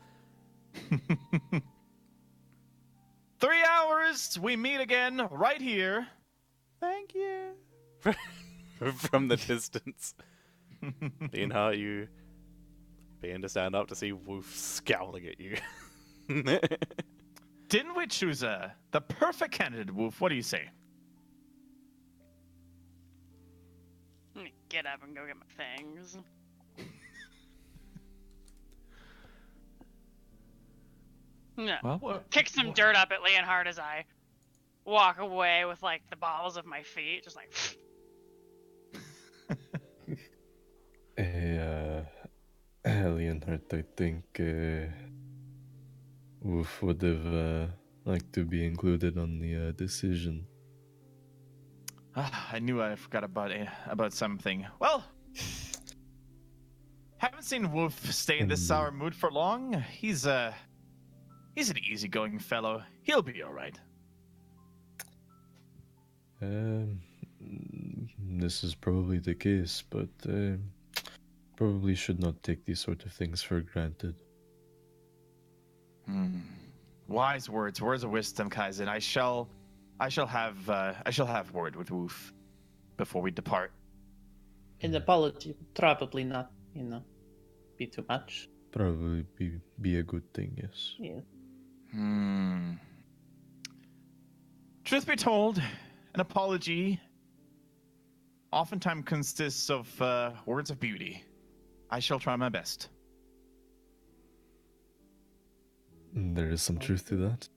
3 hours. We meet again right here. Thank you. From the distance, Leonhardt, you begin to stand up to see Wolf scowling at you. Didn't we choose the perfect candidate, Wolf? What do you say? Let me get up and go get my things. No. Well, Kick some dirt up at Leonhardt as I walk away with like the balls of my feet, just like. Leonhardt, I think Wolf would have liked to be included on the decision. I knew I forgot about something. Well, haven't seen Wolf stay in this sour mood for long. He's an easygoing fellow. He'll be all right. This is probably the case, but probably should not take these sort of things for granted. Wise words of wisdom, Kaizen. I shall have word with Wolf before we depart. An apology would probably not, be too much. Probably be a good thing, yes. Yeah. Truth be told, an apology oftentimes consists of words of beauty. I shall try my best. There is some truth to that.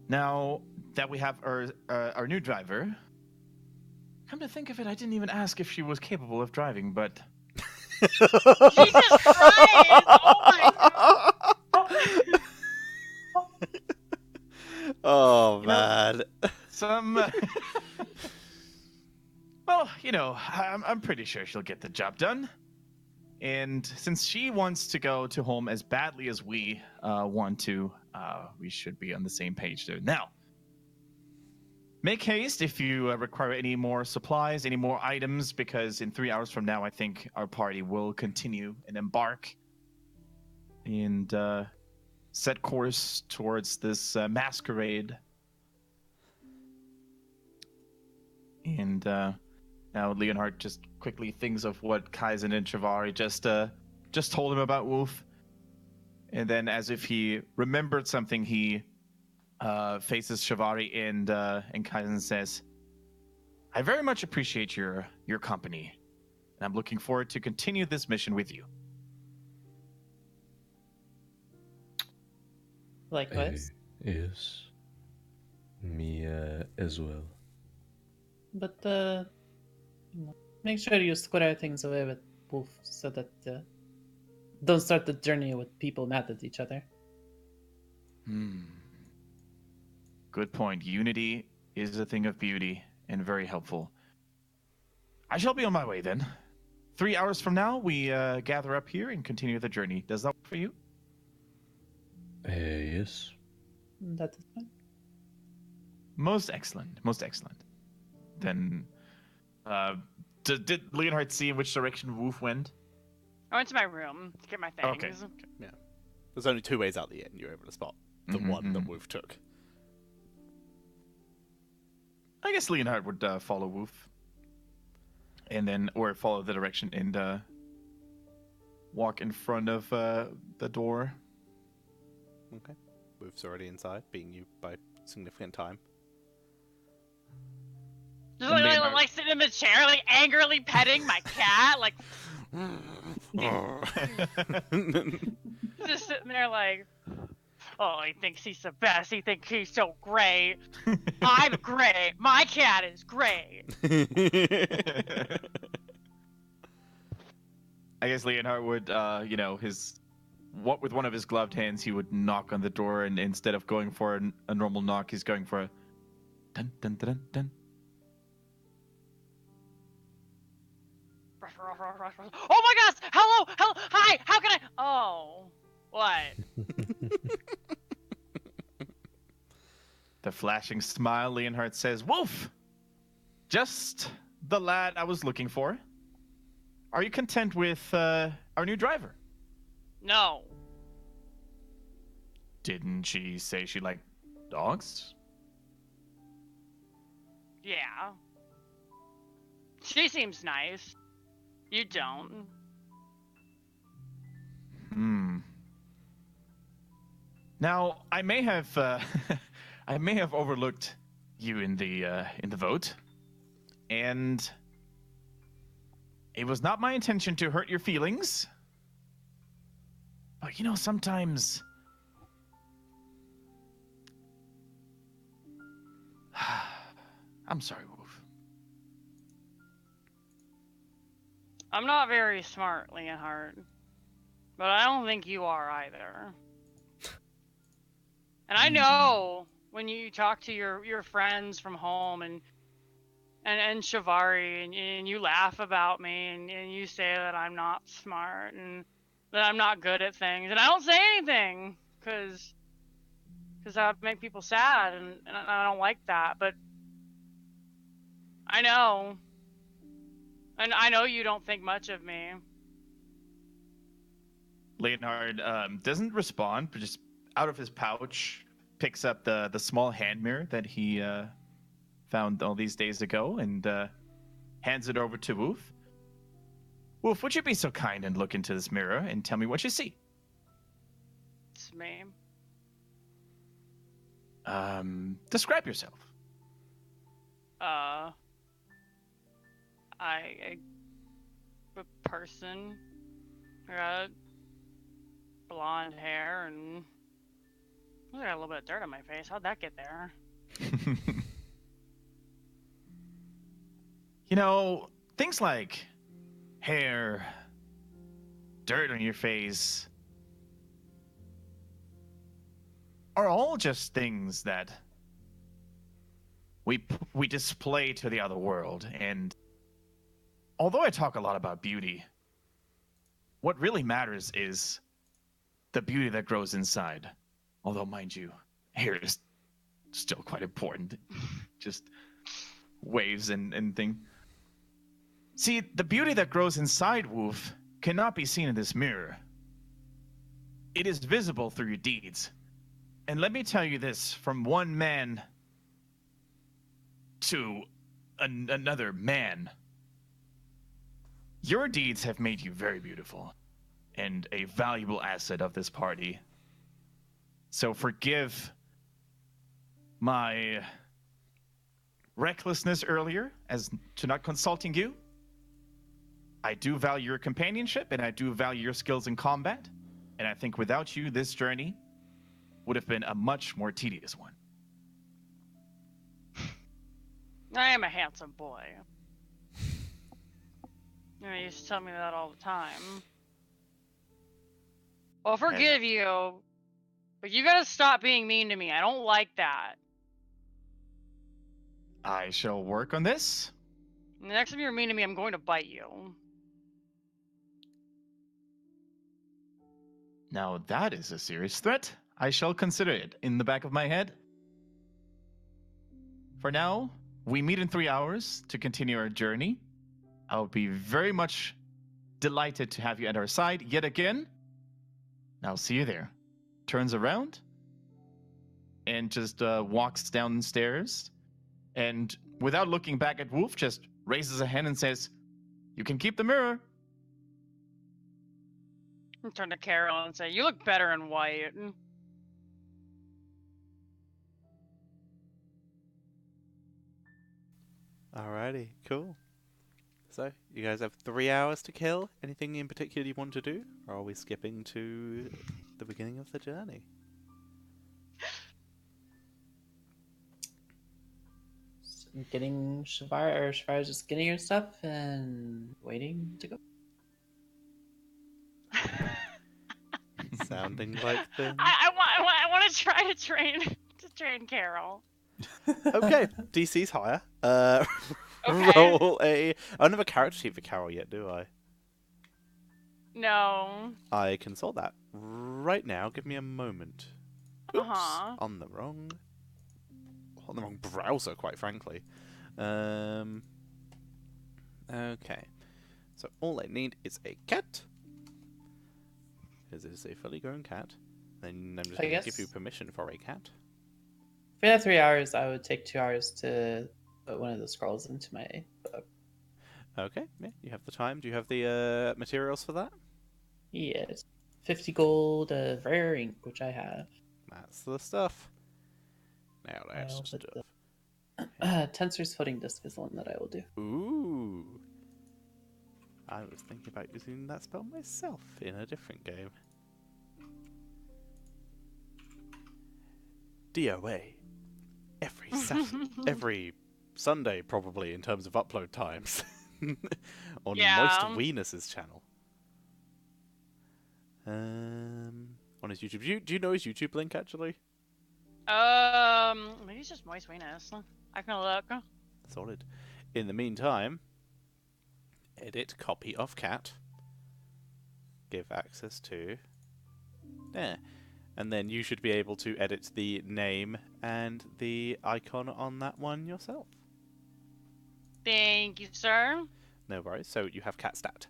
Now that we have our new driver, come to think of it, I didn't even ask if she was capable of driving, but Jesus Christ! Oh my god! Oh man. some. Well, I'm pretty sure she'll get the job done. And since she wants to go to home as badly as we want to, we should be on the same page there. Now, make haste if you require any more supplies, any more items, because in 3 hours from now, I think our party will continue and embark and set course towards this masquerade. And now Leonhardt just quickly thinks of what Kaizen and Chivari just told him about Wolf. And then as if he remembered something, he faces Chivari and Kaizen says, I very much appreciate your company, and I'm looking forward to continue this mission with you. Likewise. Yes. Me as well. But, make sure you square things away with Wolf so that don't start the journey with people mad at each other. Good point. Unity is a thing of beauty and very helpful. I shall be on my way then. 3 hours from now, we gather up here and continue the journey. Does that work for you? Yes. That is fine. Most excellent. Most excellent. Then, did Leonhardt see in which direction Wolf went? I went to my room to get my things. Okay. There's only two ways out the inn. You're able to spot the one that Wolf took. I guess Leonhardt would follow Wolf. And then, or follow the direction and walk in front of the door. Okay. Wolf's already inside, beating you by significant time. Just And like, Leonhardt- like sitting in the chair, like angrily petting my cat, like just sitting there, like Oh, he thinks he's the best. He thinks he's so great. I'm great. My cat is great. I guess Leonhard would, with one of his gloved hands, he would knock on the door, and instead of going for a normal knock, he's going for a dun dun dun dun. Oh my gosh! Hello! Hi! How can I? Oh, what? The flashing smile, Leonhard says, "Wolf, just the lad I was looking for. Are you content with our new driver?" No. Didn't she say she liked dogs? Yeah. She seems nice. You don't. Now, I may have I may have overlooked you in the vote, and it was not my intention to hurt your feelings. But sometimes I'm sorry, Wolf. I'm not very smart, Leonhard. But I don't think you are either. And I know when you talk to your friends from home and Shivari and you laugh about me and you say that I'm not smart and that I'm not good at things, and I don't say anything because that would make people sad, and I don't like that. But I know, and I know you don't think much of me. Leonhard doesn't respond, but just out of his pouch picks up the small hand mirror that he found all these days ago and hands it over to Wolf. Wolf, would you be so kind and look into this mirror and tell me what you see? It's me. Describe yourself. I a person. I got blonde hair and I got a little bit of dirt on my face. How'd that get there? Things like hair, dirt on your face are all just things that we display to the other world. And although I talk a lot about beauty, what really matters is the beauty that grows inside. Although, mind you, hair is still quite important. Just waves and thing. See, the beauty that grows inside, Wolf, cannot be seen in this mirror. It is visible through your deeds. And let me tell you this, from one man to another man. Your deeds have made you very beautiful and a valuable asset of this party. So forgive my recklessness earlier as to not consulting you. I do value your companionship and I do value your skills in combat. And I think without you, this journey would have been a much more tedious one. I am a handsome boy. You used to tell me that all the time. I'll forgive you, but you gotta stop being mean to me. I don't like that. I shall work on this. And the next time you're mean to me, I'm going to bite you. Now that is a serious threat. I shall consider it in the back of my head. For now, we meet in 3 hours to continue our journey. I'll be very much delighted to have you at our side yet again. I'll see you there. Turns around and just walks downstairs. And without looking back at Wolf, just raises a hand and says, "You can keep the mirror." I turn to Carol and say, "You look better in white." Alrighty, cool. So, you guys have 3 hours to kill. Anything in particular you want to do? Or are we skipping to the beginning of the journey? getting Shavara's just getting her stuff and waiting to go. Sounding like the... I want to try to train Carol. Okay, DC's higher. Okay. Roll a... I don't have a character sheet for Carol yet, do I? No. I can sort that right now. Give me a moment. Oops, Uh-huh. on the wrong browser, quite frankly. Okay. So all I need is a cat. This is a fully grown cat. Then I'm just I going to give guess- you permission for a cat. If we have 3 hours, I would take 2 hours to put one of the scrolls into my book. Okay, yeah, you have the time. Do you have the materials for that? Yes. 50 gold of rare ink, which I have. That's the stuff. Now that's I'll the put stuff. Tensor's footing disc is the one that I will do. Ooh. I was thinking about using that spell myself in a different game. DOA. Every Sunday, probably, in terms of upload times. On Yeah. Moist Weenus's channel. On his YouTube. Do you know his YouTube link, actually? Maybe it's just Moist Venus. I can look. Solid. In the meantime, edit copy of cat. Give access to. There. And then you should be able to edit the name and the icon on that one yourself. Thank you, sir. No worries. So you have cat stat.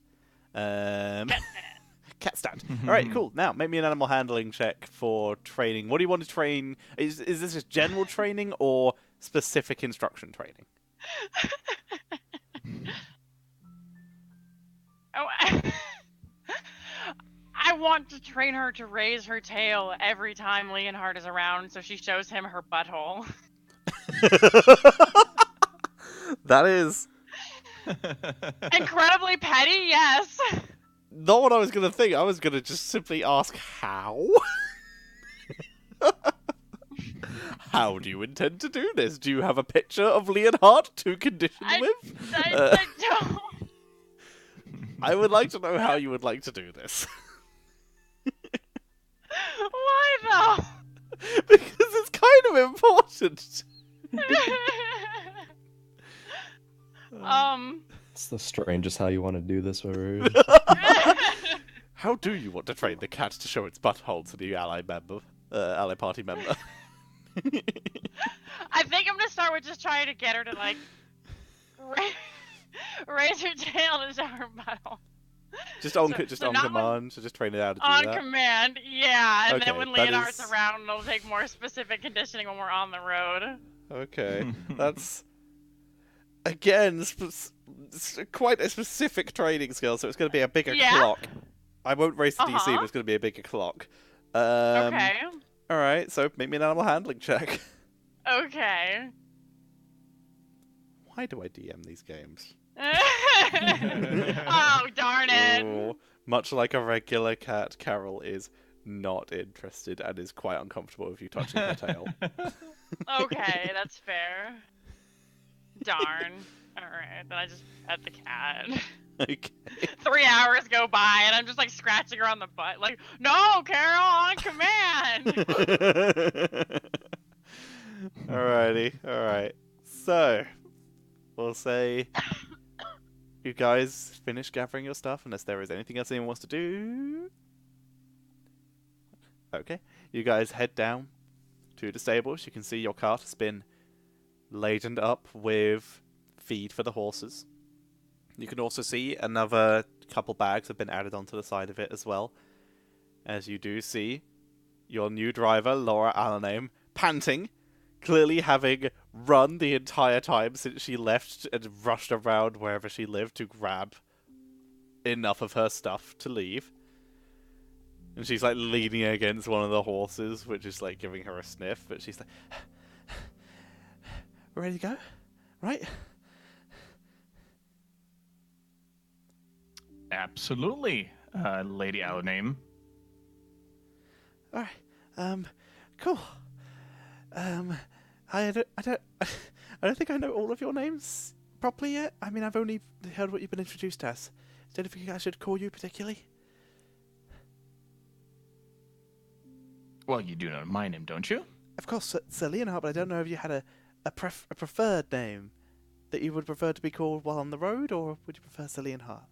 Cat stat. Alright, cool. Now, make me an animal handling check for training. What do you want to train? Is this just general training or specific instruction training? Oh, I want to train her to raise her tail every time Leonhard is around, so she shows him her butthole. That is Incredibly petty, yes. not what I was going to think. I was going to just simply ask how. How do you intend to do this? Do you have a picture of Leonhard to condition with? I don't. I would like to know how you would like to do this. Why though? Because it's kind of important. It's the strangest how you want to do this, Haru. How do you want to train the cat to show its butthole to the ally party member? I think I'm gonna start with just trying to get her to like raise her tail to show her butthole. Just on So not command, so just train it out to do On that. command, yeah. And Okay, then when that Leonard's is- around, it'll take more specific conditioning when we're on the road. Okay, that's again quite a specific training skill. So it's going to be a bigger Yeah. clock. I won't raise the DC, Uh-huh. but it's going to be a bigger clock. Okay. All right, so make me an animal handling check. Okay. Why do I DM these games? Oh, darn it. Oh, much like a regular cat, Carol is not interested and is quite uncomfortable with you touching her tail. Okay, that's fair. Darn. Alright, then I just pet the cat. Okay. 3 hours go by and I'm just like scratching her on the butt. Like, no, Carol, on command! Alrighty, alright. So, we'll say you guys finish gathering your stuff unless there is anything else anyone wants to do. Okay, you guys head down to the stables. You can see your cart has been laden up with feed for the horses. You can also see another couple bags have been added onto the side of it as well. As you do see your new driver, Laura Allename, panting, clearly having run the entire time since she left and rushed around wherever she lived to grab enough of her stuff to leave. And she's like leaning against one of the horses, which is like giving her a sniff, but she's like, ready to go? Right? Absolutely, Lady Allename. Alright, cool. I I don't think I know all of your names properly yet. I mean, I've only heard what you've been introduced as. Is there anything I should call you particularly? Well, you do know my name, don't you? Of course, Sir Leonhard, but I don't know if you had a preferred name that you would prefer to be called while on the road, or would you prefer Sir Leonhard?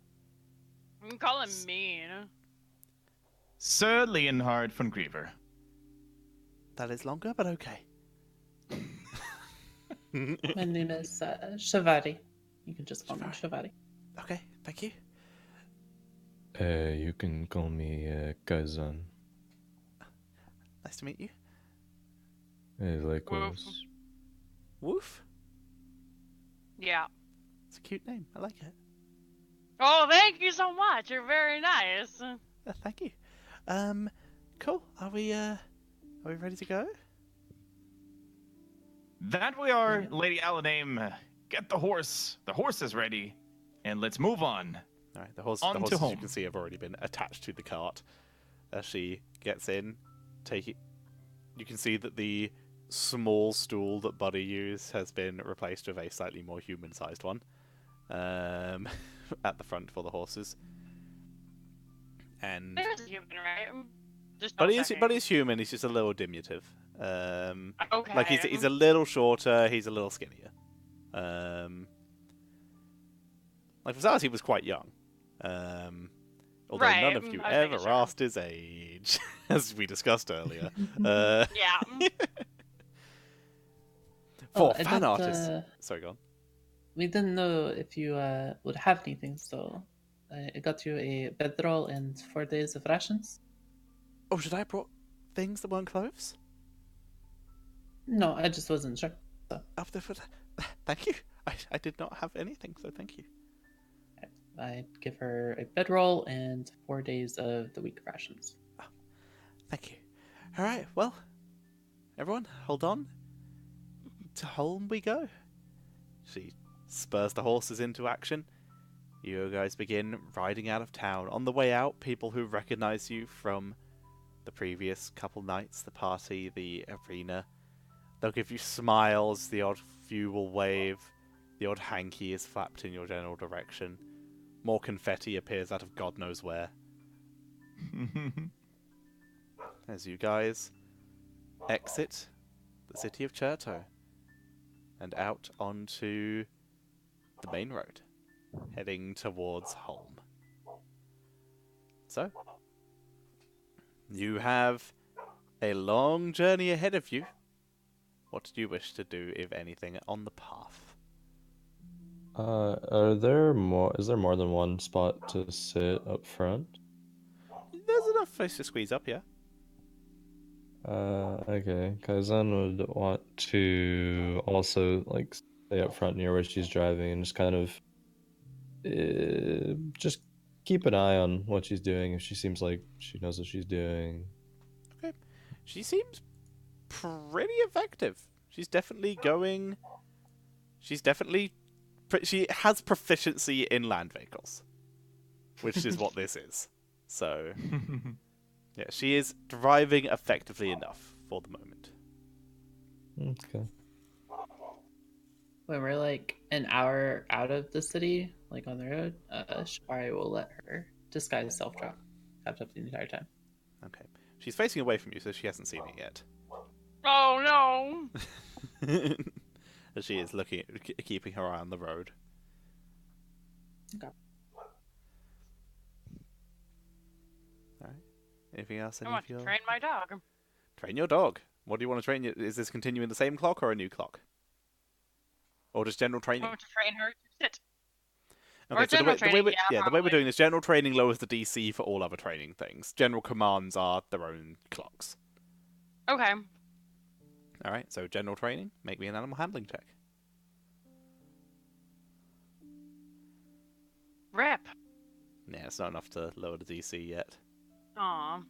You can call him mean. Sir Leonhard von Griever. That is longer, but okay. My name is Shavari. You can just call me Shavari. Okay, thank you. You can call me Kazan. Nice to meet you. Likewise. Woof? Yeah. It's a cute name. I like it. Oh, thank you so much. You're very nice. Thank you. Cool. Are we ready to go? That we are, Lady Alaname. Get the horse. The horse is ready. And let's move on. All right, the horses, On to you home. can see, have already been attached to the cart. As she gets in, you can see that the small stool that Buddy used has been replaced with a slightly more human-sized one at the front for the horses. And There's a human, right? Just Buddy double-checking. is human. He's just a little diminutive. Okay. Like he's a little shorter. He's a little skinnier. Like for starters, he was quite young. Although Right, none of you I was ever making sure. asked his age, as we discussed earlier. Yeah. For I fan thought, artists. Sorry, go on. We didn't know if you would have anything, so I got you a bedroll and 4 days of rations. Oh, should I have brought things that weren't clothes? No, I just wasn't sure. So Thank you. I did not have anything, so thank you. I give her a bedroll and 4 days of the week rations. Thank you. All right, well, everyone, hold on. To home we go. She spurs the horses into action. You guys begin riding out of town. On the way out, people who recognize you from the previous couple nights, the party, the arena, they'll give you smiles, the odd few will wave, the odd hanky is flapped in your general direction. More confetti appears out of God knows where. As you guys exit the city of Cherto and out onto the main road, heading towards Holm. So, you have a long journey ahead of you. What do you wish to do, if anything, on the path? Are there more? Is there more than one spot to sit up front? There's enough place to squeeze up, yeah. Okay. Kaizen would want to also like stay up front near where she's driving and just kind of just keep an eye on what she's doing. If she seems like she knows what she's doing. Okay. She seems pretty effective. She's definitely going... She has proficiency in land vehicles, which is what this is. So, yeah, she is driving effectively enough for the moment. Okay. When we're like an hour out of the city, like on the road, Shari will let her disguise self-drop. Kept up the entire time. Okay. She's facing away from you, so she hasn't seen it yet. Oh no. As she is looking, keeping her eye on the road. Okay. Alright. Anything else? I want to Any of train my dog. Train your dog. What do you want to train? Is this continuing the same clock or a new clock? Or just general I training? want to train her to sit. Okay, Or so general training, the way yeah, we're probably. doing this, general training lowers the DC for all other training things. General commands are their own clocks. Okay. Alright, so general training, make me an animal handling check. Rip. Yeah, it's not enough to lower the DC yet. Aw.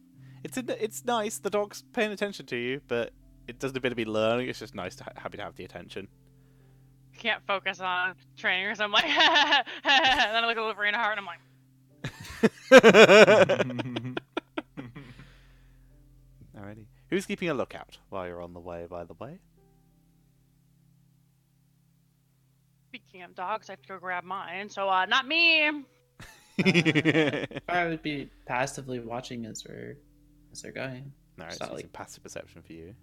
It's nice, the dog's paying attention to you, but it doesn't appear to be learning, it's just nice to happy to have the attention. Can't focus on training her, so I'm like, and then I look at Wolverine Heart and I'm like, Alrighty. Who's keeping a lookout while you're on the way, by the way? barking at dogs. I have to go grab mine. So, not me. I would be passively watching as they're going. No, it's It's not using like- passive perception for you.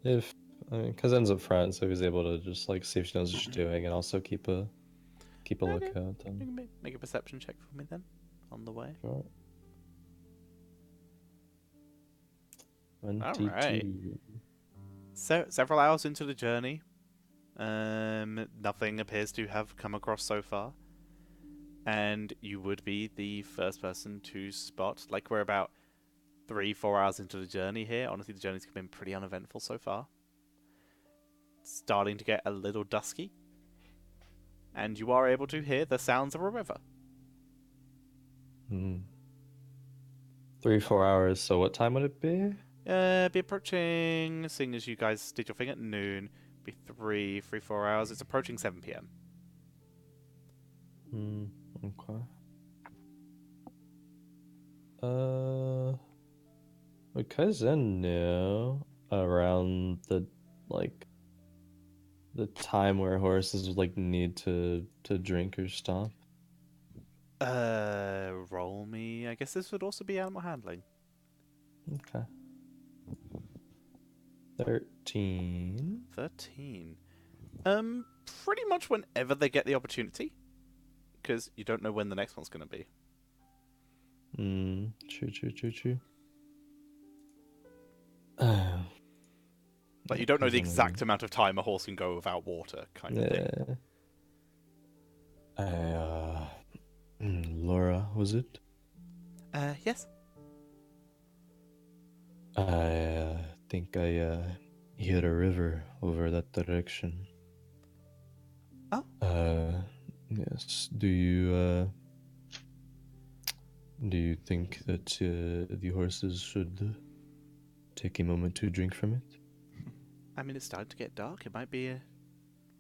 If I mean, because ends up front, so he's able to just like see if she knows what she's doing, and also keep a Okay. lookout. You can make a perception check for me then, on the way. Sure. Alright. 22. Several hours into the journey, nothing appears to have come across so far, and you would be the first person to spot. Like, we're about 3-4 hours into the journey here. Honestly, the journey's been pretty uneventful so far. It's starting to get a little dusky, and you are able to hear the sounds of a river. 3-4 hours. So what time would it be? Be approaching, seeing as you guys did your thing at noon, be 3-4 hours. It's approaching 7 p.m. Okay. Because I know around the time where horses like need to drink or stop. Roll me. I guess this would also be animal handling. Okay. 13. 13. Pretty much whenever they get the opportunity, because you don't know when the next one's going to be. True. Like, you don't know the exact amount of time a horse can go without water, kind of thing. Laura, was it? Yes. I think I hear a river over that direction. Oh. Yes. Do you think that the horses should take a moment to drink from it? I mean, it's starting to get dark. It might be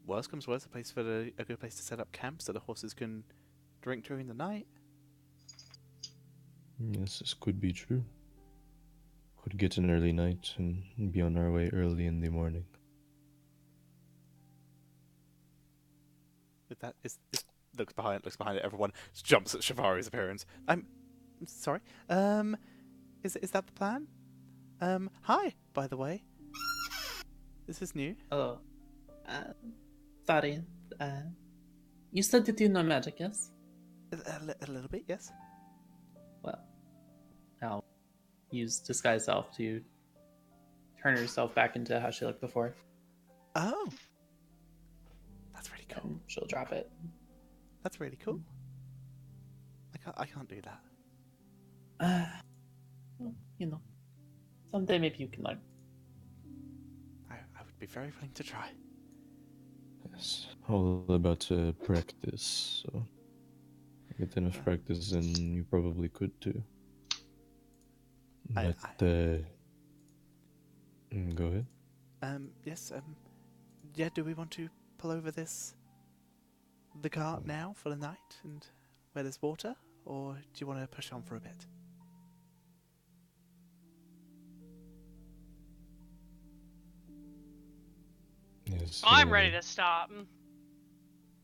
worst comes worst, a good place to set up camp so the horses can drink during the night. Yes, this could be true. Could get an early night and be on our way early in the morning. With that, looks behind it. Everyone just jumps at Shivari's appearance. I'm sorry. Is that the plan? Hi, by the way. This is new. Oh, sorry. You said that you know magic, yes? A little bit, yes. Well, I'll use disguise self to turn herself back into how she looked before, Oh, that's really cool. and she'll drop it. That's really cool. I can't do that. Well, you know, someday maybe you can learn. I would be very willing to try. Yes, all about to practice, so get enough practice and you probably could too. But, go ahead. Yes, yeah, do we want to pull over the cart now for the night and where there's water? Or do you want to push on for a bit? Yes, I'm ready to stop.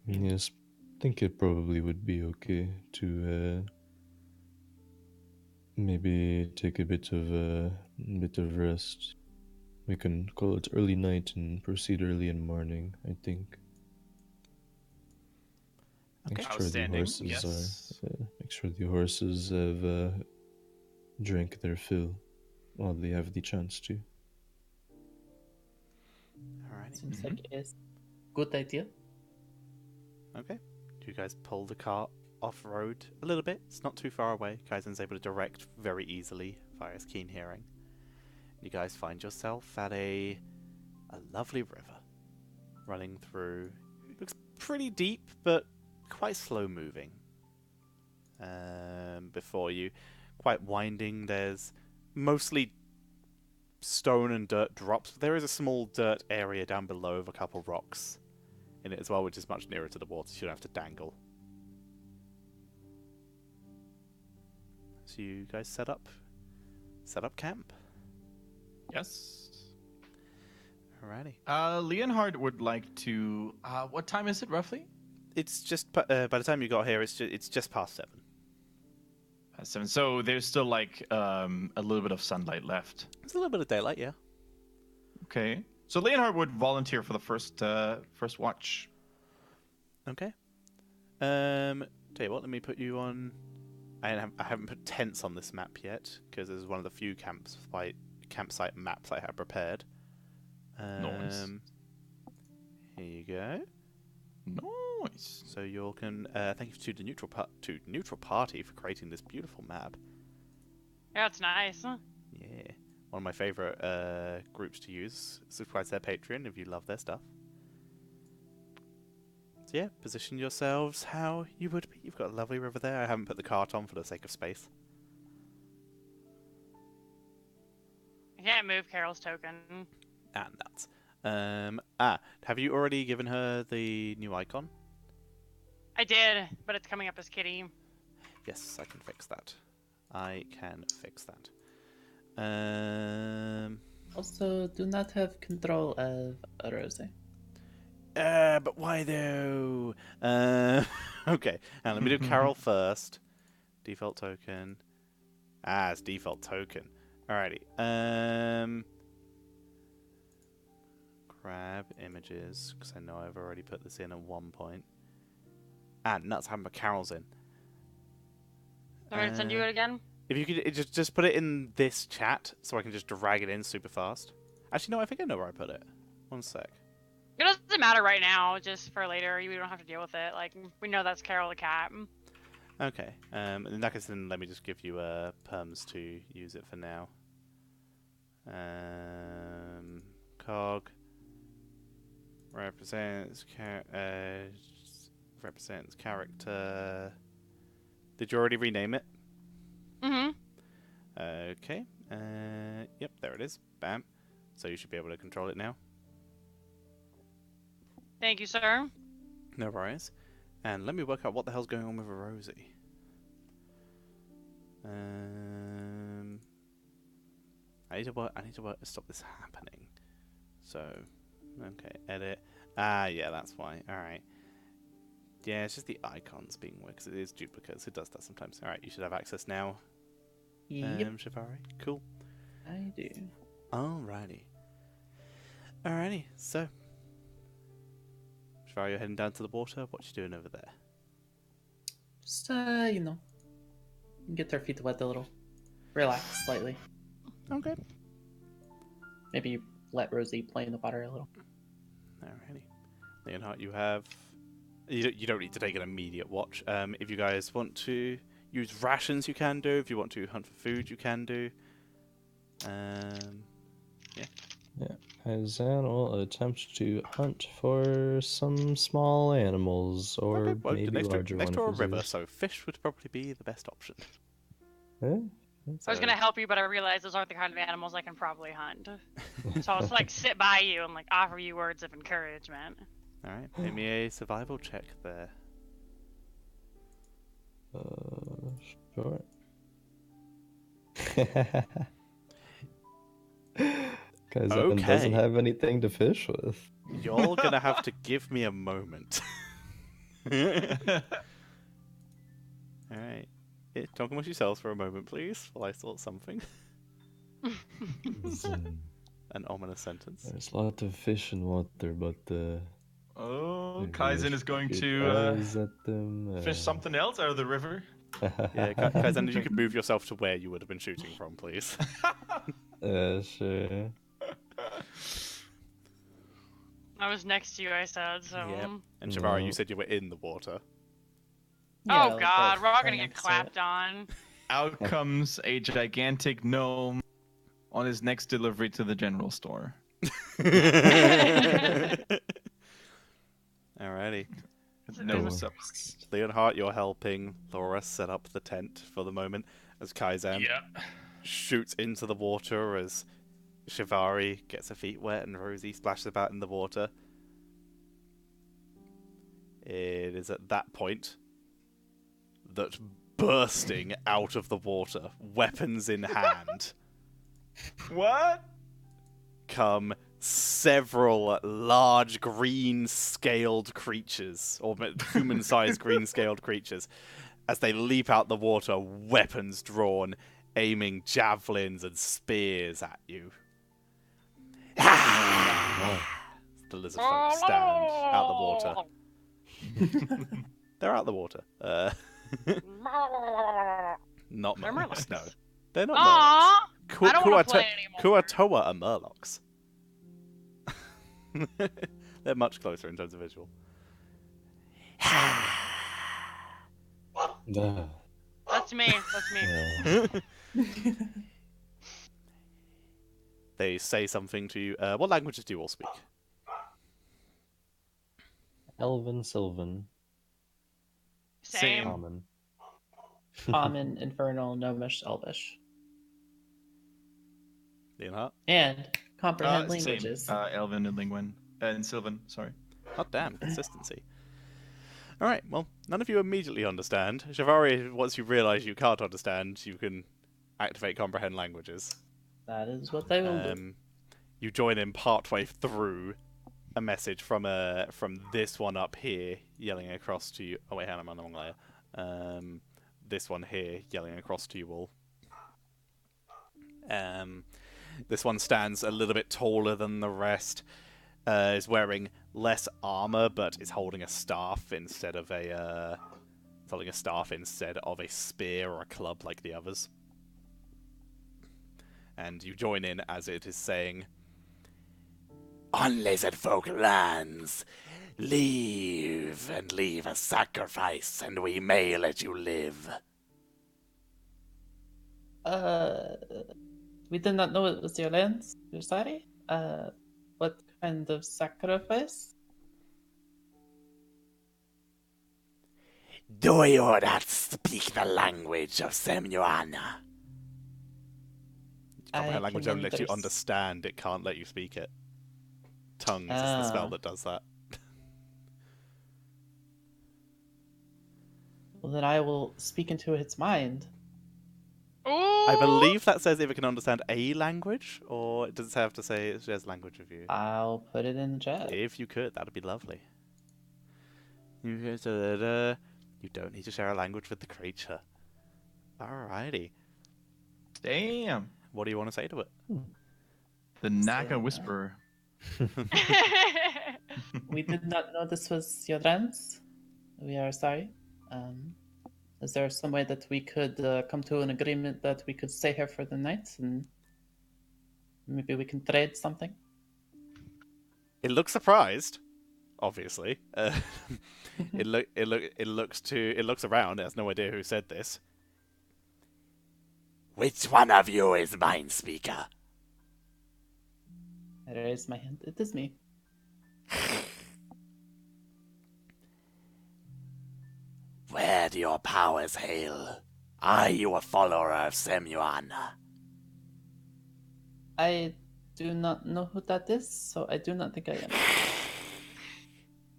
Yes, I think it probably would be okay to maybe take a bit of rest. We can call it early night and proceed early in morning, I think. Okay. Make sure the Outstanding, horses yes. make sure the horses have drank their fill while they have the chance to. Alrighty. Seems like it's a good idea. Okay. Do you guys pull the cart off-road a little bit? It's not too far away. Kaizen's able to direct very easily via his keen hearing. You guys find yourself at a lovely river running through. It looks pretty deep, but quite slow moving. Before you, quite winding. There's mostly stone and dirt drops, but there is a small dirt area down below with a couple rocks in it as well, which is much nearer to the water, so you don't have to dangle. So you guys set up camp. Yes. Alrighty. Leonhard would like to. What time is it roughly? It's just by the time you got here, it's just past 7. 7. So there's still like a little bit of sunlight left. There's a little bit of daylight, yeah. Okay. So Leonhard would volunteer for the first watch. Okay. Tell you what, let me put you on. I haven't put tents on this map yet because this is one of the few campsite maps I have prepared. Nice. Here you go. Nice. So you can thank you to the neutral party for creating this beautiful map. Yeah, it's nice. Yeah, one of my favorite groups to use. Subscribe to their Patreon if you love their stuff. So yeah, position yourselves how you would be. You've got a lovely river there. I haven't put the cart on for the sake of space. I can't move Carol's token. Ah, nuts. Have you already given her the new icon? I did, but it's coming up as Kitty. Yes, I can fix that. I can fix that. Also, do not have control of Rosie. But why though? Okay, now let me do Carol first. Default token. It's default token. Alrighty. Grab images, because I know I've already put this in at one point. Nuts, I haven't put Carol's in. I'm going to send you it again? If you could just put it in this chat, so I can just drag it in super fast. Actually, no, I think I know where I put it. One sec. It doesn't matter right now, just for later. We don't have to deal with it. Like, we know that's Carol the cat. Okay. In that case, then let me just give you perms to use it for now. Cog represents character. Did you already rename it? Mm-hmm. Okay. Yep, there it is. Bam. So you should be able to control it now. Thank you, sir. No worries. And let me work out what the hell's going on with Rosie. I need to work to stop this happening. So, okay, edit. Yeah, that's why. Alright. Yeah, it's just the icons being weird, because it is duplicates. It does that sometimes. Alright, you should have access now. Yep, Shivari. Cool. I do. Alrighty. Alrighty, so. Shivari, you're heading down to the water. What you doing over there? Just, get their feet wet a little. Relax slightly. Okay. Maybe let Rosie play in the water a little. Alrighty. Leonhard, you have... You don't need to take an immediate watch. If you guys want to use rations, you can do. If you want to hunt for food, you can do. Yeah, Kaizen will attempt to hunt for some small animals, or Okay, well, maybe next larger to a ones. river, so fish would probably be the best option. Yeah, I was gonna help you, but I realized those aren't the kind of animals I can probably hunt. So I'll just like sit by you and like offer you words of encouragement. Alright, make me a survival check there. Sure. Kaizen doesn't Okay. have anything to fish with. You're gonna have to give me a moment. Alright. Talk amongst yourselves for a moment, please, while I sort something. An ominous sentence. There's a lot of fish in water, but Oh, maybe Kaizen I is going should to keep eyes at them, fish something else out of the river. Yeah, Kaizen, if you could move yourself to where you would have been shooting from, please. Sure. I was next to you, I said, so. Yep. And Shivari, No. you said you were in the water. Yeah, Oh like, god, we're all right gonna get next to clapped it. on. Out comes a gigantic gnome on his next delivery to the general store. Alrighty. No Cool. subs. Leonhard, you're helping Laura set up the tent for the moment as Kaizen shoots into the water as Shivari gets her feet wet and Rosie splashes about in the water. It is at that point that bursting out of the water, weapons in hand, What? come several large green-scaled creatures, or human-sized green-scaled creatures, as they leap out the water, weapons drawn, aiming javelins and spears at you. The lizard folk stand out the water. They're out the water. Not They're Murlocs, no. Murlocs. They're not Aww, Murlocs. I don't want to play anymore. Kuatoa are Murlocs. They're much closer in terms of visual. That's me. That's me. They say something to you. What languages do you all speak? Elven, Sylvan, Same. Common. Common, Infernal, Gnomish, Elvish. Leonhardt? And comprehend Same. languages. Elven and Lingwen. And Sylvan, sorry. Oh, damn, consistency. Alright, well, none of you immediately understand. Shivari, once you realise you can't understand, you can activate comprehend languages. That is what they will do. You join in partway through a message from this one up here yelling across to you. Oh wait, hang on, I'm on the wrong layer. This one here yelling across to you all. This one stands a little bit taller than the rest. Is wearing less armor, but is holding a staff instead of a spear or a club like the others. And you join in as it is saying, "On lizard folk lands, leave and leave a sacrifice, and we may let you live." We did not know it was your lands. We're sorry. What kind of sacrifice? Do you not speak the language of Semyoana? Comprehend language only lets you understand, it can't let you speak it. Tongues is the spell that does that. Well, then I will speak into its mind. Ooh. I believe that says if it can understand a language, or does it have to say it shares language with you? I'll put it in the chat. If you could, that'd be lovely. You don't need to share a language with the creature. Alrighty. Damn. What do you want to say to it? The Naga Whisperer. We did not know this was your lands. We are sorry. Is there some way that we could come to an agreement that we could stay here for the night and maybe we can trade something? It looks surprised, obviously. It looks around. It has no idea who said this. Which one of you is Mind Speaker? I raise my hand. It is me. Where do your powers hail? Are you a follower of Semyoana? I do not know who that is, so I do not think I am.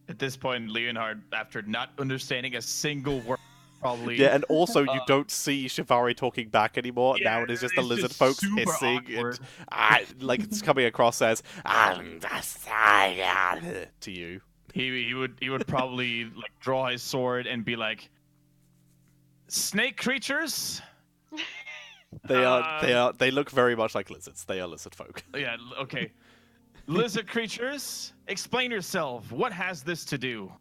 At this point, Leonhard, after not understanding a single word, probably. Yeah, and also you don't see Shivari talking back anymore. Yeah, Now it is just the it's lizard just folks super hissing. awkward. And, like it's coming across as to you. He would probably like draw his sword and be like, "Snake creatures." They look very much like lizards. They are lizard folk. Yeah. Okay. Lizard creatures, explain yourself. What has this to do?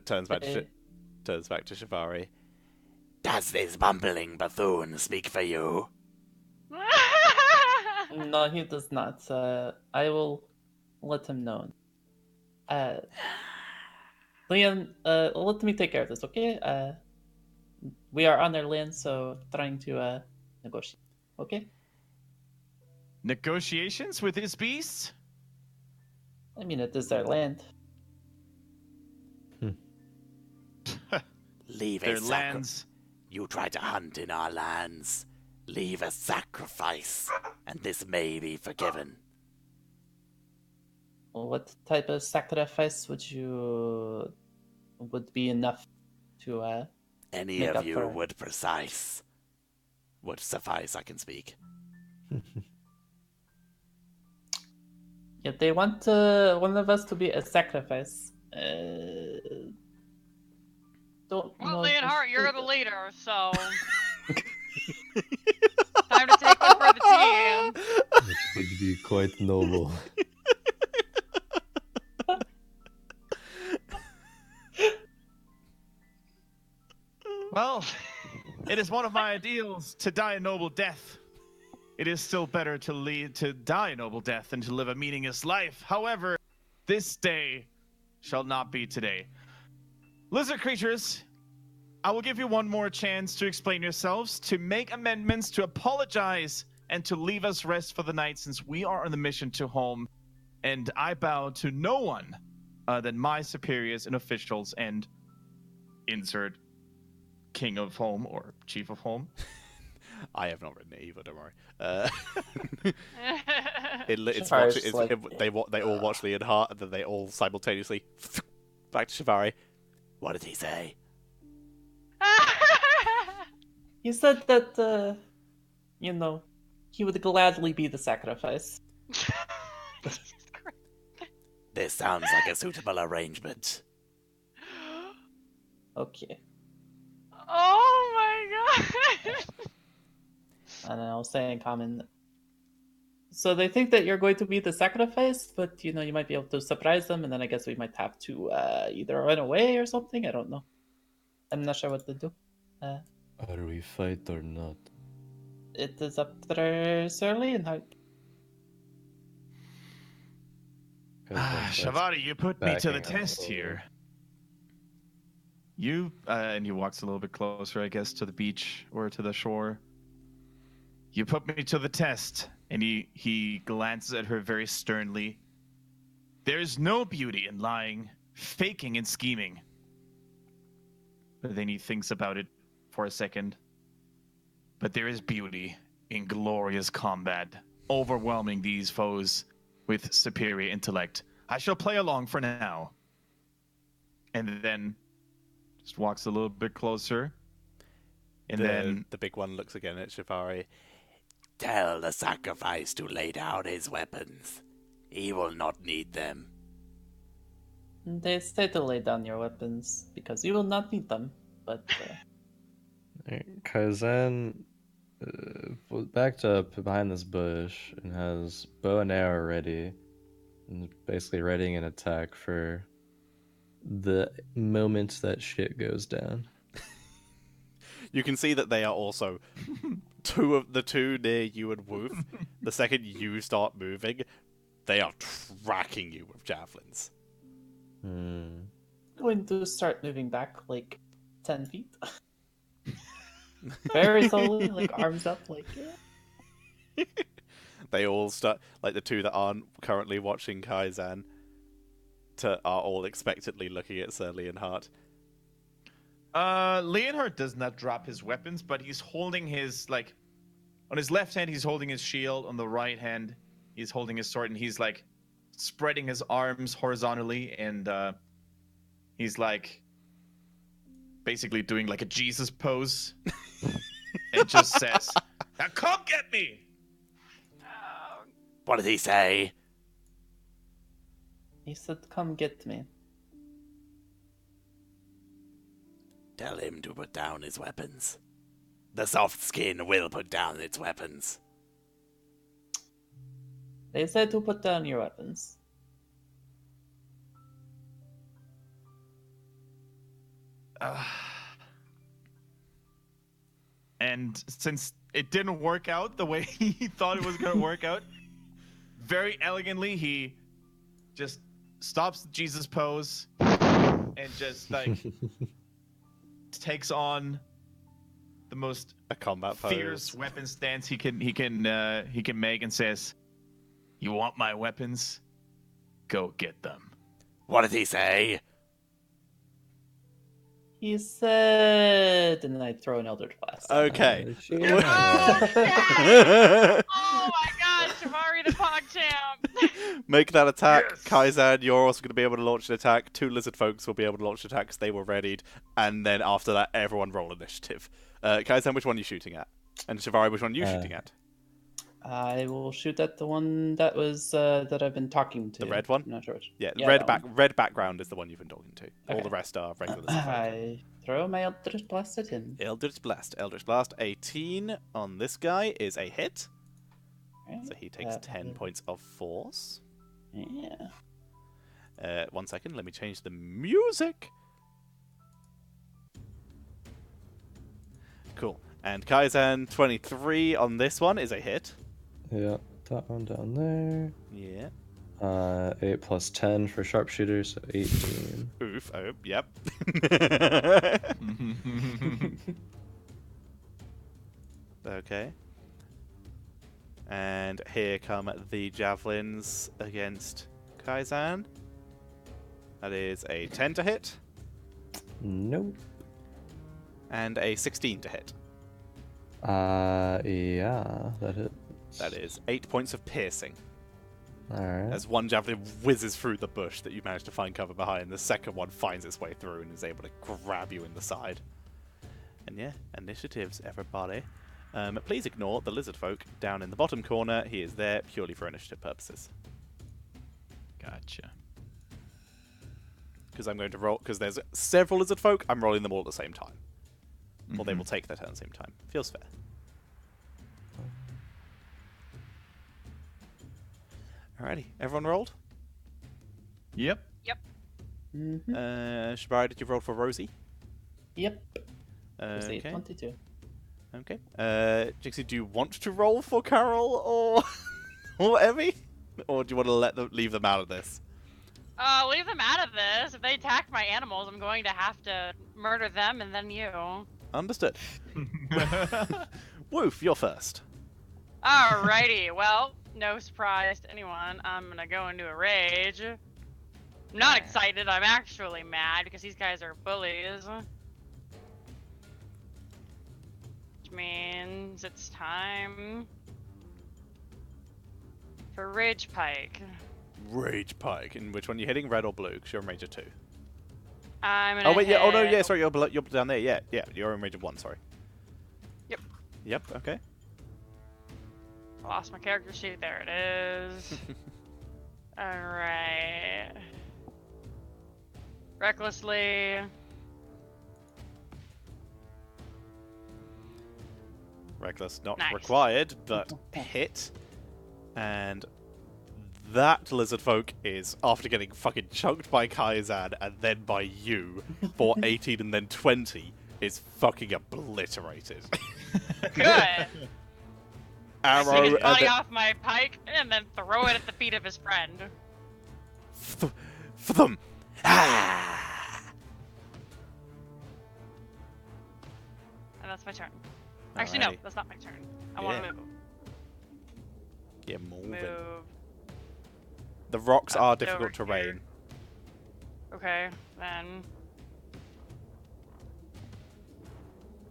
Turns back to Shivari. Does this bumbling buffoon speak for you? No, he does not. I will let him know. Leon, let me take care of this, okay? We are on their land, so trying to negotiate, okay? Negotiations with his beasts? I mean, it is their land. Leave Their lands. You try to hunt in our lands. Leave a sacrifice, and this may be forgiven. Well, what type of sacrifice would be enough to Any make of up you for- would suffice. I can speak. Yeah, they want one of us to be a sacrifice. Don't Well, know. if we Leonhardt, you're should- the leader, so time to take one for the team. It would be quite noble. Well, it is one of my ideals to die a noble death. It is still better to die a noble death than to live a meaningless life. However, this day shall not be today. Lizard creatures, I will give you one more chance to explain yourselves, to make amendments, to apologize, and to leave us rest for the night, since we are on the mission to home. And I bow to no one than my superiors and officials and insert king of home or chief of home. I have not written it either. Don't worry. It's Shivari's watch, it's, like- they all watch Leonhardt, and then they all simultaneously back to Shivari. What did he say? He said that, he would gladly be the sacrifice. This sounds like a suitable arrangement. Okay. Oh my god! And then I'll say in common. So they think that you're going to be the sacrifice, but you might be able to surprise them, and then I guess we might have to either run away or something. I don't know. I'm not sure what to do. Are we fight or not? It is up to Surly and how. Shivari, you put me to the backing up test a little. here. You, and he walks a little bit closer, I guess, to the beach or to the shore. You put me to the test, and he glances at her very sternly. There is no beauty in lying, faking, and scheming. But then he thinks about it for a second. But there is beauty in glorious combat, overwhelming these foes with superior intellect. I shall play along for now. And then just walks a little bit closer. And then The big one looks again at Shivari. Tell the sacrifice to lay down his weapons. He will not need them. They say to lay down your weapons because you will not need them. But Kaizen backed up behind this bush and has bow and arrow ready, and is basically readying an attack for the moment that shit goes down. You can see that they are also two near you and Woof. The second you start moving, they are tracking you with javelins. I'm going to start moving back like 10 feet. Very slowly, like arms up, like. Yeah. They all start, like the two that aren't currently watching Kaizen, are all expectantly looking at Sir Leonhardt. Leonhardt does not drop his weapons, but he's holding his, like, on his left hand, he's holding his shield. On the right hand, he's holding his sword, and he's, like, spreading his arms horizontally, and, he's, like, basically doing, like, a Jesus pose. It just says, now come get me! What did he say? He said, "Come get me." Tell him to put down his weapons. The soft skin will put down its weapons. They said to put down your weapons. And since it didn't work out the way he thought it was going to work out, very elegantly, he just stops the Jesus pose and just, like, takes on the most A combat fierce pose. weapon stance he can make, and says, "You want my weapons? Go get them." What did he say? He said, and then I throw an Eldritch Blast. Okay. Oh my god, Shivari the PogChamp! Make that attack. Yes. Kaizen, you're also going to be able to launch an attack. Two lizard folks will be able to launch attacks. They were readied. And then after that, everyone roll initiative. Kaizen, which one are you shooting at? And Shivari, which one are you shooting at? I will shoot at the one that was that I've been talking to. The red one? I'm not sure which. Yeah, that one. red background is the one you've been talking to. All Okay. the rest are regular lizard folk. I throw my Eldritch Blast at him. Eldritch Blast. Eldritch Blast 18 on this guy is a hit. Right. So he takes 10 points of force. Yeah. 1 second, let me change the music. Cool. And Kaizen 23 on this one is a hit. Yeah, that one down there. Yeah. 8 plus 10 for sharpshooter, so 18. Oof. Oh, yep. Okay. And here come the javelins against Kaizen. That is a 10 to hit Nope. and a 16 to hit. Yeah, that hits. That is 8 points of piercing. Alright. As one javelin whizzes through the bush that you managed to find cover behind, the second one finds its way through and is able to grab you in the side. And yeah, initiatives, everybody. Please ignore the lizard folk down in the bottom corner. He is there purely for initiative purposes. Gotcha. Because I'm going to roll, because there's several lizard folk, I'm rolling them all at the same time. Or they will take their turn at the same time. Feels fair. Alrighty, everyone rolled? Yep. Mm-hmm. Shibari, did you roll for Rosie? Yep. It's Okay. 22. Okay. Jixie, do you want to roll for Carol or or Emmy? Or do you want to leave them out of this? Leave them out of this. If they attack my animals, I'm going to have to murder them and then you. Understood. Woof, you're first. Alrighty, well, no surprise to anyone. I'm gonna go into a rage. I'm not excited, I'm actually mad because these guys are bullies. Which means it's time for Rage Pike. Rage Pike. And which one are you hitting? Red or blue? Because you're in Ranger 2. I'm gonna Oh, wait, yeah. Oh, no, hit- yeah, sorry. You're down there. Yeah, yeah. You're in Ranger 1, sorry. Yep. Yep, okay. I lost my character sheet. There it is. Alright. Recklessly. Reckless not Nice. required, but hit. And that lizard folk is, after getting fucking chunked by Kaizan and then by you for 18 and then 20, is fucking obliterated. Good. Take Arrow his and body then- off my pike and then throw it at the feet of his friend. for them. Ah! And that's my turn. Actually, no, Alrighty. that's not my turn. I want Yeah. to move. Yeah, moving. Move. The rocks are Up difficult over here. terrain. Okay, then.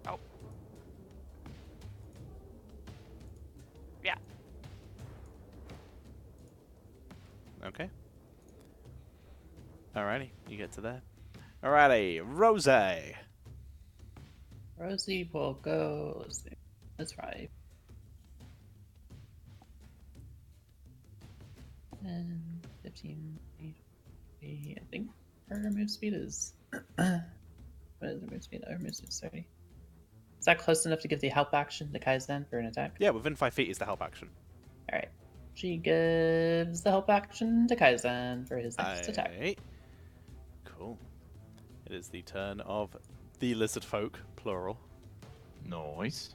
Oh. Yeah. Okay. Alrighty, you get to there. Alrighty, Rose. Rosie will go. Let's see. That's right. 10, 15, 20, I think her move speed is. What is her move speed? Her move speed is 30. Is that close enough to give the help action to Kaizen for an attack? Yeah, within 5 feet is the help action. Alright. She gives the help action to Kaizen for his next attack. Aight. Cool. It is the turn of the lizard folk, plural. Nice.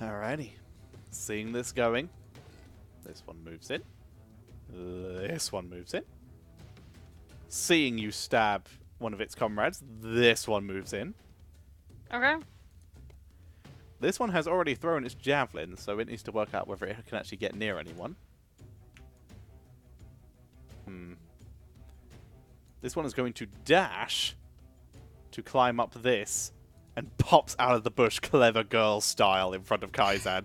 Alrighty. Seeing this going, this one moves in. This one moves in. Seeing you stab one of its comrades, this one moves in. Okay. This one has already thrown its javelin, so it needs to work out whether it can actually get near anyone. This one is going to dash to climb up this and pops out of the bush clever girl style in front of Kaizan.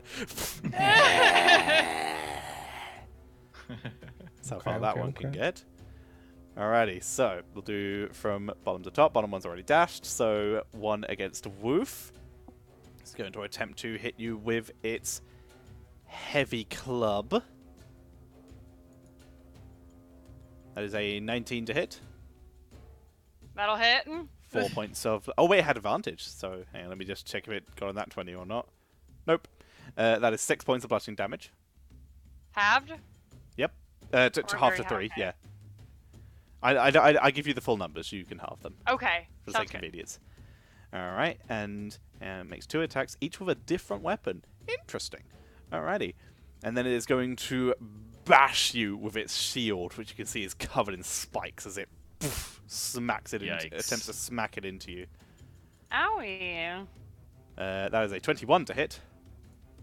That's how far that one can get. Alrighty, so we'll do from bottom to top. Bottom one's already dashed, so one against Woof. It's going to attempt to hit you with its Heavy Club. That is a 19 to hit. That'll hit. 4 points of... Oh, wait, it had advantage. So, hang on, let me just check if it got on that 20 or not. Nope. That is 6 points of bludgeoning damage. Halved? Yep. Or Half to very 3, okay. yeah. I give you the full numbers, so you can halve them. Okay. For the sake Sounds of good. convenience. Alright, and makes 2 attacks, each with a different weapon. Interesting. Alrighty. And then it is going to bash you with its shield, which you can see is covered in spikes as it smacks it into, Yikes. attempts to smack it into you. Owie. That is a 21 to hit.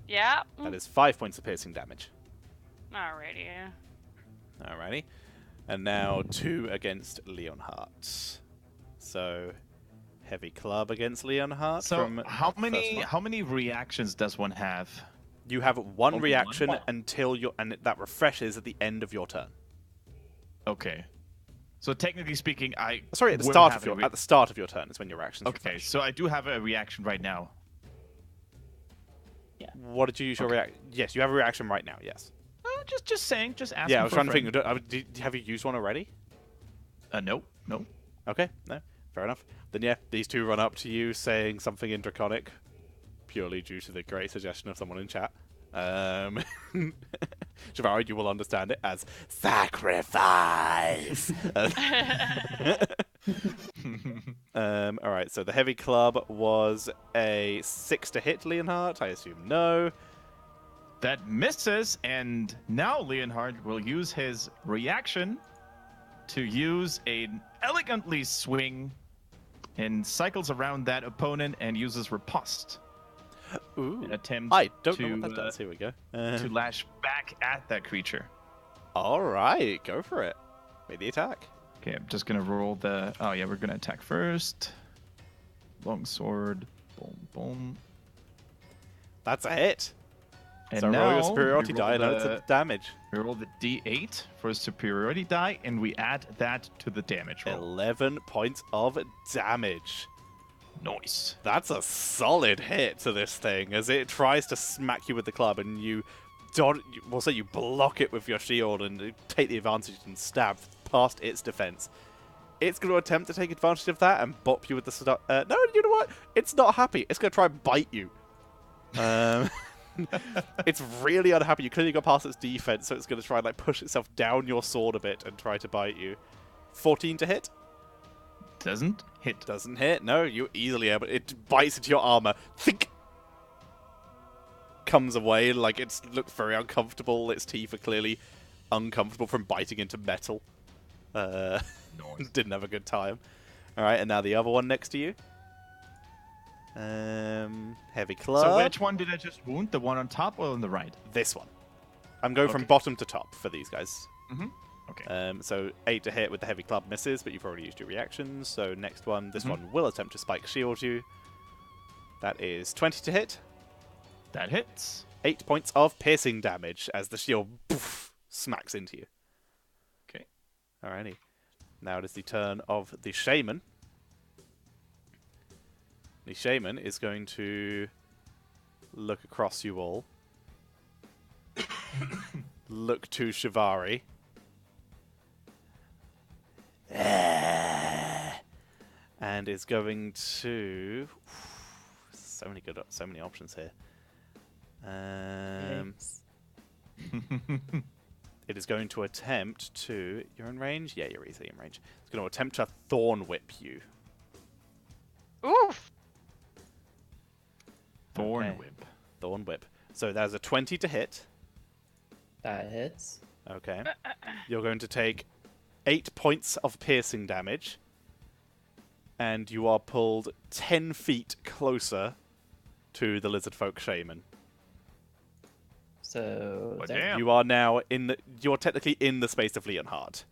Yeah. That is 5 points of piercing damage. Alrighty. Alrighty. And now 2 against Leonhardt. So, heavy club against Leonhardt. So from how first many one. reactions does one have? You have one Only reaction one? until and that refreshes at the end of your turn. Okay. So technically speaking, I Sorry, at the will start have of your a at the start of your turn is when your actions Okay, refresh. so I do have a reaction right now. What did you use your reaction? Yes, you have a reaction right now. Yes. Just saying, just asking. Yeah, I was for a trying to friend. think. Have you used one already? No. Okay, no, fair enough. Then yeah, these two run up to you saying something in Draconic, purely due to the great suggestion of someone in chat. Shivari, you will understand it as sacrifice. Alright, so the heavy club was a 6 to hit Leonhardt. I assume no. That misses, and now Leonhard will use his reaction to use an elegantly swing and cycles around that opponent and uses riposte. Ooh. An attempt I don't to, know what that does. Here we go. to lash back at that creature. Alright, go for it. Make the attack. Okay, I'm just gonna roll the. Oh yeah, we're gonna attack first. Longsword. Boom, boom. That's a hit. And So now roll your superiority we roll die and add it to the damage. We roll the d8 for a superiority die, and we add that to the damage roll. 11 points of damage. Nice. That's a solid hit to this thing as it tries to smack you with the club, and you don't. We'll say you block it with your shield and take the advantage and stab past its defense. It's going to attempt to take advantage of that and bop you with the. No, you know what? It's not happy. It's going to try and bite you. It's really unhappy. You clearly got past its defense, so it's going to try and like push itself down your sword a bit and try to bite you. 14 to hit. Doesn't hit. Doesn't hit. No, you easily able. It bites into your armor. Think. Comes away like it's looks very uncomfortable. Its teeth are clearly uncomfortable from biting into metal. Nice. Didn't have a good time. All right, and now the other one next to you. Heavy club. So which one did I just wound? The one on top or on the right? This one. I'm going from Okay. bottom to top for these guys. Mm-hmm. Okay. So 8 to hit with the heavy club misses, but you've already used your reactions. So next one, this Mhm. one will attempt to spike shield you. That is 20 to hit. That hits. 8 points of piercing damage as the shield poof, smacks into you. Okay. Alrighty. Now it is the turn of the shaman. The shaman is going to look across you all. Look to Shivari. And is going to... So many options here. Yikes. It is going to attempt to... You're in range? Yeah, you're easily in range. It's going to attempt to Thorn Whip you. Oof. Thorn Okay. whip. Thorn Whip. So there's a 20 to hit. That hits. Okay. You're going to take 8 points of piercing damage. And you are pulled 10 feet closer to the lizard folk shaman. So Well, there. damn. You are now in the... You're technically in the space of Leonhardt.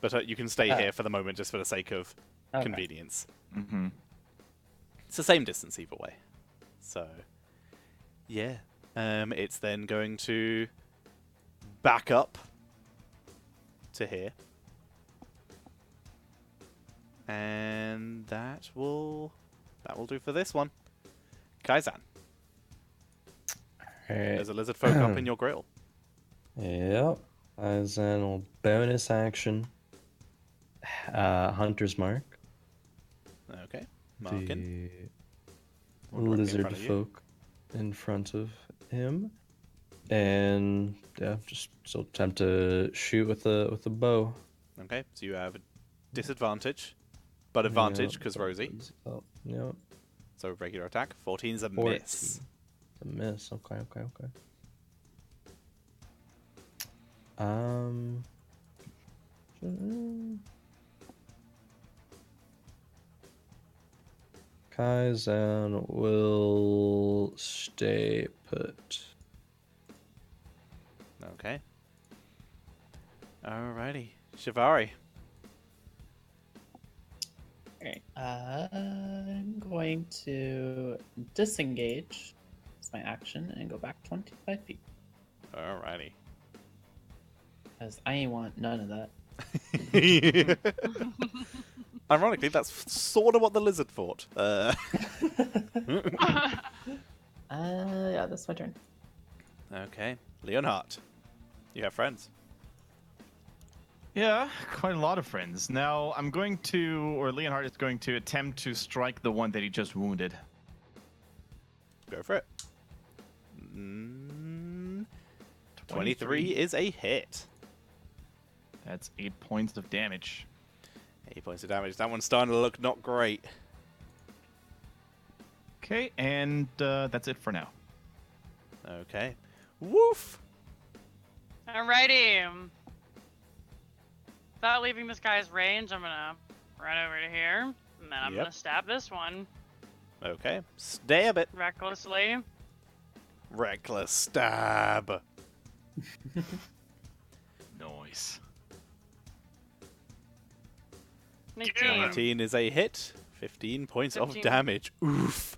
But you can stay Oh. here for the moment just for the sake of Okay. convenience. Mm-hmm. It's the same distance either way. So, yeah. It's then going to back up to here. And that will do for this one. Kaizan. Alright. There's a lizard folk up in your grill. Yep. As an bonus action, Hunter's Mark. Okay. Marking. The One right in lizard front of you. folk in front of him, and yeah, just still attempt to shoot with a bow. Okay, so you have a disadvantage, but advantage because Rosie. Oh, yep. So regular attack. 14's a 14. miss. A miss. Okay. Kaizen will stay put. Okay. Alrighty. Shivari. Okay. I'm going to disengage. It's my action and go back 25 feet. Alrighty. Because I want none of that. Ironically, that's sort of what the lizard thought. Yeah, that's my turn. Okay. Leonhardt. You have friends. Yeah, quite a lot of friends. Now, I'm going to, or Leonhardt is going to attempt to strike the one that he just wounded. Go for it. 23 is a hit. That's 8 points of damage. 8 points of damage. That one's starting to look not great. Okay, and that's it for now. Okay. Woof! Alrighty. Without leaving this guy's range, I'm gonna run over to here, and then I'm Yep. gonna stab this one Okay. Stab it. recklessly. Reckless stab. Noise. 19. 19 is a hit. 15 points of 15. damage. Oof.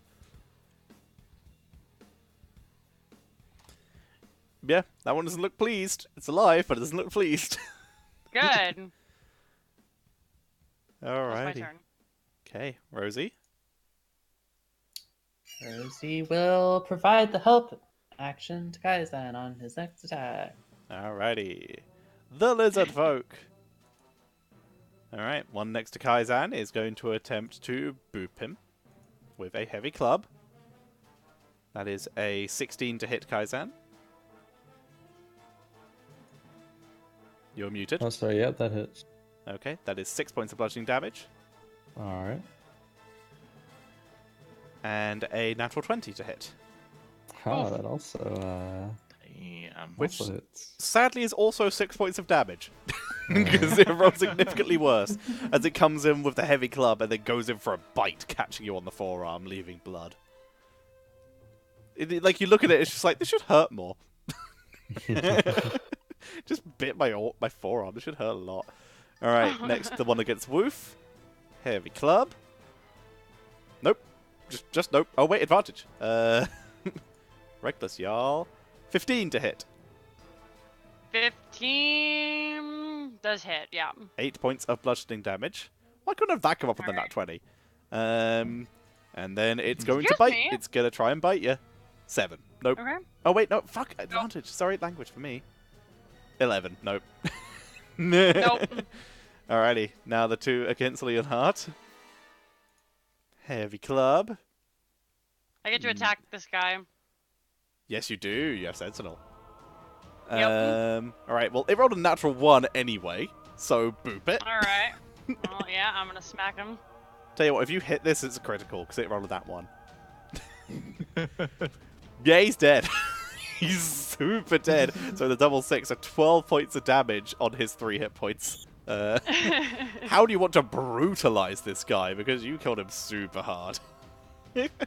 Yeah, that one doesn't look pleased. It's alive, but it doesn't look pleased. Good. That's my Alrighty. turn. Okay, Rosie. Rosie will provide the help action to Kaizen on his next attack. Alrighty. The lizard folk. Alright, one next to Kaizan is going to attempt to boop him with a heavy club. That is a 16 to hit Kaizan. You're muted. Oh, sorry. Yep, that hits. Okay, that is 6 points of bludgeoning damage. All right. And a natural 20 to hit. Oh, that also Damn. Which- also hits. Sadly is also 6 points of damage. Because it rolls significantly worse as it comes in with the heavy club and then goes in for a bite, catching you on the forearm, leaving blood. Like, you look at it, it's just like, this should hurt more. Just bit my forearm. This should hurt a lot. Alright, next, the one against Woof. Heavy club. Nope. Just nope. Oh, wait, advantage. Reckless, y'all. 15 to hit. 15 does hit, yeah. 8 points of bludgeoning damage. Why couldn't have that come up with the nat 20? And then it's going to Excuse bite. me? It's going to try and bite you. 7. Nope. Okay. Oh, wait, no. Fuck. Advantage. Sorry, language for me. 11. Nope. Nope. Alrighty. Now the two against Leonhardt. Heavy club. I get to attack this guy. Yes, you do. You have Sentinel. Yep. Alright, well, it rolled a natural 1 anyway, so boop it. Alright. Well, yeah, I'm gonna smack him. Tell you what, if you hit this, it's a critical, because it rolled that 1. Yeah, he's dead. He's super dead. So the double 6 are 12 points of damage on his 3 hit points. How do you want to brutalize this guy? Because you killed him super hard.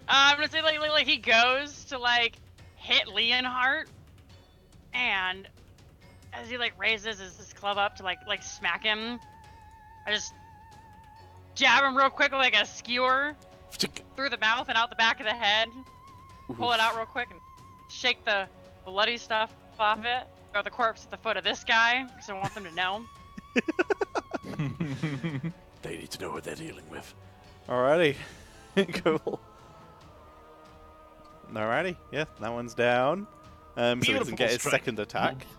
I'm gonna say like he goes to like hit Leonhardt, and as he like raises his club up to like smack him, I just jab him real quick with like a skewer through the mouth and out the back of the head. Pull it out real quick and shake the bloody stuff off it. Throw the corpse at the foot of this guy because I want them to know. They need to know what they're dealing with. Alrighty. Cool. Alrighty. Yeah, that one's down. So he Beautiful doesn't get his strike. second attack. Do you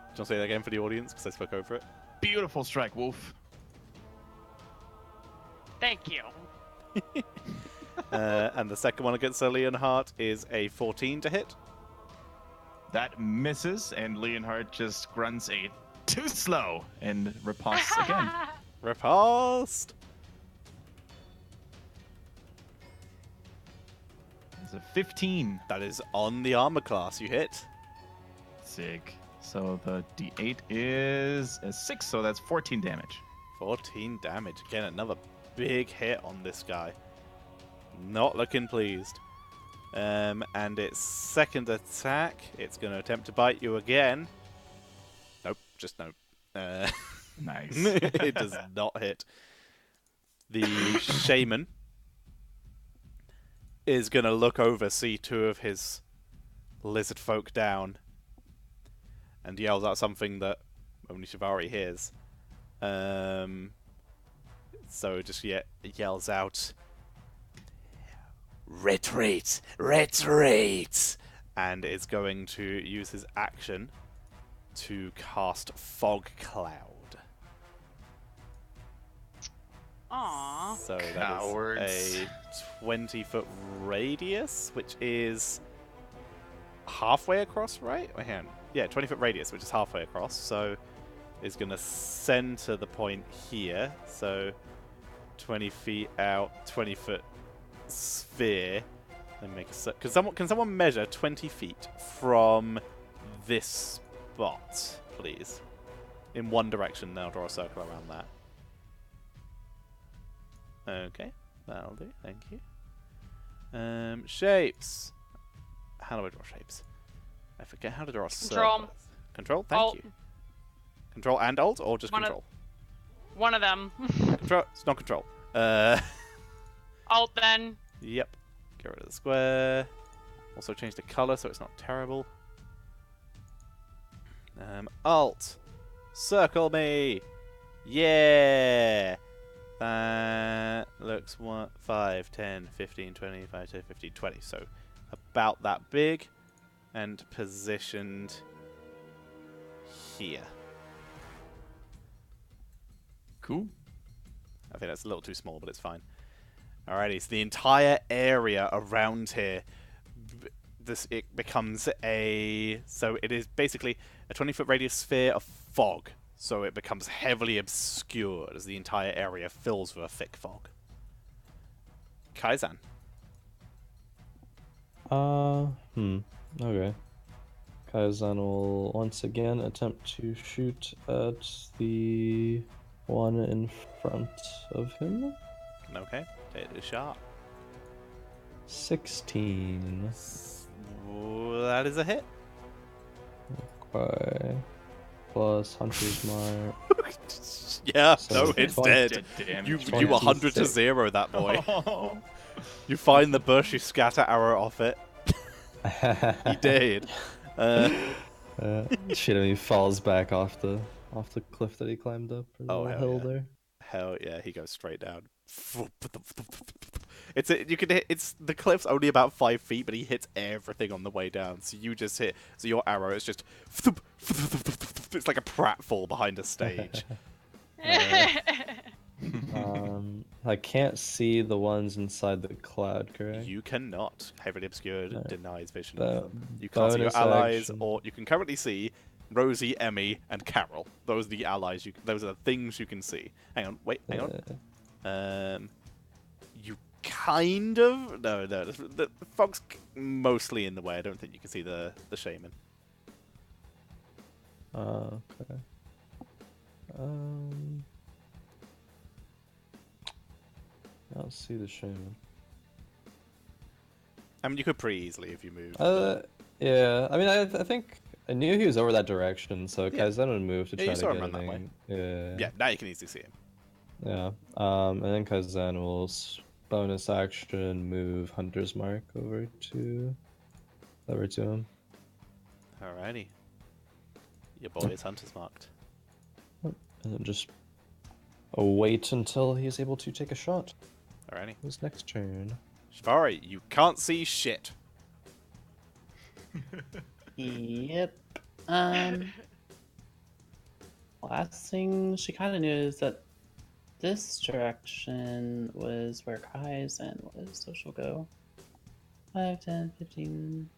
want to say that again for the audience? Because I spoke over it. Beautiful strike, Wolf. Thank you. And the second one against Sir Leonhardt is a 14 to hit. That misses, and Leonhardt just grunts a too slow and riposts again. Riposte! It's a 15. That is on the armor class. You hit. Sick. So the D8 is a 6, so that's 14 damage. 14 damage. Again, another big hit on this guy. Not looking pleased. And its second attack, it's going to attempt to bite you again. Nope, just no. Nice. It does not hit. The shaman is going to look over, see two of his lizard folk down, and yells out something that only Shivari hears. So just yells out, "Retreat! Retreat!" And is going to use his action to cast Fog Cloud. Aww. So that Cowards. is a 20-foot radius, which is halfway across, right? Wait, hang on. Yeah, 20-foot radius, which is halfway across. So is going to center the point here. So 20 feet out, 20-foot sphere. Then make a can someone measure 20 feet from this spot, please? In one direction, then I'll draw a circle around that. Okay, that'll do. Thank you. Shapes. How do I draw shapes? I forget how to draw a Control. circle. Control. Thank Alt. you. Control and Alt, or just One of- Control? One of them. Control. It's not Control. Alt then. Yep. Get rid of the square. Also change the color so it's not terrible. Alt. Circle me. Yeah. That looks 5, 10, 15, 20, 5, 10, 15, 20. So about that big and positioned here. Cool. I think that's a little too small, but it's fine. Alrighty, so the entire area around here, it becomes so it is basically a 20-foot radius sphere of fog. So it becomes heavily obscured as the entire area fills with a thick fog. Kaizan. Okay. Kaizan will once again attempt to shoot at the one in front of him. Okay, take the shot. 16. That is a hit. Okay. Plus Hunter's Mark. Yeah, So no, it's 20 dead. Damage. You 20. 100 to 0, that boy. You find the bush, you scatter arrow off it. He did. Shit, and he falls back off the cliff that he climbed up. Or the Oh, little hell hill yeah. there. Hell yeah, he goes straight down. It's the cliff's only about 5 feet, but he hits everything on the way down. So you just hit. So your arrow is just. It's like a pratfall behind a stage. I can't see the ones inside the cloud, correct? You cannot. Heavily obscured Right. denies vision Bo- of them. You can't see your bonus allies, action. or you can currently see Rosie, Emmy, and Carol. Those are the allies. Those are the things you can see. Hang on, wait, hang on. You kind of no. The fog's mostly in the way. I don't think you can see the shaman. Okay. I don't see the shaman. I mean, you could pretty easily if you moved. Yeah. I mean, I think I knew he was over that direction, so Yeah. Kaizen would move to Yeah, try you to saw get him run that way. Yeah. Yeah, now you can easily see him. Yeah. And then Kaizen will bonus action move Hunter's Mark over to him. Alrighty. Your boy is hunter's marked. And then just wait until he's able to take a shot. Alrighty. His next turn. Shivari, you can't see shit. Yep. Last thing she kind of knew is that this direction was where Kaizen was, so she'll go 5, 10, 15,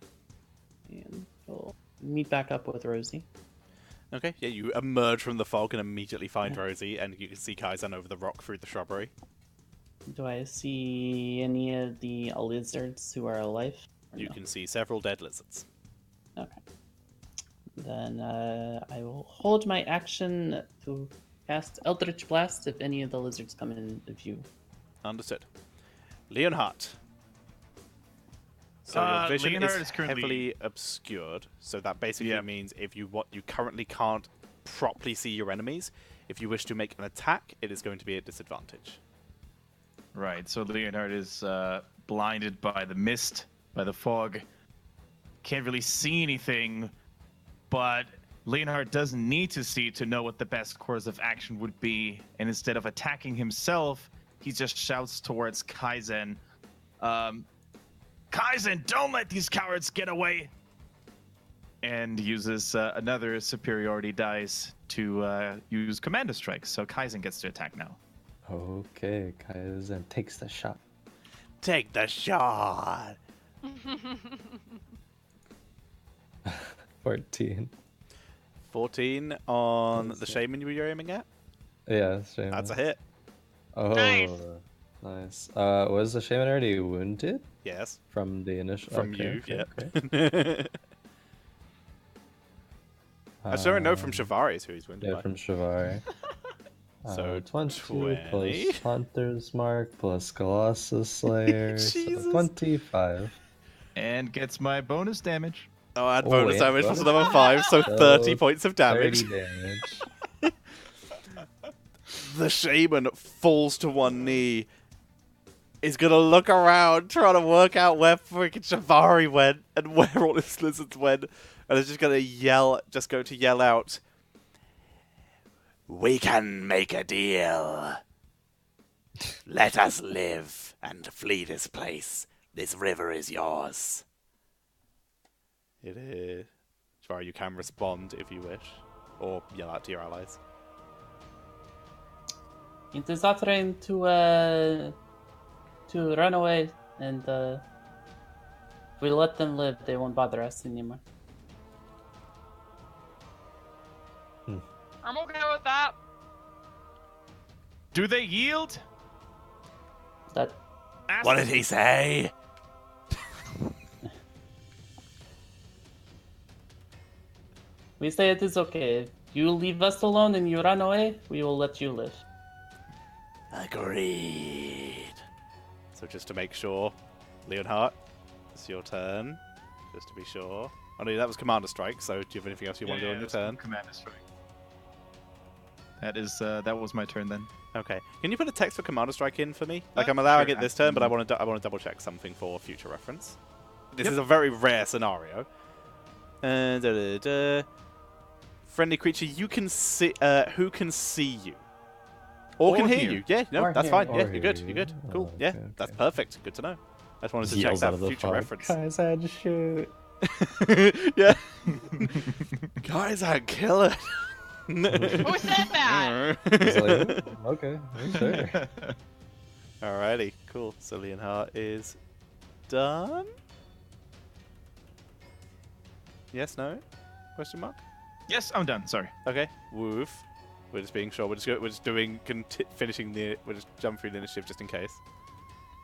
and she'll meet back up with Rosie. Okay, yeah, you emerge from the fog and immediately find Rosie, and you can see Kaizen over the rock through the shrubbery. Do I see any of the lizards who are alive? Or You no? can see several dead lizards. Okay. Then I will hold my action to cast Eldritch Blast if any of the lizards come into view. Understood. Leonhardt. So your vision Leonhardt is is currently- heavily obscured. So that basically Yeah. means if you currently can't properly see your enemies. If you wish to make an attack, it is going to be at disadvantage. Right, so Leonhard is blinded by the mist, by the fog. Can't really see anything, but Leonhard doesn't need to see to know what the best course of action would be. And instead of attacking himself, he just shouts towards Kaizen, Kaizen, don't let these cowards get away! And uses another superiority dice to use Commander Strike, so Kaizen gets to attack now. Okay, Kaizen takes the shot. Take the shot! 14. 14 on That's the it. shaman you were aiming at. Yeah, Shaman. That's a hit. Oh, Nice. nice. Was the Shaman already wounded Yes. from the initial? From okay, you, okay, yeah. okay. I sure know from Um, Shivari is who he's wounded Yeah, by. from Shivari. So, 22 20. plus Hunter's Mark plus Colossus Slayer. so Jesus. 25. And gets my bonus damage. Oh, add Oh, bonus yeah, damage plus bonus another 5, so So, 30 points of damage. 30 damage. The shaman falls to one knee. Is gonna look around, trying to work out where freaking Shivari went and where all his lizards went, and is just gonna yell out, "We can make a deal. Let us live and flee this place. This river is yours." It is. Shivari, you can respond if you wish, or yell out to your allies. It is offering to run away, and if we let them live, they won't bother us anymore. I'm okay with that. Do they yield? That Ask What them. did he say? we say it is okay. If you leave us alone and you run away, we will let you live. Agreed. So just to make sure, Leonhardt, it's your turn. Just to be sure. Oh no, that was Commander Strike, so do you have anything else you want to do on your turn? Commander Strike. That is that was my turn then. Okay. Can you put a text for Commander Strike in for me? Like, I'm Sure, allowing it this turn, but I absolutely. want to double check something for future reference. This Yep. is a very rare scenario. Friendly creature, you can see. Who can see you? Or can Or hear hear. you. Yeah, no, Or that's hear. fine. Or Yeah, hear you're good. you. You're good. Cool. Oh, Yeah, okay, that's okay. perfect. Good to know. I just wanted to check Yells out that of the future fog. reference. Kaizen, shoot. Yeah. Guys, I kill it. Who said that? He's like, okay, sure. Alrighty, cool. So Leonhardt is done. Yes, no? Question mark? Yes, I'm done. Sorry. Okay, woof. We're just being sure. We're just doing finishing the. We're just jumping through the initiative just in case.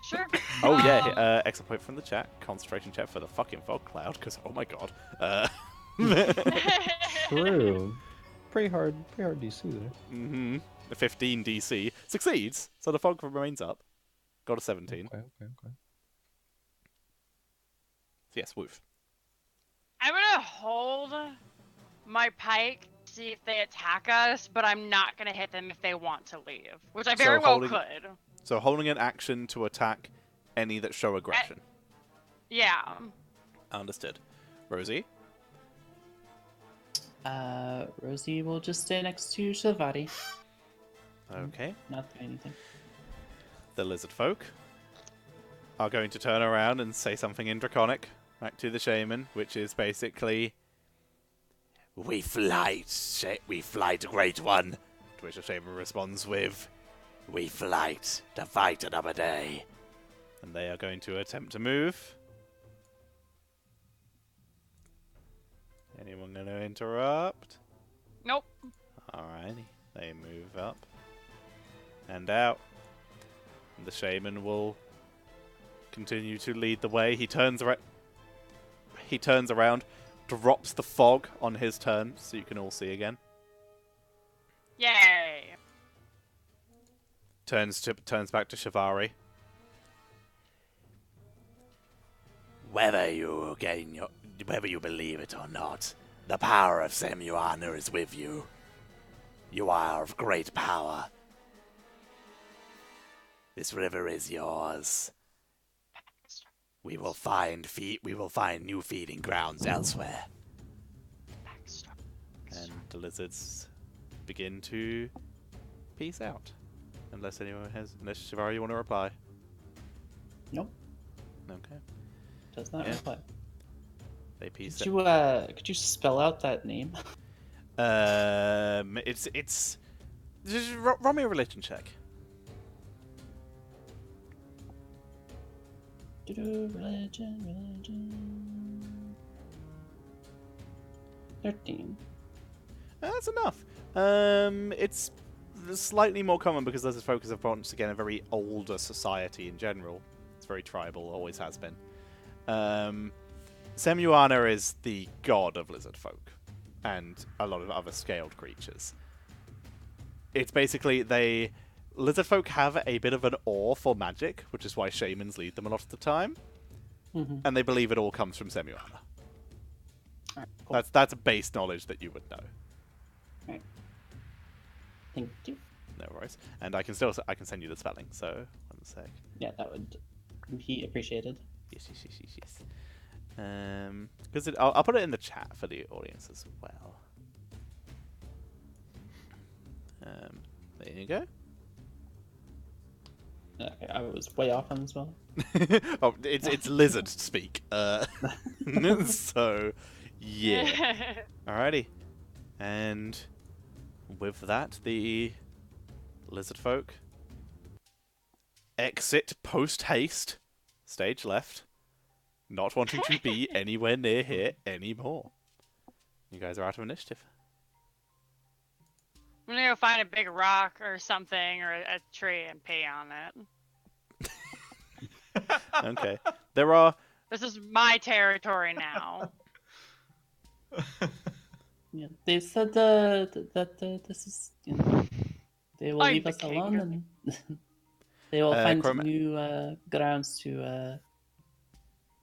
Sure. Oh yeah, extra point from the chat. Concentration check for the fucking fog cloud. Because oh my god. True. Pretty hard DC there. Mm-hmm. The 15 DC succeeds, so the fog remains up. Got a 17. Okay. Yes, woof. I'm gonna hold my pike to see if they attack us, but I'm not gonna hit them if they want to leave, which I So very well holding- could. So holding an action to attack any that show aggression. Yeah. Understood. Rosie? Rosie will just stay next to Shivari. Okay. Not do anything. The lizard folk are going to turn around and say something in Draconic back to the shaman, which is basically, we flight, great one. To which the shaman responds with, we flight to fight another day. And they are going to attempt to move. Anyone going to interrupt? Nope. Alrighty. They move up and out. And the shaman will continue to lead the way. He turns around, drops the fog on his turn, so you can all see again. Yay! Turns back to Shivari. Whether you believe it or not, the power of Semuana is with you. You are of great power. This river is yours. We will find new feeding grounds elsewhere. And the lizards begin to peace out. Unless Shivari, you want to reply? Nope. Okay. Does not Yeah. reply. They peace Could you spell out that name? it's just roll me a religion check. Religion. 13. That's enough. It's slightly more common because there's a focus of once again a very older society in general. It's very tribal, always has been. Semuana is the god of lizard folk and a lot of other scaled creatures. It's basically lizard folk have a bit of an awe for magic, which is why shamans lead them a lot of the time, and they believe it all comes from Semuana. Alright, cool. That's base knowledge that you would know. Alright. Thank you. No worries. And I can send you the spelling. So 1 sec. Yeah, that would be appreciated. Yes. Because I'll put it in the chat for the audience as well. There you go. Okay, I was way off on this one. Oh, it's lizard speak. So, yeah. Alrighty. And with that, the lizard folk exit post haste. Stage left. Not wanting to be anywhere near here anymore. You guys are out of initiative. I'm gonna go find a big rock or something or a tree and pee on it. Okay. There are... This is my territory now. Yeah, they said that this is, they will I'm leave the us king. alone and they will find Chroma- new grounds to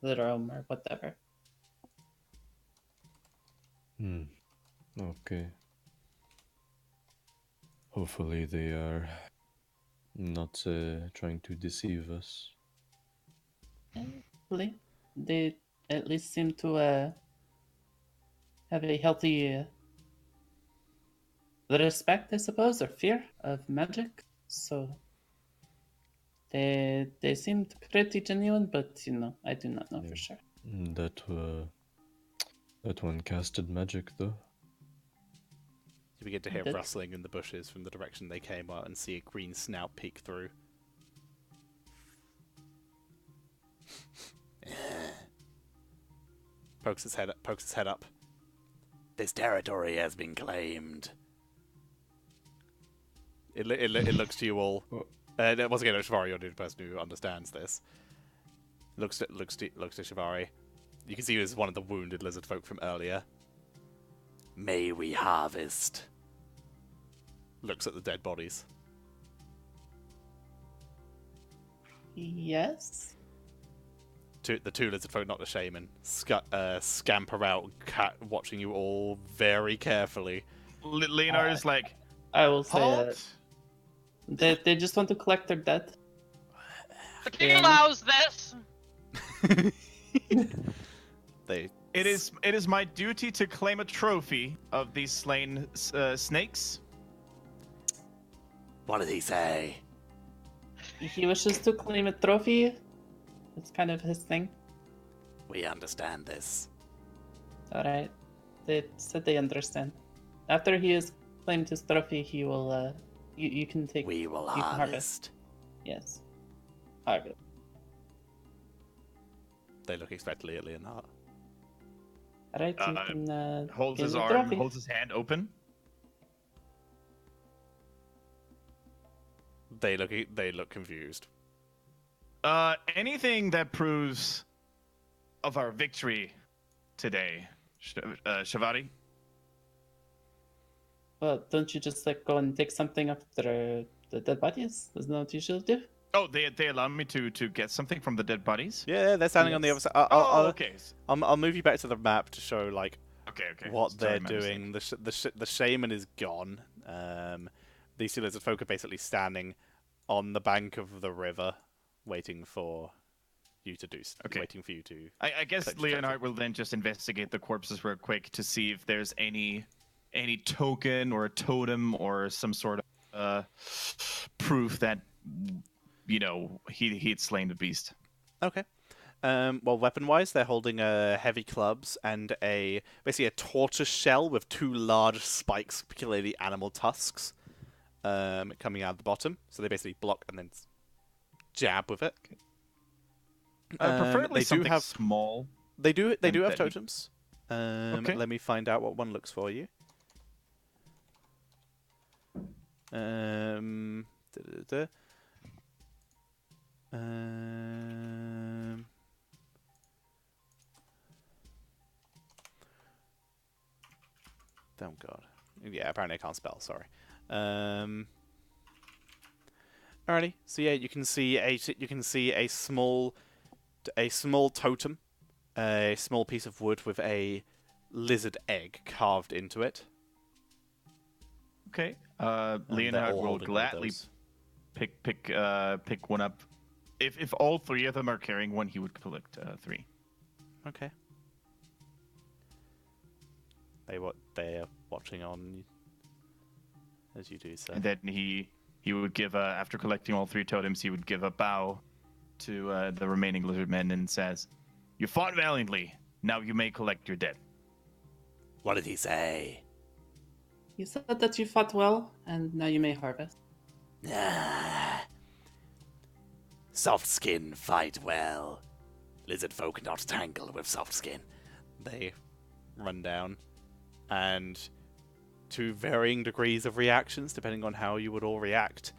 roam or whatever. Okay. Hopefully they are not trying to deceive us. Hopefully, they at least seem to have a healthy respect, I suppose, or fear of magic. So they seemed pretty genuine, but I do not know for sure. That one casted magic, though. You begin to hear Did- rustling in the bushes from the direction they came out and see a green snout peek through. Pokes his head up. This territory has been claimed. It looks to you all. Once again, Shivari, you're the person who understands this. Looks to Shivari. You can see he was one of the wounded lizard folk from earlier. May we harvest. Looks at the dead bodies. Yes. The two lizard folk, not the shaman, scamper out, watching you all very carefully. Leonard is like, I will say halt. they just want to collect their debt. The king allows this. It is my duty to claim a trophy of these slain snakes. What did he say? He wishes to claim a trophy. It's kind of his thing. We understand this. All right. They said they understand. After he has claimed his trophy, he will. You can take. We will you can harvest. Yes. Harvest. They look expectantly at Leonard. All right. You can. Holds get his the arm, trophy. holds his hand open. They look confused. Anything that proves of our victory today, Shavari? Well, don't you just like go and take something after the dead bodies? Isn't that what you should do? Oh, they allow me to get something from the dead bodies? Yeah, they're standing on the other Yes. side. Okay. I'll move you back to the map to show like Okay. what Sorry, they're my doing. The shaman is gone. These two lizard folk are basically standing on the bank of the river, waiting for you to do. Okay. Waiting for you to. I guess collect your Leonard trophy. will then just investigate the corpses real quick to see if there's any token or a totem or some sort of proof that he'd slain the beast. Okay. Well, weapon-wise, they're holding heavy clubs and basically a tortoise shell with two large spikes, particularly animal tusks, coming out of the bottom. So they basically block and then jab with it. Preferably they do something have small. They do have deadly. totems. Okay. Let me find out what one looks for you. Da, da, da. Oh god. Yeah, apparently I can't spell. Sorry. Alrighty. So yeah, you can see a small totem, a small piece of wood with a lizard egg carved into it. Okay. And they're Leonard all will holding one of gladly those. pick one up. If all three of them are carrying one, he would collect 3. Okay. They are watching on as you do so. And then he would give after collecting all 3 totems, he would give a bow to the remaining lizard men and says, "You fought valiantly. Now you may collect your dead." What did he say? You said that you fought well, and now you may harvest. Ah. Soft skin fight well. Lizard folk not tangle with soft skin. They run down, and to varying degrees of reactions, depending on how you would all react,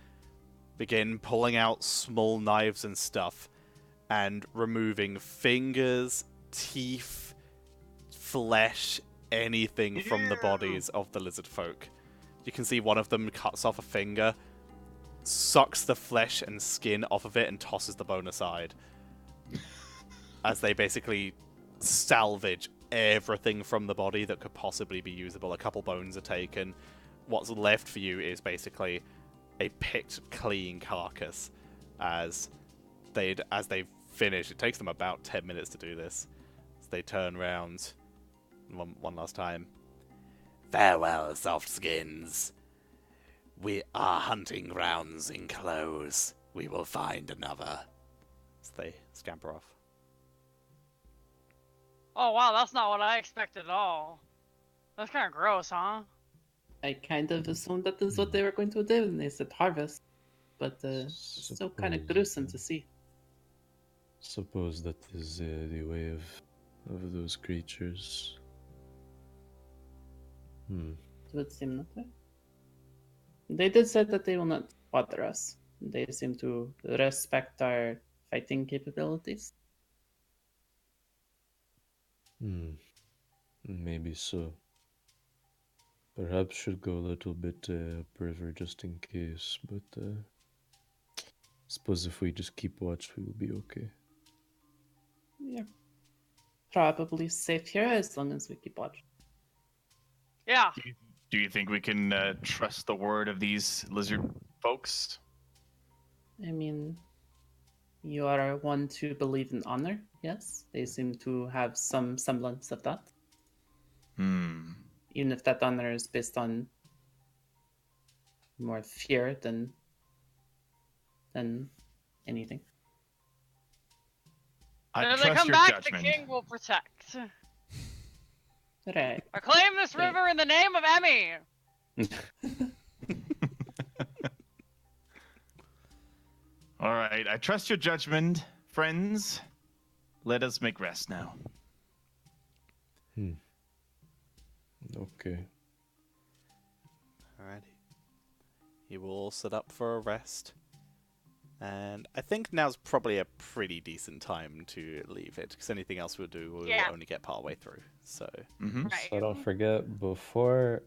begin pulling out small knives and stuff, and removing fingers, teeth, flesh, anything from the bodies of the lizard folk. You can see one of them cuts off a finger, sucks the flesh and skin off of it, and tosses the bone aside. As they basically salvage everything from the body that could possibly be usable. A couple bones are taken. What's left for you is basically a picked clean carcass. As they finish, it takes them about 10 minutes to do this. As they turn round one last time. Farewell, soft skins. Our hunting grounds enclose. We will find another. As they scamper off. Oh wow, that's not what I expected at all. That's kind of gross, huh? I kind of assumed that is what they were going to do, and they said harvest. But it's still kind of gruesome to see. Suppose that is the way of those creatures. It would seem that way. They did say that they will not bother us. They seem to respect our fighting capabilities. Maybe so. Perhaps should go a little bit river just in case, but suppose if we just keep watch, we will be okay. Yeah. Probably safe here as long as we keep watch. Yeah. Do you think we can trust the word of these lizard folks? I mean, you are one to believe in honor, yes? They seem to have some semblance of that. Even if that honor is based on more fear than anything. I And if they trust come your back, judgment. the king will protect. Right. I claim this river in the name of Emmy. All right, I trust your judgment, friends. Let us make rest now. Okay. Alrighty. You will all set up for a rest. And I think now's probably a pretty decent time to leave it, because anything else we'll do, we'll Yeah. only get part way through. So, Mm-hmm. Right. So don't forget, before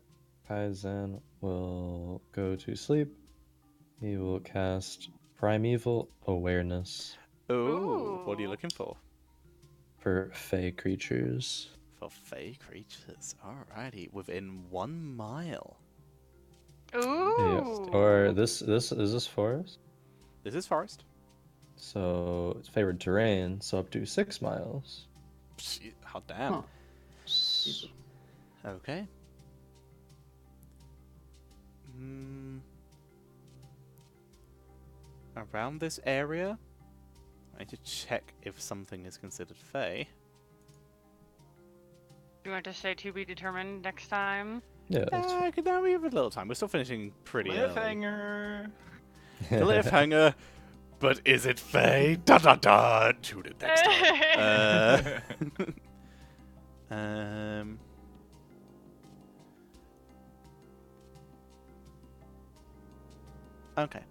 Kaizen will go to sleep, he will cast Primeval Awareness ooh, what are you Ooh. looking for? for Fey creatures. For Fey creatures. Alrighty, within 1 mile. Ooh. Or this forest? This is forest. So it's favored terrain, so up to 6 miles. Hot damn. Huh. Okay. Around this area, I need to check if something is considered Fey. Do you want to say to be determined next time? Yeah, that's Now we have a little time. We're still finishing pretty early. Cliffhanger. The cliffhanger. But is it Fey? Da da da. Tune it next time. Um. Okay.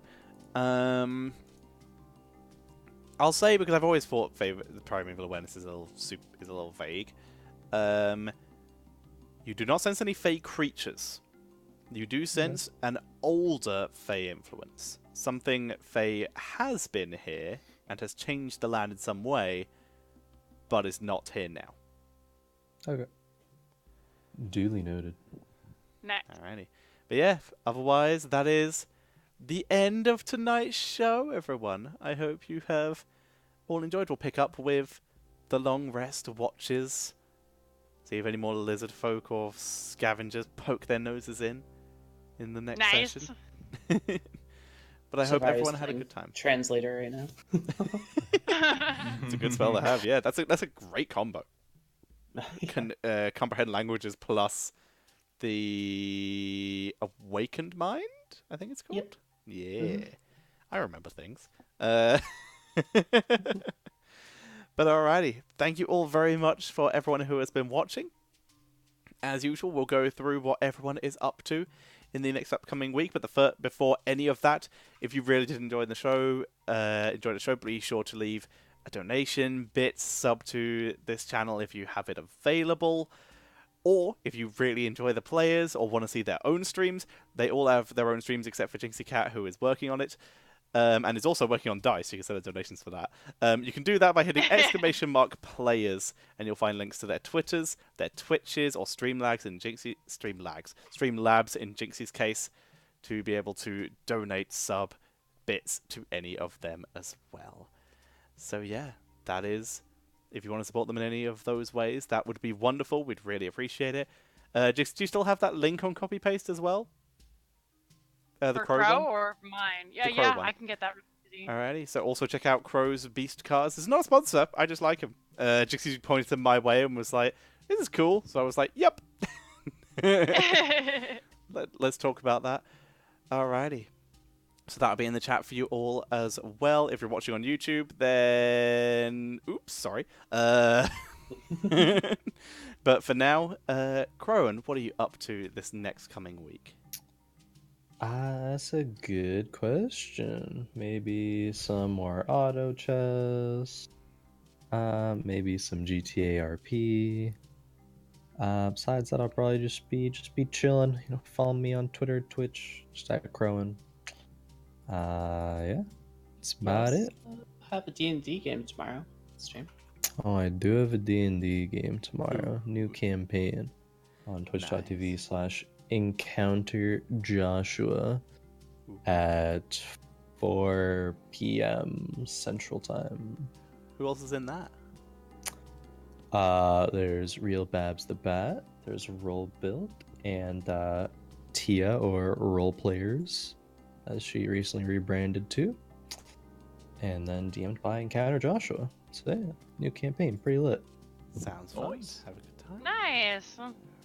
I'll say, because I've always thought the primeval awareness is a little vague. You do not sense any Fey creatures. You do sense an older Fey influence. Something Fey has been here and has changed the land in some way, but is not here now. okay. Duly noted. Next. Alrighty. But yeah, otherwise, that is the end of tonight's show, everyone. I hope you have all enjoyed. We'll pick up with the long rest watches. See if any more lizard folk or scavengers poke their noses in the next Nice. session. But I hope Survivor's everyone had a playing good time. Translator right now. It's a good spell to have, yeah. That's a great combo. Can comprehend languages plus the awakened mind, I think it's called. Yep. Yeah, I remember things. But alrighty, thank you all very much for everyone who has been watching. As usual, we'll go through what everyone is up to in the next upcoming week. But before any of that, if you really did enjoy the show, be sure to leave a donation, bits, sub to this channel if you have it available. Or if you really enjoy the players or want to see their own streams, they all have their own streams except for Jinxie Cat, who is working on it. And is also working on Dice, so you can send the donations for that. You can do that by hitting !players, and you'll find links to their Twitters, their Twitches, or Streamlabs in Jinxie's case, to be able to donate sub bits to any of them as well. So yeah, that is, if you want to support them in any of those ways, that would be wonderful. We'd really appreciate it. Do you still have that link on copy paste as well? The For Crow Crow one? or mine? Yeah, The Crow yeah, one. I can get that really easy. Alrighty, so also check out Crow's Beast Cards. It's not a sponsor, I just like him. Jixie pointed them my way and was like, this is cool. So I was like, yep. Let's talk about that. Alrighty. So that'll be in the chat for you all as well. If you're watching on YouTube, then... Oops, sorry. But for now, Crowan, what are you up to this next coming week? That's a good question. Maybe some more auto chess. Maybe some GTA RP. Besides that, I'll probably just be chilling. You know, follow me on Twitter, Twitch, just at Crowan. Yeah, that's about it. Have a D&D game tomorrow. Stream. Oh, I do have a D&D game tomorrow. New campaign on twitch.tv/Encounter Joshua at 4 p.m. Central Time. Who else is in that? There's Real Babs the Bat, there's Roll Build, and Tia, or Role Players, as she recently rebranded to. And then DM'd by Encounter Joshua. So yeah, new campaign, pretty lit. Sounds fun. Nice. Have a good time. Nice.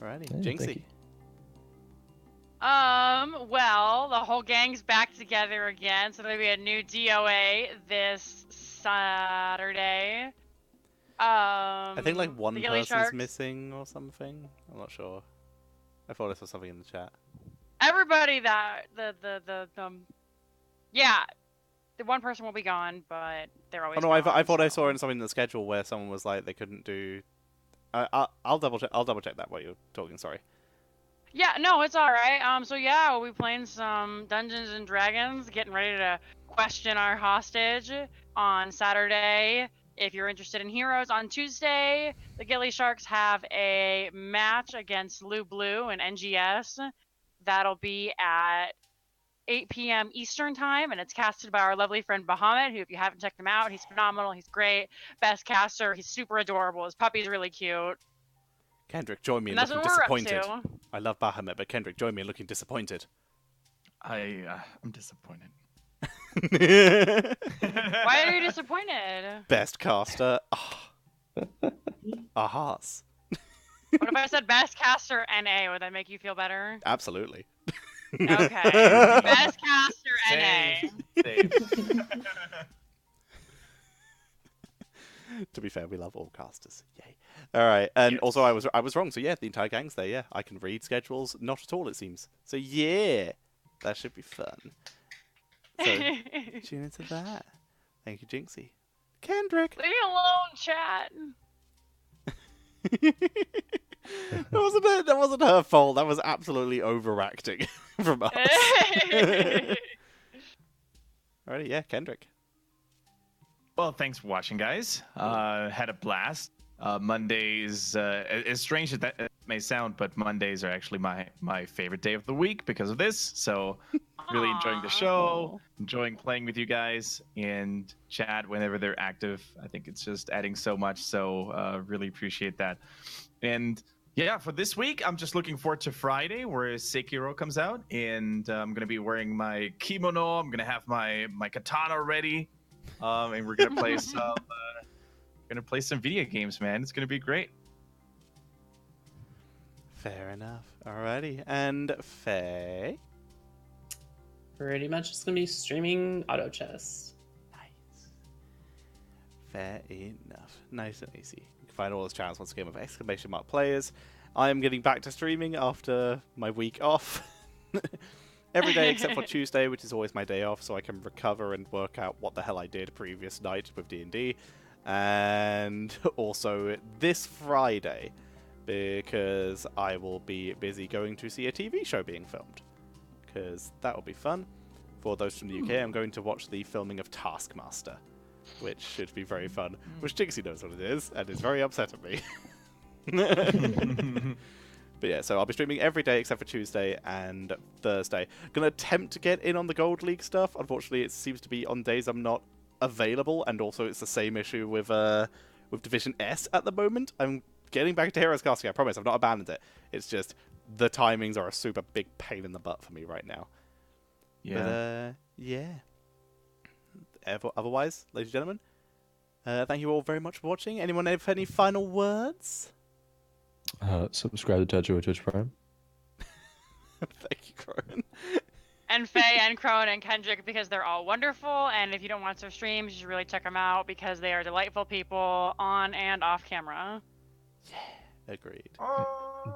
Alrighty, Yeah, thank Jinxie. you. Well, the whole gang's back together again, so there'll be a new DOA this Saturday. I think like one the Gilly person's Sharks. missing or something. I'm not sure. I thought I saw something in the chat. Everybody that yeah, the one person will be gone, but they're always. Oh no, I gone, thought I so- saw in something in the schedule where someone was like they couldn't do. I'll double check. I'll double check that while you're talking. Sorry. Yeah, no, it's all right. So yeah, we'll be playing some Dungeons and Dragons, getting ready to question our hostage on Saturday. If you're interested in Heroes, on Tuesday, the Gilly Sharks have a match against Lou Blue and NGS. That'll be at 8 p.m. Eastern time, and it's casted by our lovely friend Bahamut, who, if you haven't checked him out, he's phenomenal. He's great. Best caster. He's super adorable. His puppy's really cute. Kendrick, join me in And that's looking what we're up disappointed. to. I love Bahamut, but Kendrick, join me in looking disappointed. I'm disappointed. Why are you disappointed? Best caster. Ahas. What if I said best caster NA? Would that make you feel better? Absolutely. Okay. Best caster NA. Save. To be fair, we love all casters. Yay. All right, and Yes. also I was wrong. So yeah, the entire gang's there. Yeah, I can read schedules. Not at all, it seems. So yeah, that should be fun. So tune into that. Thank you, Jinxie. Kendrick. Leave me alone, chat. That wasn't her fault. That was absolutely overacting from us. Alrighty, yeah, Kendrick. Well, thanks for watching, guys. Had a blast. Mondays, as strange as that may sound, but Mondays are actually my favorite day of the week because of this. So, really enjoying the show, enjoying playing with you guys and chat whenever they're active. I think it's just adding so much. So, really appreciate that. And yeah, for this week, I'm just looking forward to Friday where Sekiro comes out, and I'm gonna be wearing my kimono. I'm gonna have my katana ready, and we're gonna play some video games, man. It's gonna be great. Fair enough. Alrighty, and Faye. Pretty much just gonna be streaming auto chess. Nice. Fair enough. Nice and easy. You can find all those channels once again with !players. I am getting back to streaming after my week off. Every day except for Tuesday, which is always my day off, so I can recover and work out what the hell I did previous night with D&D. And also this Friday, because I will be busy going to see a TV show being filmed. Because that will be fun. For those from the UK, I'm going to watch the filming of Taskmaster, which should be very fun. Which Jinxie knows what it is, and is very upset at me. But yeah, so I'll be streaming every day except for Tuesday and Thursday. Gonna attempt to get in on the Gold League stuff. Unfortunately, it seems to be on days I'm not available, and also it's the same issue with Division S at the moment. I'm getting back to Heroes Casting, I promise. I've not abandoned it. It's just the timings are a super big pain in the butt for me right now. Yeah. But, yeah. Otherwise, ladies and gentlemen, thank you all very much for watching. Anyone have any final words? Subscribe to Tetsuo Twitch Prime. Thank you, Corin. And Faye and Crone and Kendrick, because they're all wonderful. And if you don't watch their streams, you should really check them out because they are delightful people on and off camera. Agreed.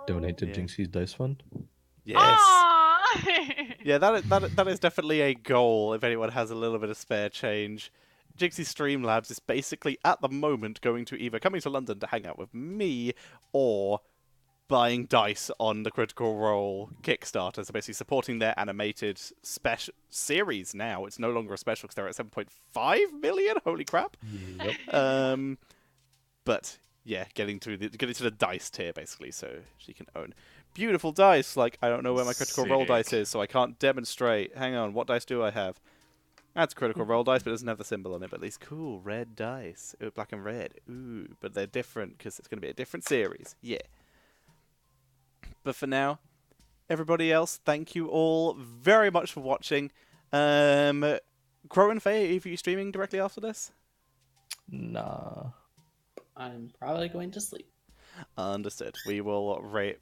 Donate to Yeah. Jinxie's Dice Fund. Yes. Aww! Yeah, that is definitely a goal if anyone has a little bit of spare change. Jixie Streamlabs is basically, at the moment, going to either coming to London to hang out with me or buying dice on the Critical Role Kickstarter. So basically supporting their animated special series now. It's no longer a special because they're at 7.5 million. Holy crap. Yep. But yeah, getting to the dice tier basically, so she can own beautiful dice. Like, I don't know where my Critical Role Sick. dice is, so I can't demonstrate. Hang on, what dice do I have? That's Critical Role dice, but it doesn't have the symbol on it. But at least cool red dice. Ooh, black and red. Ooh, but they're different because it's going to be a different series. Yeah. But for now, everybody else, thank you all very much for watching. Crow and Faye, are you streaming directly after this? Nah. I'm probably going to sleep. Understood. We will raid.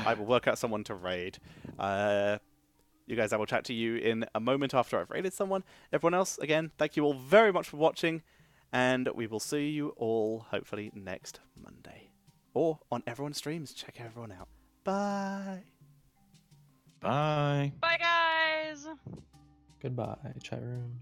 I will work out someone to raid. You guys, I will chat to you in a moment after I've raided someone. Everyone else, again, thank you all very much for watching, and we will see you all hopefully next Monday, or on everyone's streams. Check everyone out. Bye. Bye. Bye, guys. Goodbye, chat room.